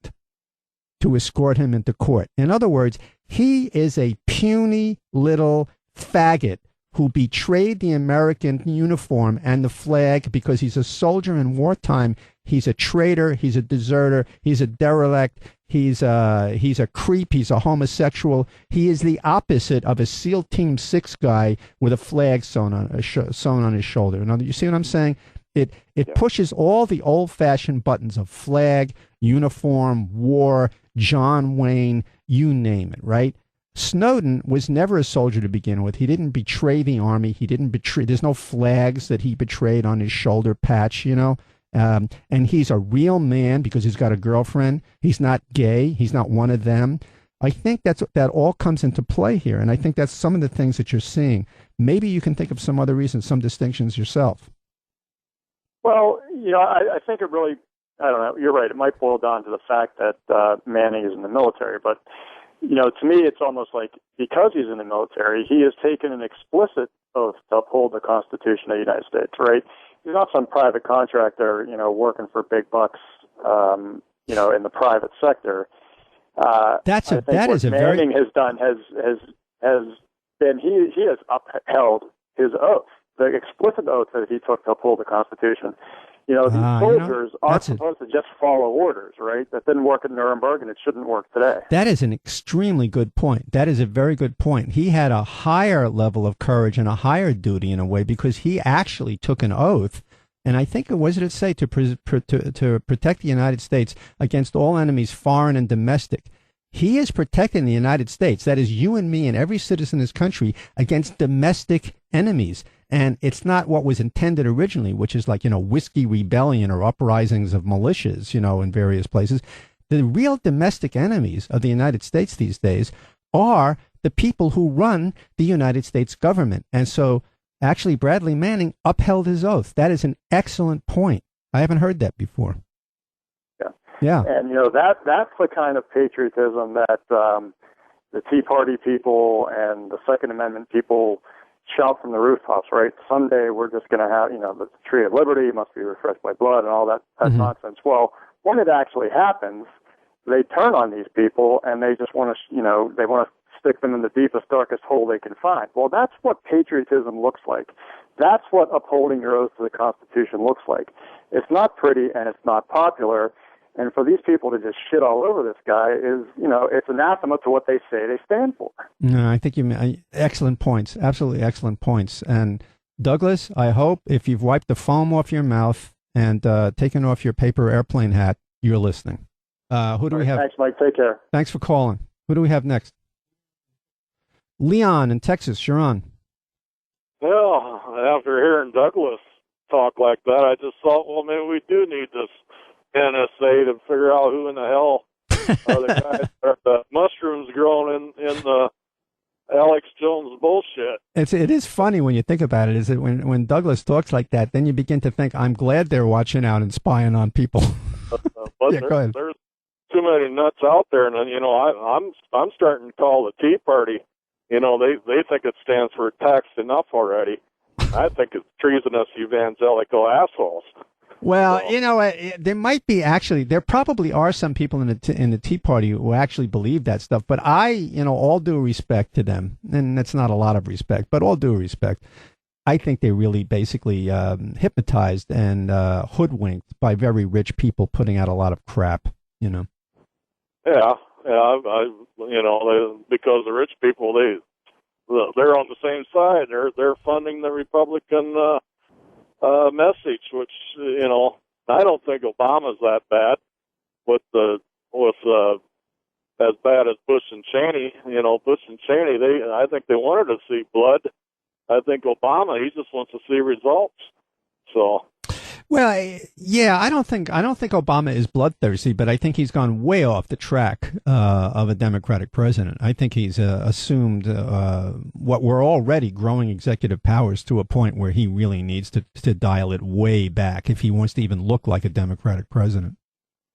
to escort him into court. In other words, he is a puny little faggot who betrayed the American uniform and the flag because he's a soldier in wartime. He's a traitor. He's a deserter. He's a derelict. He's a creep. He's a homosexual. He is the opposite of a SEAL Team 6 guy with a flag sewn on his shoulder. Now, you see what I'm saying? It pushes all the old-fashioned buttons of flag, uniform, war, John Wayne, you name it, right? Snowden was never a soldier to begin with. He didn't betray the army. He didn't betray. There's no flags that he betrayed on his shoulder patch, And he's a real man because he's got a girlfriend. He's not gay. He's not one of them. I think that all comes into play here, and I think that's some of the things that you're seeing. Maybe you can think of some other reasons, some distinctions yourself. Well, I think it really, I don't know, you're right. It might boil down to the fact that Manning is in the military, but to me, it's almost like because he's in the military, he has taken an explicit oath to uphold the Constitution of the United States, right? He's not some private contractor, working for big bucks, in the private sector. Manning has done has been he has upheld his oath, the explicit oath that he took to uphold the Constitution. These soldiers aren't supposed to just follow orders, right? That didn't work at Nuremberg, and it shouldn't work today. That is an extremely good point. That is a very good point. He had a higher level of courage and a higher duty in a way because he actually took an oath. And I think, what did it say? To protect the United States against all enemies, foreign and domestic. He is protecting the United States, that is you and me and every citizen in this country, against domestic enemies. And it's not what was intended originally, which is like, whiskey rebellion or uprisings of militias, in various places. The real domestic enemies of the United States these days are the people who run the United States government. And so actually Bradley Manning upheld his oath. That is an excellent point. I haven't heard that before. Yeah. And, that's the kind of patriotism that the Tea Party people and the Second Amendment people shout from the rooftops, right? Someday we're just going to have, the tree of liberty must be refreshed by blood and all that nonsense. Well, when it actually happens, they turn on these people and they just want to, they want to stick them in the deepest, darkest hole they can find. Well, that's what patriotism looks like. That's what upholding your oath to the Constitution looks like. It's not pretty and it's not popular. And for these people to just shit all over this guy is, it's anathema to what they say they stand for. No, I think excellent points. Absolutely excellent points. And Douglas, I hope if you've wiped the foam off your mouth and taken off your paper airplane hat, you're listening. Who do we have? Thanks, Mike. Take care. Thanks for calling. Who do we have next? Leon in Texas. You're on. Well, after hearing Douglas talk like that, I just thought, well, maybe we do need this NSA to figure out who in the hell are the guys that are the mushrooms growing in the Alex Jones bullshit. It is funny when you think about it, is that when Douglas talks like that, then you begin to think, I'm glad they're watching out and spying on people. But yeah, go ahead. There's too many nuts out there, and I'm starting to call the Tea Party. They think it stands for taxed enough already. I think it's treasonous evangelical assholes. Well, there might be there probably are some people in the Tea Party who actually believe that stuff. But all due respect to them, and that's not a lot of respect, but all due respect, I think they're really basically hypnotized and hoodwinked by very rich people putting out a lot of crap. Yeah, because the rich people, they're on the same side. They're funding the Republican message, which I don't think Obama's that bad with as bad as Bush and Cheney. Bush and Cheney, I think they wanted to see blood. I think Obama, he just wants to see results. So. Well, yeah, I don't think Obama is bloodthirsty, but I think he's gone way off the track of a Democratic president. I think he's assumed what were already growing executive powers to a point where he really needs to dial it way back if he wants to even look like a Democratic president.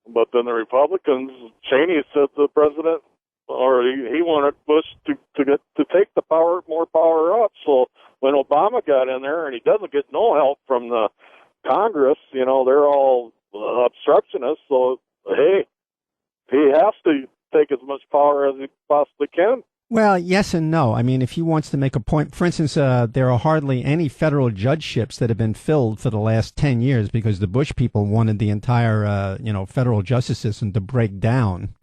But then the Republicans, Cheney said the president, or he wanted Bush to take the more power up. So when Obama got in there, and he doesn't get no help from the Congress, they're all obstructionists. So hey, he has to take as much power as he possibly can. Well, yes and no. I mean, if he wants to make a point, for instance, there are hardly any federal judgeships that have been filled for the last 10 years because the Bush people wanted the entire, federal justice system to break down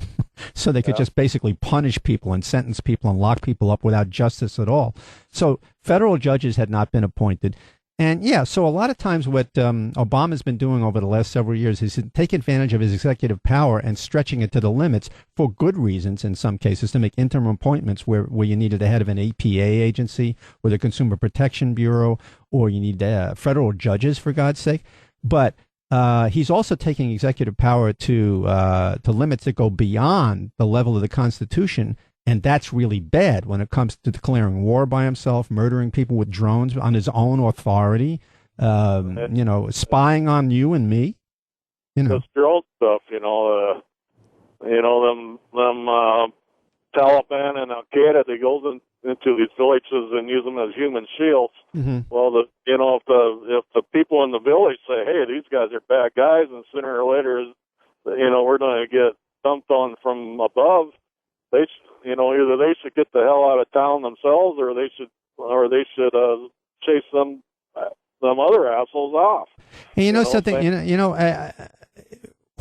so they could just basically punish people and sentence people and lock people up without justice at all. So federal judges had not been appointed. And yeah, so a lot of times what Obama's been doing over the last several years is take advantage of his executive power and stretching it to the limits for good reasons in some cases to make interim appointments where you needed the head of an APA agency or the Consumer Protection Bureau, or you need federal judges, for God's sake. But he's also taking executive power to limits that go beyond the level of the Constitution. And that's really bad when it comes to declaring war by himself, murdering people with drones on his own authority, spying on you and me. This drone stuff, them Taliban and Al Qaeda, they go into these villages and use them as human shields. Mm-hmm. Well, if the people in the village say, "Hey, these guys are bad guys," and sooner or later, we're going to get dumped on from above. Either they should get the hell out of town themselves, or they should chase them other assholes off. And something,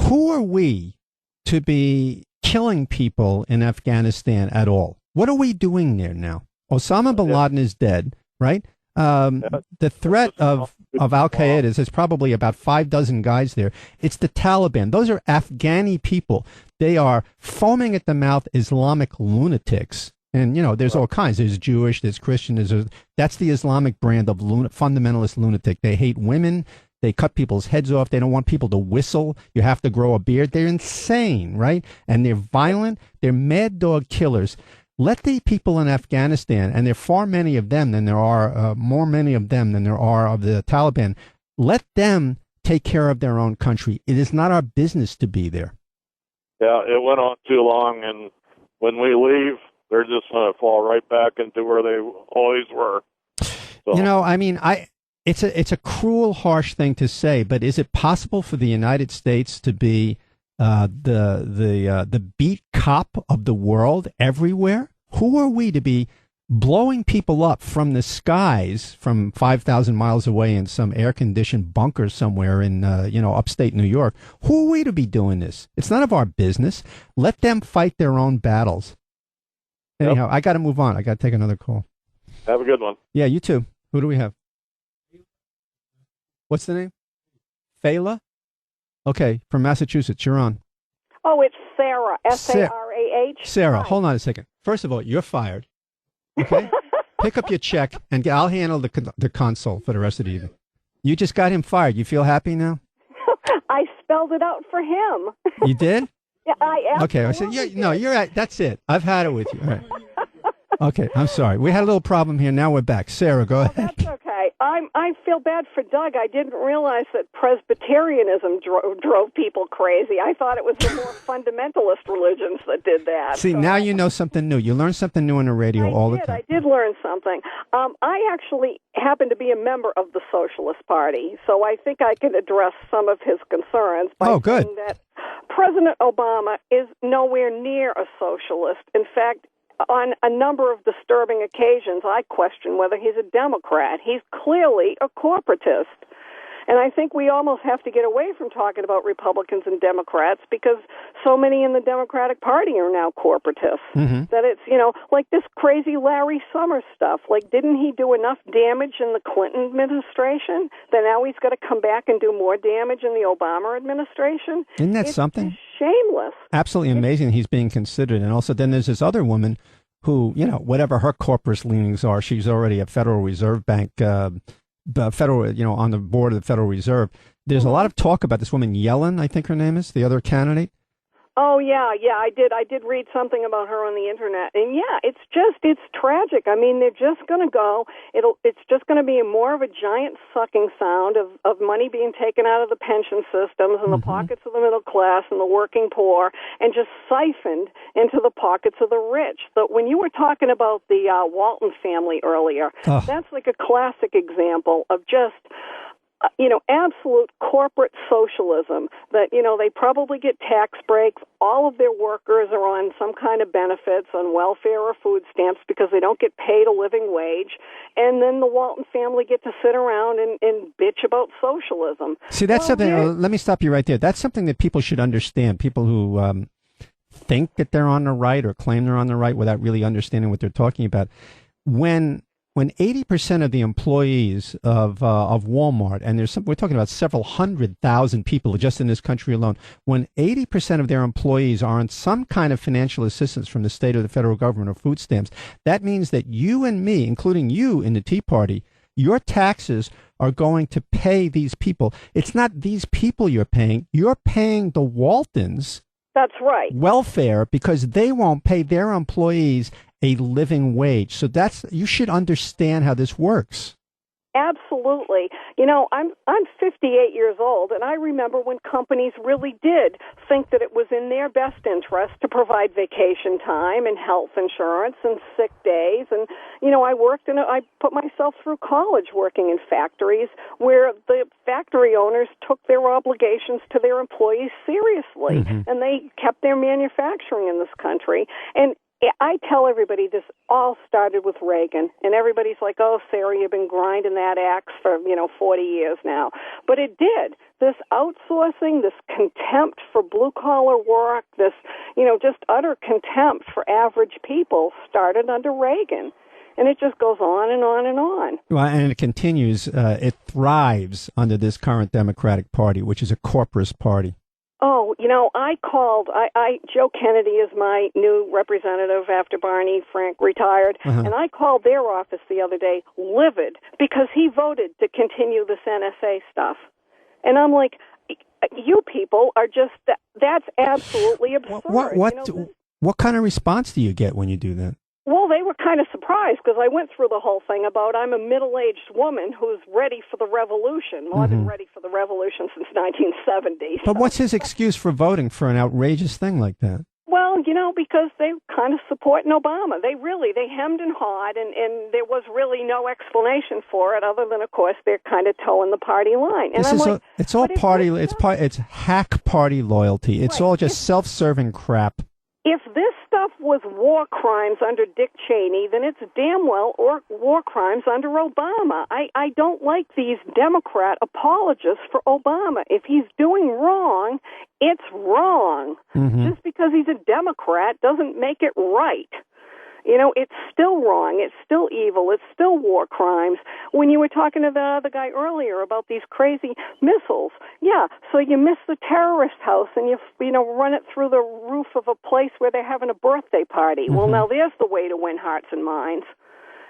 who are we to be killing people in Afghanistan at all? What are we doing there now? Osama bin Laden is dead, right? The threat of Al-Qaeda is probably about 5 dozen guys there. It's the Taliban. Those are Afghani people. They are foaming at the mouth Islamic lunatics. And, there's all kinds. There's Jewish, there's Christian. That's the Islamic brand of fundamentalist lunatic. They hate women. They cut people's heads off. They don't want people to whistle. You have to grow a beard. They're insane, right? And they're violent. They're mad dog killers. Let the people in Afghanistan, and there are far many of them than there are, more many of them than there are of the Taliban, let them take care of their own country. It is not our business to be there. Yeah, it went on too long, and when we leave, they're just going to fall right back into where they always were. So. It's a cruel, harsh thing to say, but is it possible for the United States to be the beat cop of the world everywhere? Who are we to be blowing people up from the skies from 5,000 miles away in some air-conditioned bunker somewhere in upstate New York? Who are we to be doing this? It's none of our business. Let them fight their own battles. Anyhow, I got to move on. I got to take another call. Have a good one. Yeah, you too. Who do we have? What's the name? Fela? Okay, from Massachusetts. You're on. Oh, it's Sarah. Sarah. Sarah, hold on a second. First of all, you're fired. Okay? Pick up your check, and I'll handle the console for the rest of the evening. You just got him fired. You feel happy now? I spelled it out for him. You did? Yeah, I am. Okay, I said, you're right. That's it. I've had it with you. All right. Okay, I'm sorry. We had a little problem here. Now we're back. Sarah, go ahead. That's okay. I feel bad for Doug. I didn't realize that Presbyterianism drove people crazy. I thought it was the more fundamentalist religions that did that. See, now you know something new. You learn something new on the radio all the time. I did learn something. I actually happen to be a member of the Socialist Party, so I think I can address some of his concerns by saying that President Obama is nowhere near a socialist. In fact, on a number of disturbing occasions, I question whether he's a Democrat. He's clearly a corporatist. And I think we almost have to get away from talking about Republicans and Democrats because so many in the Democratic Party are now corporatists. That it's, like this crazy Larry Summers stuff. Like, didn't he do enough damage in the Clinton administration that now he's got to come back and do more damage in the Obama administration? Isn't that something? It's shameless. Absolutely amazing he's being considered. And also then there's this other woman who, whatever her corporate leanings are, she's already a Federal Reserve Bank, on the board of the Federal Reserve. There's a lot of talk about this woman, Yellen, I think her name is, the other candidate. Oh, yeah, I did read something about her on the internet. And yeah, it's tragic. I mean, they're just going to go, it's just going to be more of a giant sucking sound of money being taken out of the pension systems and the pockets of the middle class and the working poor and just siphoned into the pockets of the rich. But when you were talking about the Walton family earlier, that's like a classic example of just absolute corporate socialism that, they probably get tax breaks. All of their workers are on some kind of benefits, on welfare or food stamps because they don't get paid a living wage. And then the Walton family get to sit around and bitch about socialism. See, that's something, let me stop you right there. That's something that people should understand. People who think that they're on the right or claim they're on the right without really understanding what they're talking about. When 80% of the employees of Walmart, and we're talking about several 100,000 people just in this country alone, when 80% of their employees are on some kind of financial assistance from the state or the federal government or food stamps, that means that you and me, including you in the Tea Party, your taxes are going to pay these people. It's not these people you're paying the Waltons. That's right. Welfare, because they won't pay their employees a living wage. So you should understand how this works. Absolutely. I'm 58 years old, and I remember when companies really did think that it was in their best interest to provide vacation time and health insurance and sick days. And, I put myself through college working in factories where the factory owners took their obligations to their employees seriously, and they kept their manufacturing in this country. And I tell everybody this all started with Reagan, and everybody's like, oh, Sarah, you've been grinding that axe for, 40 years now. But it did. This outsourcing, this contempt for blue-collar work, this, just utter contempt for average people started under Reagan. And it just goes on and on and on. Well, and it continues. It thrives under this current Democratic Party, which is a corporate party. Oh, I called, Joe Kennedy is my new representative after Barney Frank retired, and I called their office the other day livid because he voted to continue this NSA stuff. And I'm like, you people are just, that's absolutely absurd. What kind of response do you get when you do that? Well, they were kind of surprised because I went through the whole thing about I'm a middle-aged woman who's ready for the revolution. Well, I've been ready for the revolution since 1970. But what's his excuse for voting for an outrageous thing like that? Well, because they kind of supporting Obama. They hemmed and hawed, and there was really no explanation for it other than, of course, they're kind of towing the party line. And it's hack party loyalty. It's all just self-serving crap. If this stuff was war crimes under Dick Cheney, then it's damn well war crimes under Obama. I don't like these Democrat apologists for Obama. If he's doing wrong, it's wrong. Just because he's a Democrat doesn't make it right. It's still wrong. It's still evil. It's still war crimes. When you were talking to the other guy earlier about these crazy missiles, so you miss the terrorist house and you run it through the roof of a place where they're having a birthday party. Well, now there's the way to win hearts and minds.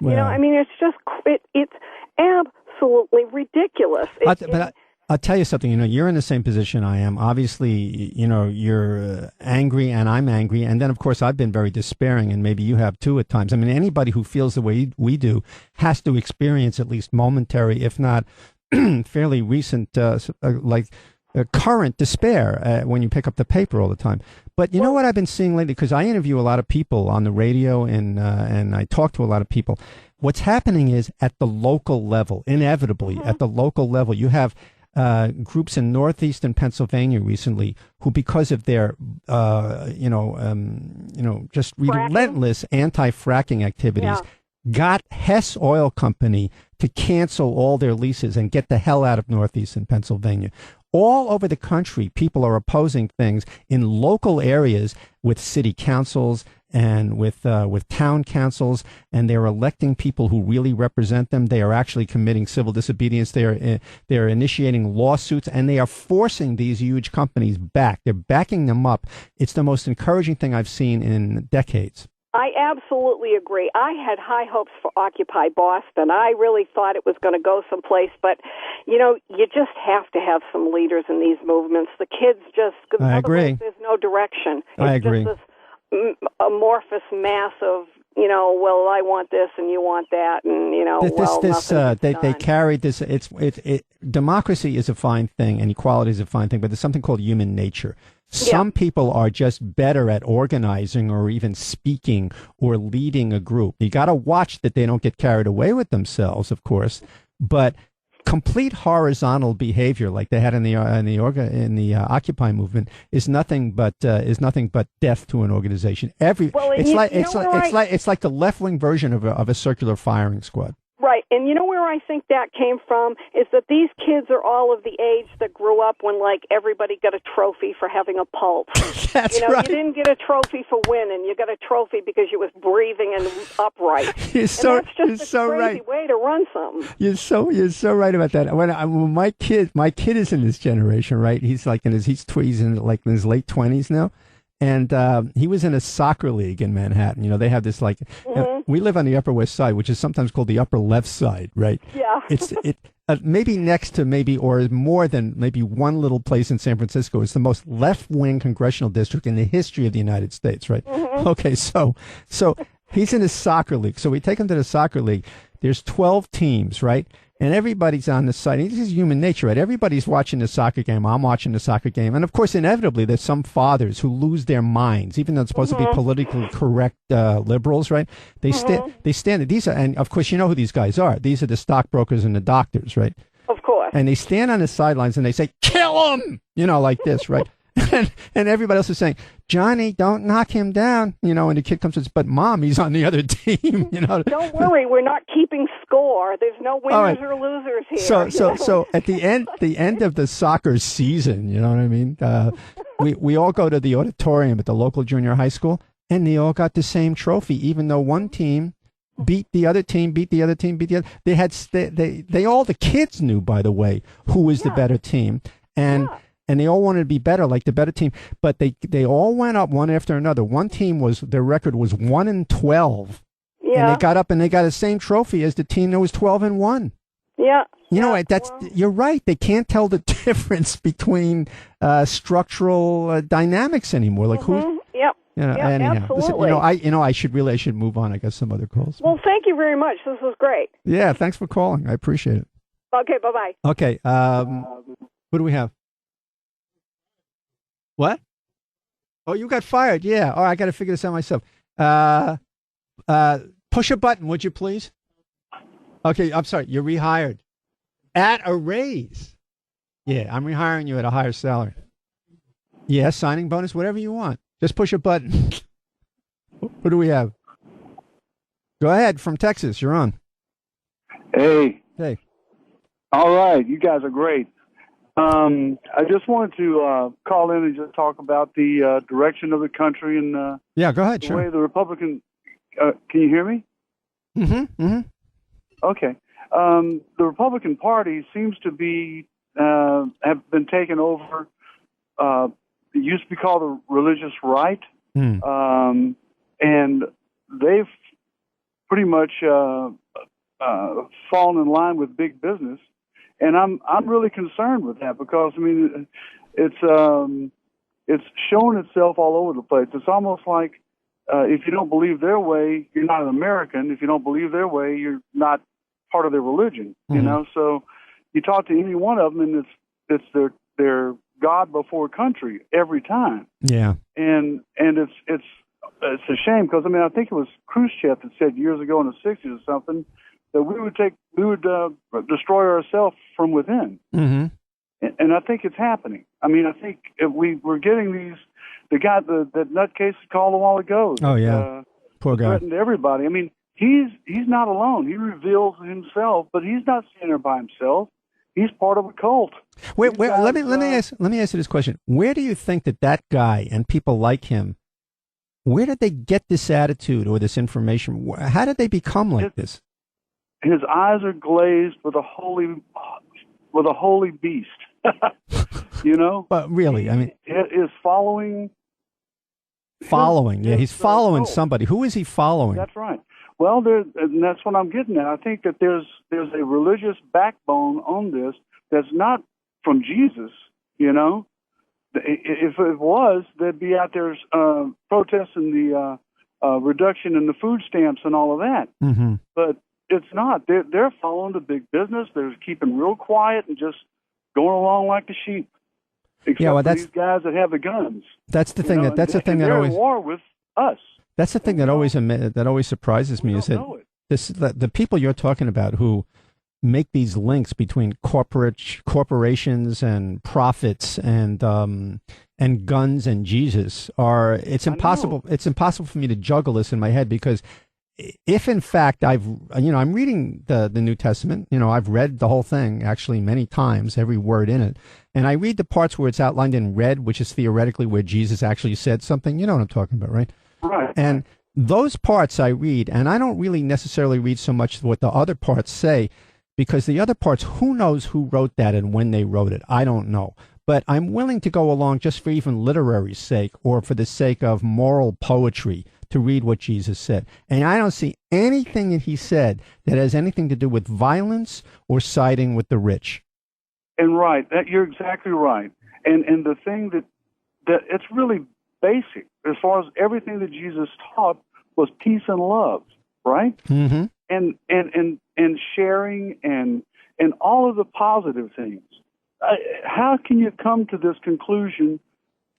Well, it's just, it's absolutely ridiculous. I'll tell you something, you're in the same position I am. Obviously, you're angry and I'm angry. And then, of course, I've been very despairing, and maybe you have too at times. I mean, anybody who feels the way we do has to experience at least momentary, if not fairly recent, current despair when you pick up the paper all the time. But you know what I've been seeing lately? Because I interview a lot of people on the radio and I talk to a lot of people. What's happening is at the local level, inevitably, at the local level, you have groups in northeastern Pennsylvania recently who, because of their, just relentless anti-fracking activities, got Hess Oil Company to cancel all their leases and get the hell out of Northeastern Pennsylvania. All over the country, people are opposing things in local areas with city councils and with town councils, and they're electing people who really represent them. They are actually committing civil disobedience. They are initiating lawsuits, and they are forcing these huge companies back. They're backing them up. It's the most encouraging thing I've seen in decades. I absolutely agree. I had high hopes for Occupy Boston. I really thought it was going to go someplace, but, you just have to have some leaders in these movements. The kids just, I agree. There's no direction. I agree. Just this amorphous mass of, well, I want this and you want that, and, they carried this. Democracy is a fine thing and equality is a fine thing, but there's something called human nature. Some people are just better at organizing or even speaking or leading a group. You got to watch that they don't get carried away with themselves, of course, but complete horizontal behavior like they had in the Occupy movement is nothing but death to an organization. It's like the left-wing version of a circular firing squad. Right, and you know where I think that came from is that these kids are all of the age that grew up when, everybody got a trophy for having a pulse. That's right. You didn't get a trophy for winning. You got a trophy because you was breathing and upright. That's just a crazy way to run something. You're so right about that. When my kid is in this generation, right? He's in his late 20s now. And he was in a soccer league in Manhattan. They have this we live on the Upper West Side, which is sometimes called the Upper Left Side, right? Yeah. It's maybe next to or more than maybe one little place in San Francisco. It's the most left-wing congressional district in the history of the United States, right? Mm-hmm. Okay, so he's in a soccer league. So we take him to the soccer league. There's 12 teams, right? And everybody's on the side. This is human nature, right? Everybody's watching the soccer game. I'm watching the soccer game. And, of course, inevitably, there's some fathers who lose their minds, even though it's supposed to be politically correct liberals, right? They stand. These are, and, of course, you know who these guys are. These are the stockbrokers and the doctors, right? Of course. And they stand on the sidelines and they say, kill him, like this, right? and everybody else is saying, Johnny, don't knock him down, and the kid comes and says, but Mom, he's on the other team, Don't worry, we're not keeping score. There's no winners or losers here. So at the end of the soccer season, you know what I mean? We all go to the auditorium at the local junior high school, and they all got the same trophy, even though one team beat the other team, beat the other team, beat the other. The kids knew, by the way, who was the better team, and they all wanted to be better, like the better team. But they all went up one after another. One team their record was 1-12. Yeah. And they got up and they got the same trophy as the team that was 12-1. Yeah. You're right. They can't tell the difference between structural dynamics anymore. Like who? Yep. Anyhow, absolutely. Listen, I should move on. I got some other calls. Well, thank you very much. This was great. Yeah, thanks for calling. I appreciate it. Okay, bye-bye. Okay, who do we have? What? Oh, you got fired. Yeah. Oh, I got to figure this out myself. Push a button, would you please? Okay, I'm sorry. You're rehired at a raise. Yeah, I'm rehiring you at a higher salary. Yeah, signing bonus, whatever you want. Just push a button. Who do we have? Go ahead, from Texas. You're on. Hey. All right. You guys are great. I just wanted to call in and just talk about the direction of the country and go ahead. The way the Republican. Can you hear me? Mm-hmm. Mm-hmm. Okay. The Republican Party seems to have been taken over. It used to be called the religious right, and they've pretty much fallen in line with big business. And I'm really concerned with that because it's shown itself all over the place. It's almost like if you don't believe their way, you're not an American. If you don't believe their way, you're not part of their religion. Mm-hmm. So you talk to any one of them, and it's their God before country every time. Yeah, and it's a shame because I think it was Khrushchev that said years ago in the '60s or something that we would destroy ourselves from within. Mm-hmm. And I think it's happening. I think if we're getting the guy that nutcase called a while ago. Oh yeah, poor guy. Threatened everybody. he's not alone. He reveals himself, but he's not sitting there by himself. He's part of a cult. Wait, let me ask you this question. Where do you think that guy and people like him, where did they get this attitude or this information? How did they become like this? His eyes are glazed with a holy beast. You know? But really, I mean, is following. Yeah, he's following somebody. Who is he following? That's right. Well, and that's what I'm getting at. I think that there's a religious backbone on this that's not from Jesus. You know, if it was, they'd be out there protesting the reduction in the food stamps and all of that. Mm-hmm. But it's not. They're following the big business. They're keeping real quiet and just going along like the sheep. Except for these guys that have the guns. That's the thing. That's the thing that always. They're at war with us. That's the thing that always surprises me is that the people you're talking about who make these links between corporations and profits and guns and Jesus it's impossible for me to juggle this in my head, because if in fact I'm reading the New Testament, I've read the whole thing actually many times, every word in it, and I read the parts where it's outlined in red, which is theoretically where Jesus actually said something. You know what I'm talking about, right? Right. And those parts I read, and I don't really necessarily read so much what the other parts say, because the other parts, who knows who wrote that and when they wrote it? I don't know. But I'm willing to go along just for even literary sake or for the sake of moral poetry to read what Jesus said. And I don't see anything that he said that has anything to do with violence or siding with the rich. And you're exactly right. And the thing that it's really basic as far as everything that Jesus taught was peace and love, right? Mm-hmm. And sharing and all of the positive things. How can you come to this conclusion?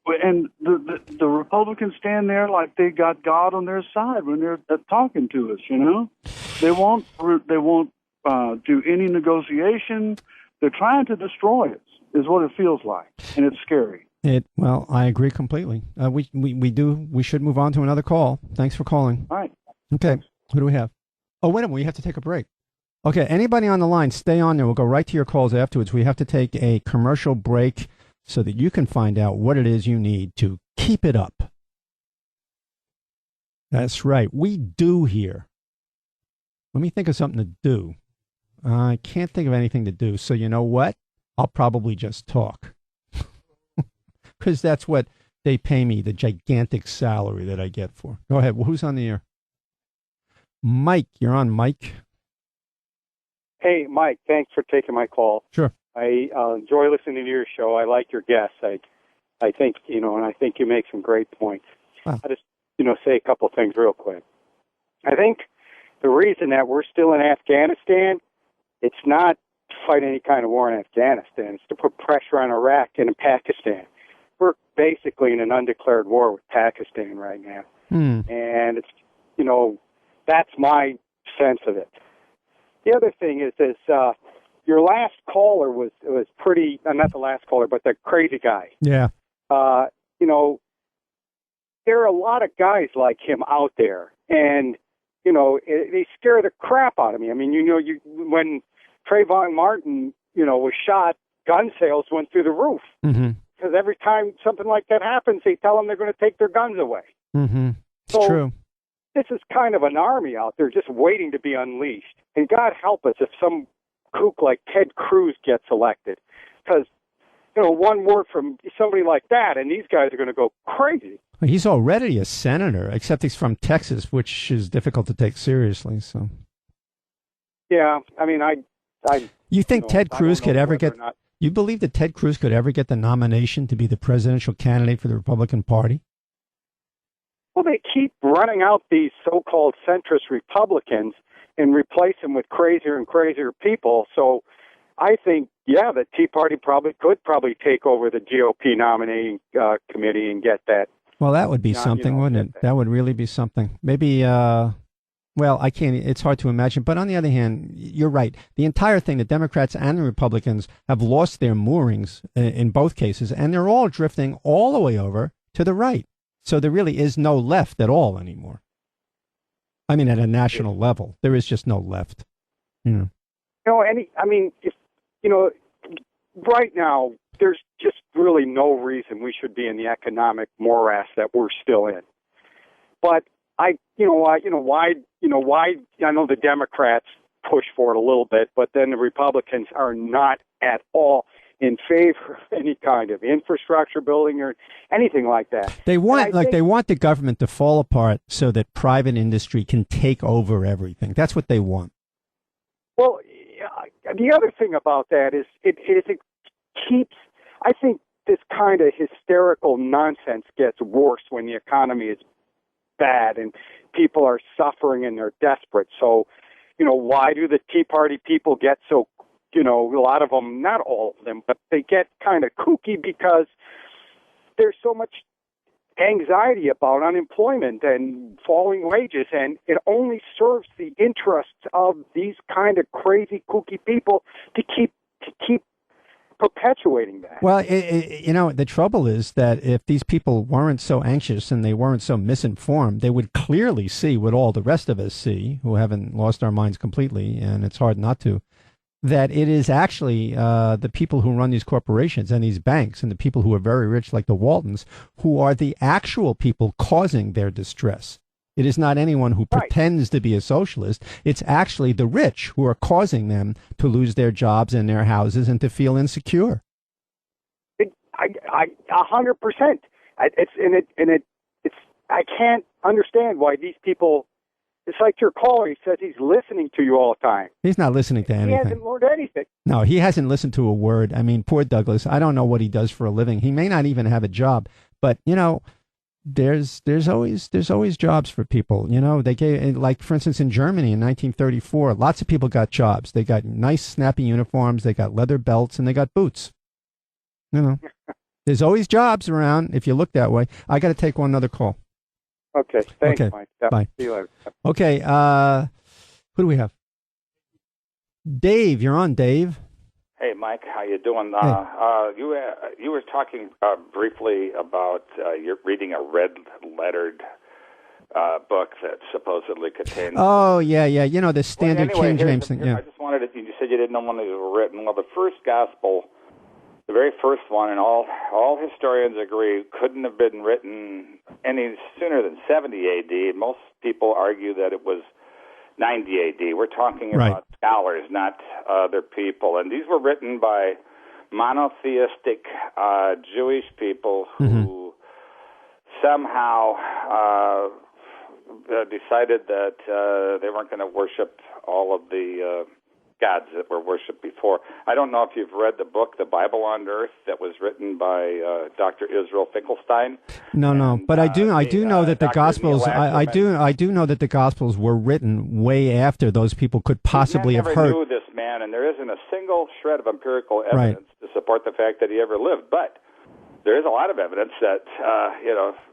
And the Republicans stand there like they got God on their side when they're talking to us. They won't do any negotiation. They're trying to destroy us, is what it feels like, and it's scary. Well, I agree completely. We should move on to another call. Thanks for calling. All right. Okay. Who do we have? Oh, wait a minute. We have to take a break. Okay. Anybody on the line, stay on there. We'll go right to your calls afterwards. We have to take a commercial break so that you can find out what it is you need to keep it up. That's right. We do here. Let me think of something to do. I can't think of anything to do. So you know what? I'll probably just talk. Because that's what they pay me, the gigantic salary that I get for. Go ahead. Well, who's on the air? Mike. You're on, Mike. Hey, Mike. Thanks for taking my call. Sure. I enjoy listening to your show. I like your guests. I think, and I think you make some great points. Wow. I just, say a couple things real quick. I think the reason that we're still in Afghanistan, it's not to fight any kind of war in Afghanistan. It's to put pressure on Iraq and in Pakistan. We're basically in an undeclared war with Pakistan right now. And it's, that's my sense of it. The other thing is your last caller was pretty, not the last caller, but the crazy guy. Yeah. There are a lot of guys like him out there, and, they scare the crap out of me. I mean, when Trayvon Martin, was shot, gun sales went through the roof. Mm-hmm. Because every time something like that happens, they tell them they're going to take their guns away. Mm-hmm. It's true. This is kind of an army out there just waiting to be unleashed. And God help us if some kook like Ted Cruz gets elected. Because, one word from somebody like that, and these guys are going to go crazy. Well, he's already a senator, except he's from Texas, which is difficult to take seriously. So. Yeah, I mean, You think Ted Cruz could ever get... You believe that Ted Cruz could ever get the nomination to be the presidential candidate for the Republican Party? Well, they keep running out these so-called centrist Republicans and replace them with crazier and crazier people. So I think, the Tea Party could take over the GOP nominating committee and get that. Well, that would be something, wouldn't it? That would really be something. Maybe... Well, I can't, it's hard to imagine. But on the other hand, you're right. The entire thing, the Democrats and the Republicans have lost their moorings in both cases, and they're all drifting all the way over to the right. So there really is no left at all anymore. I mean, at a national level, there is just no left. If right now, there's just really no reason we should be in the economic morass that we're still in. But why I know the Democrats push for it a little bit, but then the Republicans are not at all in favor of any kind of infrastructure building or anything like that. They want the government to fall apart so that private industry can take over everything. That's what they want. Well, the other thing about that is it keeps, I think this kind of hysterical nonsense gets worse when the economy is bad and people are suffering and they're desperate. So, why do the Tea Party people get so, a lot of them, not all of them, but they get kind of kooky because there's so much anxiety about unemployment and falling wages, and it only serves the interests of these kind of crazy, kooky people to keep perpetuating that. Well, the trouble is that if these people weren't so anxious and they weren't so misinformed, they would clearly see what all the rest of us see, who haven't lost our minds completely, and it's hard not to, that it is actually the people who run these corporations and these banks and the people who are very rich, like the Waltons, who are the actual people causing their distress. It is not anyone who pretends to be a socialist. It's actually the rich who are causing them to lose their jobs and their houses and to feel insecure. 100%. I can't understand why these people. It's like your caller. He says he's listening to you all the time. He's not listening to anything. He hasn't learned anything. No, he hasn't listened to a word. I mean, poor Douglas. I don't know what he does for a living. He may not even have a job, but there's always jobs for people. They gave, like, for instance, in Germany in 1934, lots of people got jobs. They got nice, snappy uniforms. They got leather belts, and they got boots. There's always jobs around if you look that way. I got to take one other call. Okay, thanks, okay. Mike. Bye. See you later. Okay, who do we have? Dave, you're on, Dave. Hey, Mike, how you doing? Hey. You were talking briefly about you're reading a red-lettered book that supposedly contains... Oh, yeah, the standard King James thing. Yeah. I just wanted to... You said you didn't know when these were written. Well, the first gospel, the very first one, and all historians agree, couldn't have been written any sooner than 70 A.D. Most people argue that it was 90 A.D. We're talking about scholars, not other people. And these were written by monotheistic Jewish people who somehow decided that they weren't going to worship all of the gods that were worshipped before. I don't know if you've read the book, The Bible on Earth, that was written by Dr. Israel Finkelstein. No, but I do know that the Gospels. I do know that the Gospels were written way after those people could possibly have heard. I never knew this man, and there isn't a single shred of empirical evidence to support the fact that he ever lived. But there is a lot of evidence that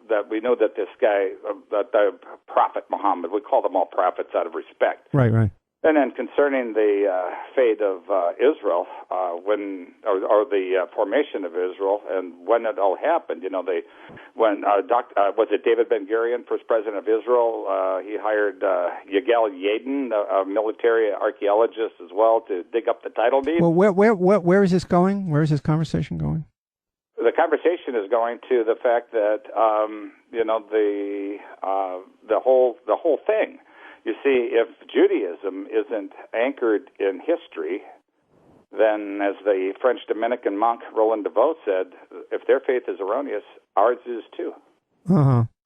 that we know that this guy, that the Prophet Muhammad, we call them all prophets out of respect. Right. And then concerning the fate of Israel, the formation of Israel, and when it all happened, was it David Ben-Gurion, first president of Israel? He hired Yigal Yadin, a military archaeologist, as well, to dig up the title deed. Well, where is this going? Where is this conversation going? The conversation is going to the fact that the whole thing. You see, if Judaism isn't anchored in history, then, as the French Dominican monk Roland Deveau said, if their faith is erroneous, ours is too.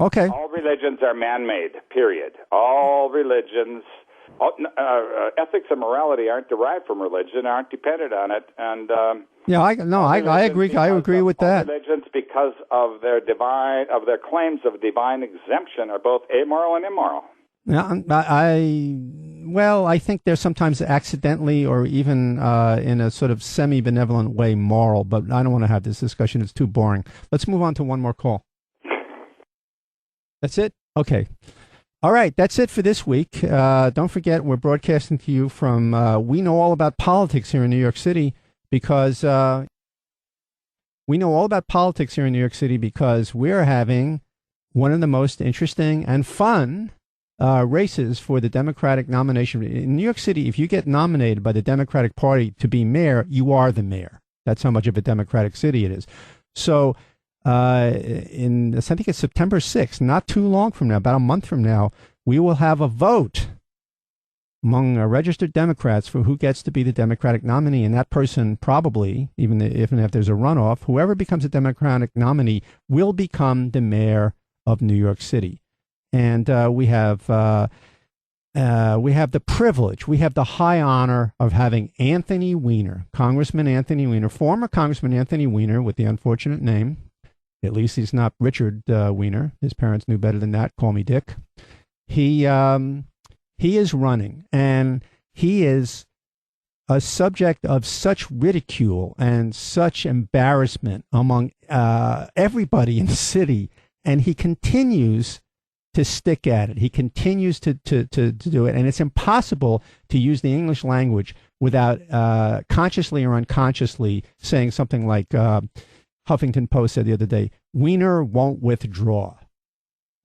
Okay. All religions are man-made, period. All religions, ethics and morality aren't derived from religion, aren't dependent on it, and I agree. I agree with that. Religions, because of their claims of divine exemption, are both amoral and immoral. Yeah, I think they're sometimes accidentally or even in a sort of semi-benevolent way moral, but I don't want to have this discussion. It's too boring. Let's move on to one more call. That's it? Okay. All right, that's it for this week. Don't forget, we're broadcasting to you from We Know All About Politics here in New York City because we're having one of the most interesting and fun races for the Democratic nomination. In New York City, if you get nominated by the Democratic Party to be mayor, you are the mayor. That's how much of a Democratic city it is. So I think it's September 6th, not too long from now, about a month from now, we will have a vote among registered Democrats for who gets to be the Democratic nominee. And that person probably, even if there's a runoff, whoever becomes a Democratic nominee will become the mayor of New York City. And we have the privilege, we have the high honor of having Anthony Weiner, Congressman Anthony Weiner, former Congressman Anthony Weiner with the unfortunate name. At least he's not Richard Weiner. His parents knew better than that. Call me Dick. He is running, and he is a subject of such ridicule and such embarrassment among everybody in the city, and he continues to stick at it. He continues to do it, and it's impossible to use the English language without consciously or unconsciously saying something like Huffington Post said the other day, Weiner won't withdraw,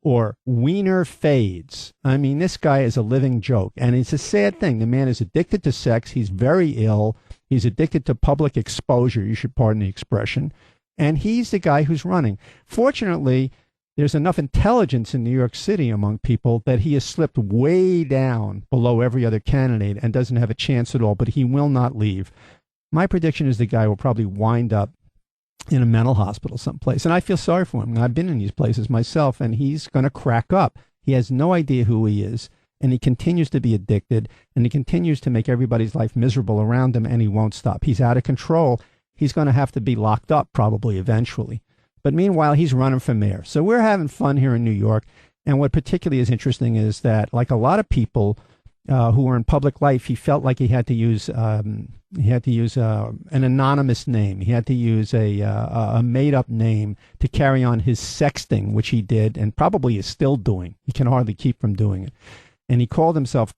or Weiner fades. I mean, this guy is a living joke, and it's a sad thing. The man is addicted to sex. He's very ill. He's addicted to public exposure, you should pardon the expression, and he's the guy who's running. Fortunately, there's enough intelligence in New York City among people that he has slipped way down below every other candidate and doesn't have a chance at all, but he will not leave. My prediction is the guy will probably wind up in a mental hospital someplace, and I feel sorry for him. I've been in these places myself, and he's going to crack up. He has no idea who he is, and he continues to be addicted, and he continues to make everybody's life miserable around him, and he won't stop. He's out of control. He's going to have to be locked up probably eventually. But meanwhile, he's running for mayor. So we're having fun here in New York. And what particularly is interesting is that, like a lot of people who were in public life, he felt like he had to use an anonymous name. He had to use a made-up name to carry on his sexting, which he did and probably is still doing. He can hardly keep from doing it. And he called himself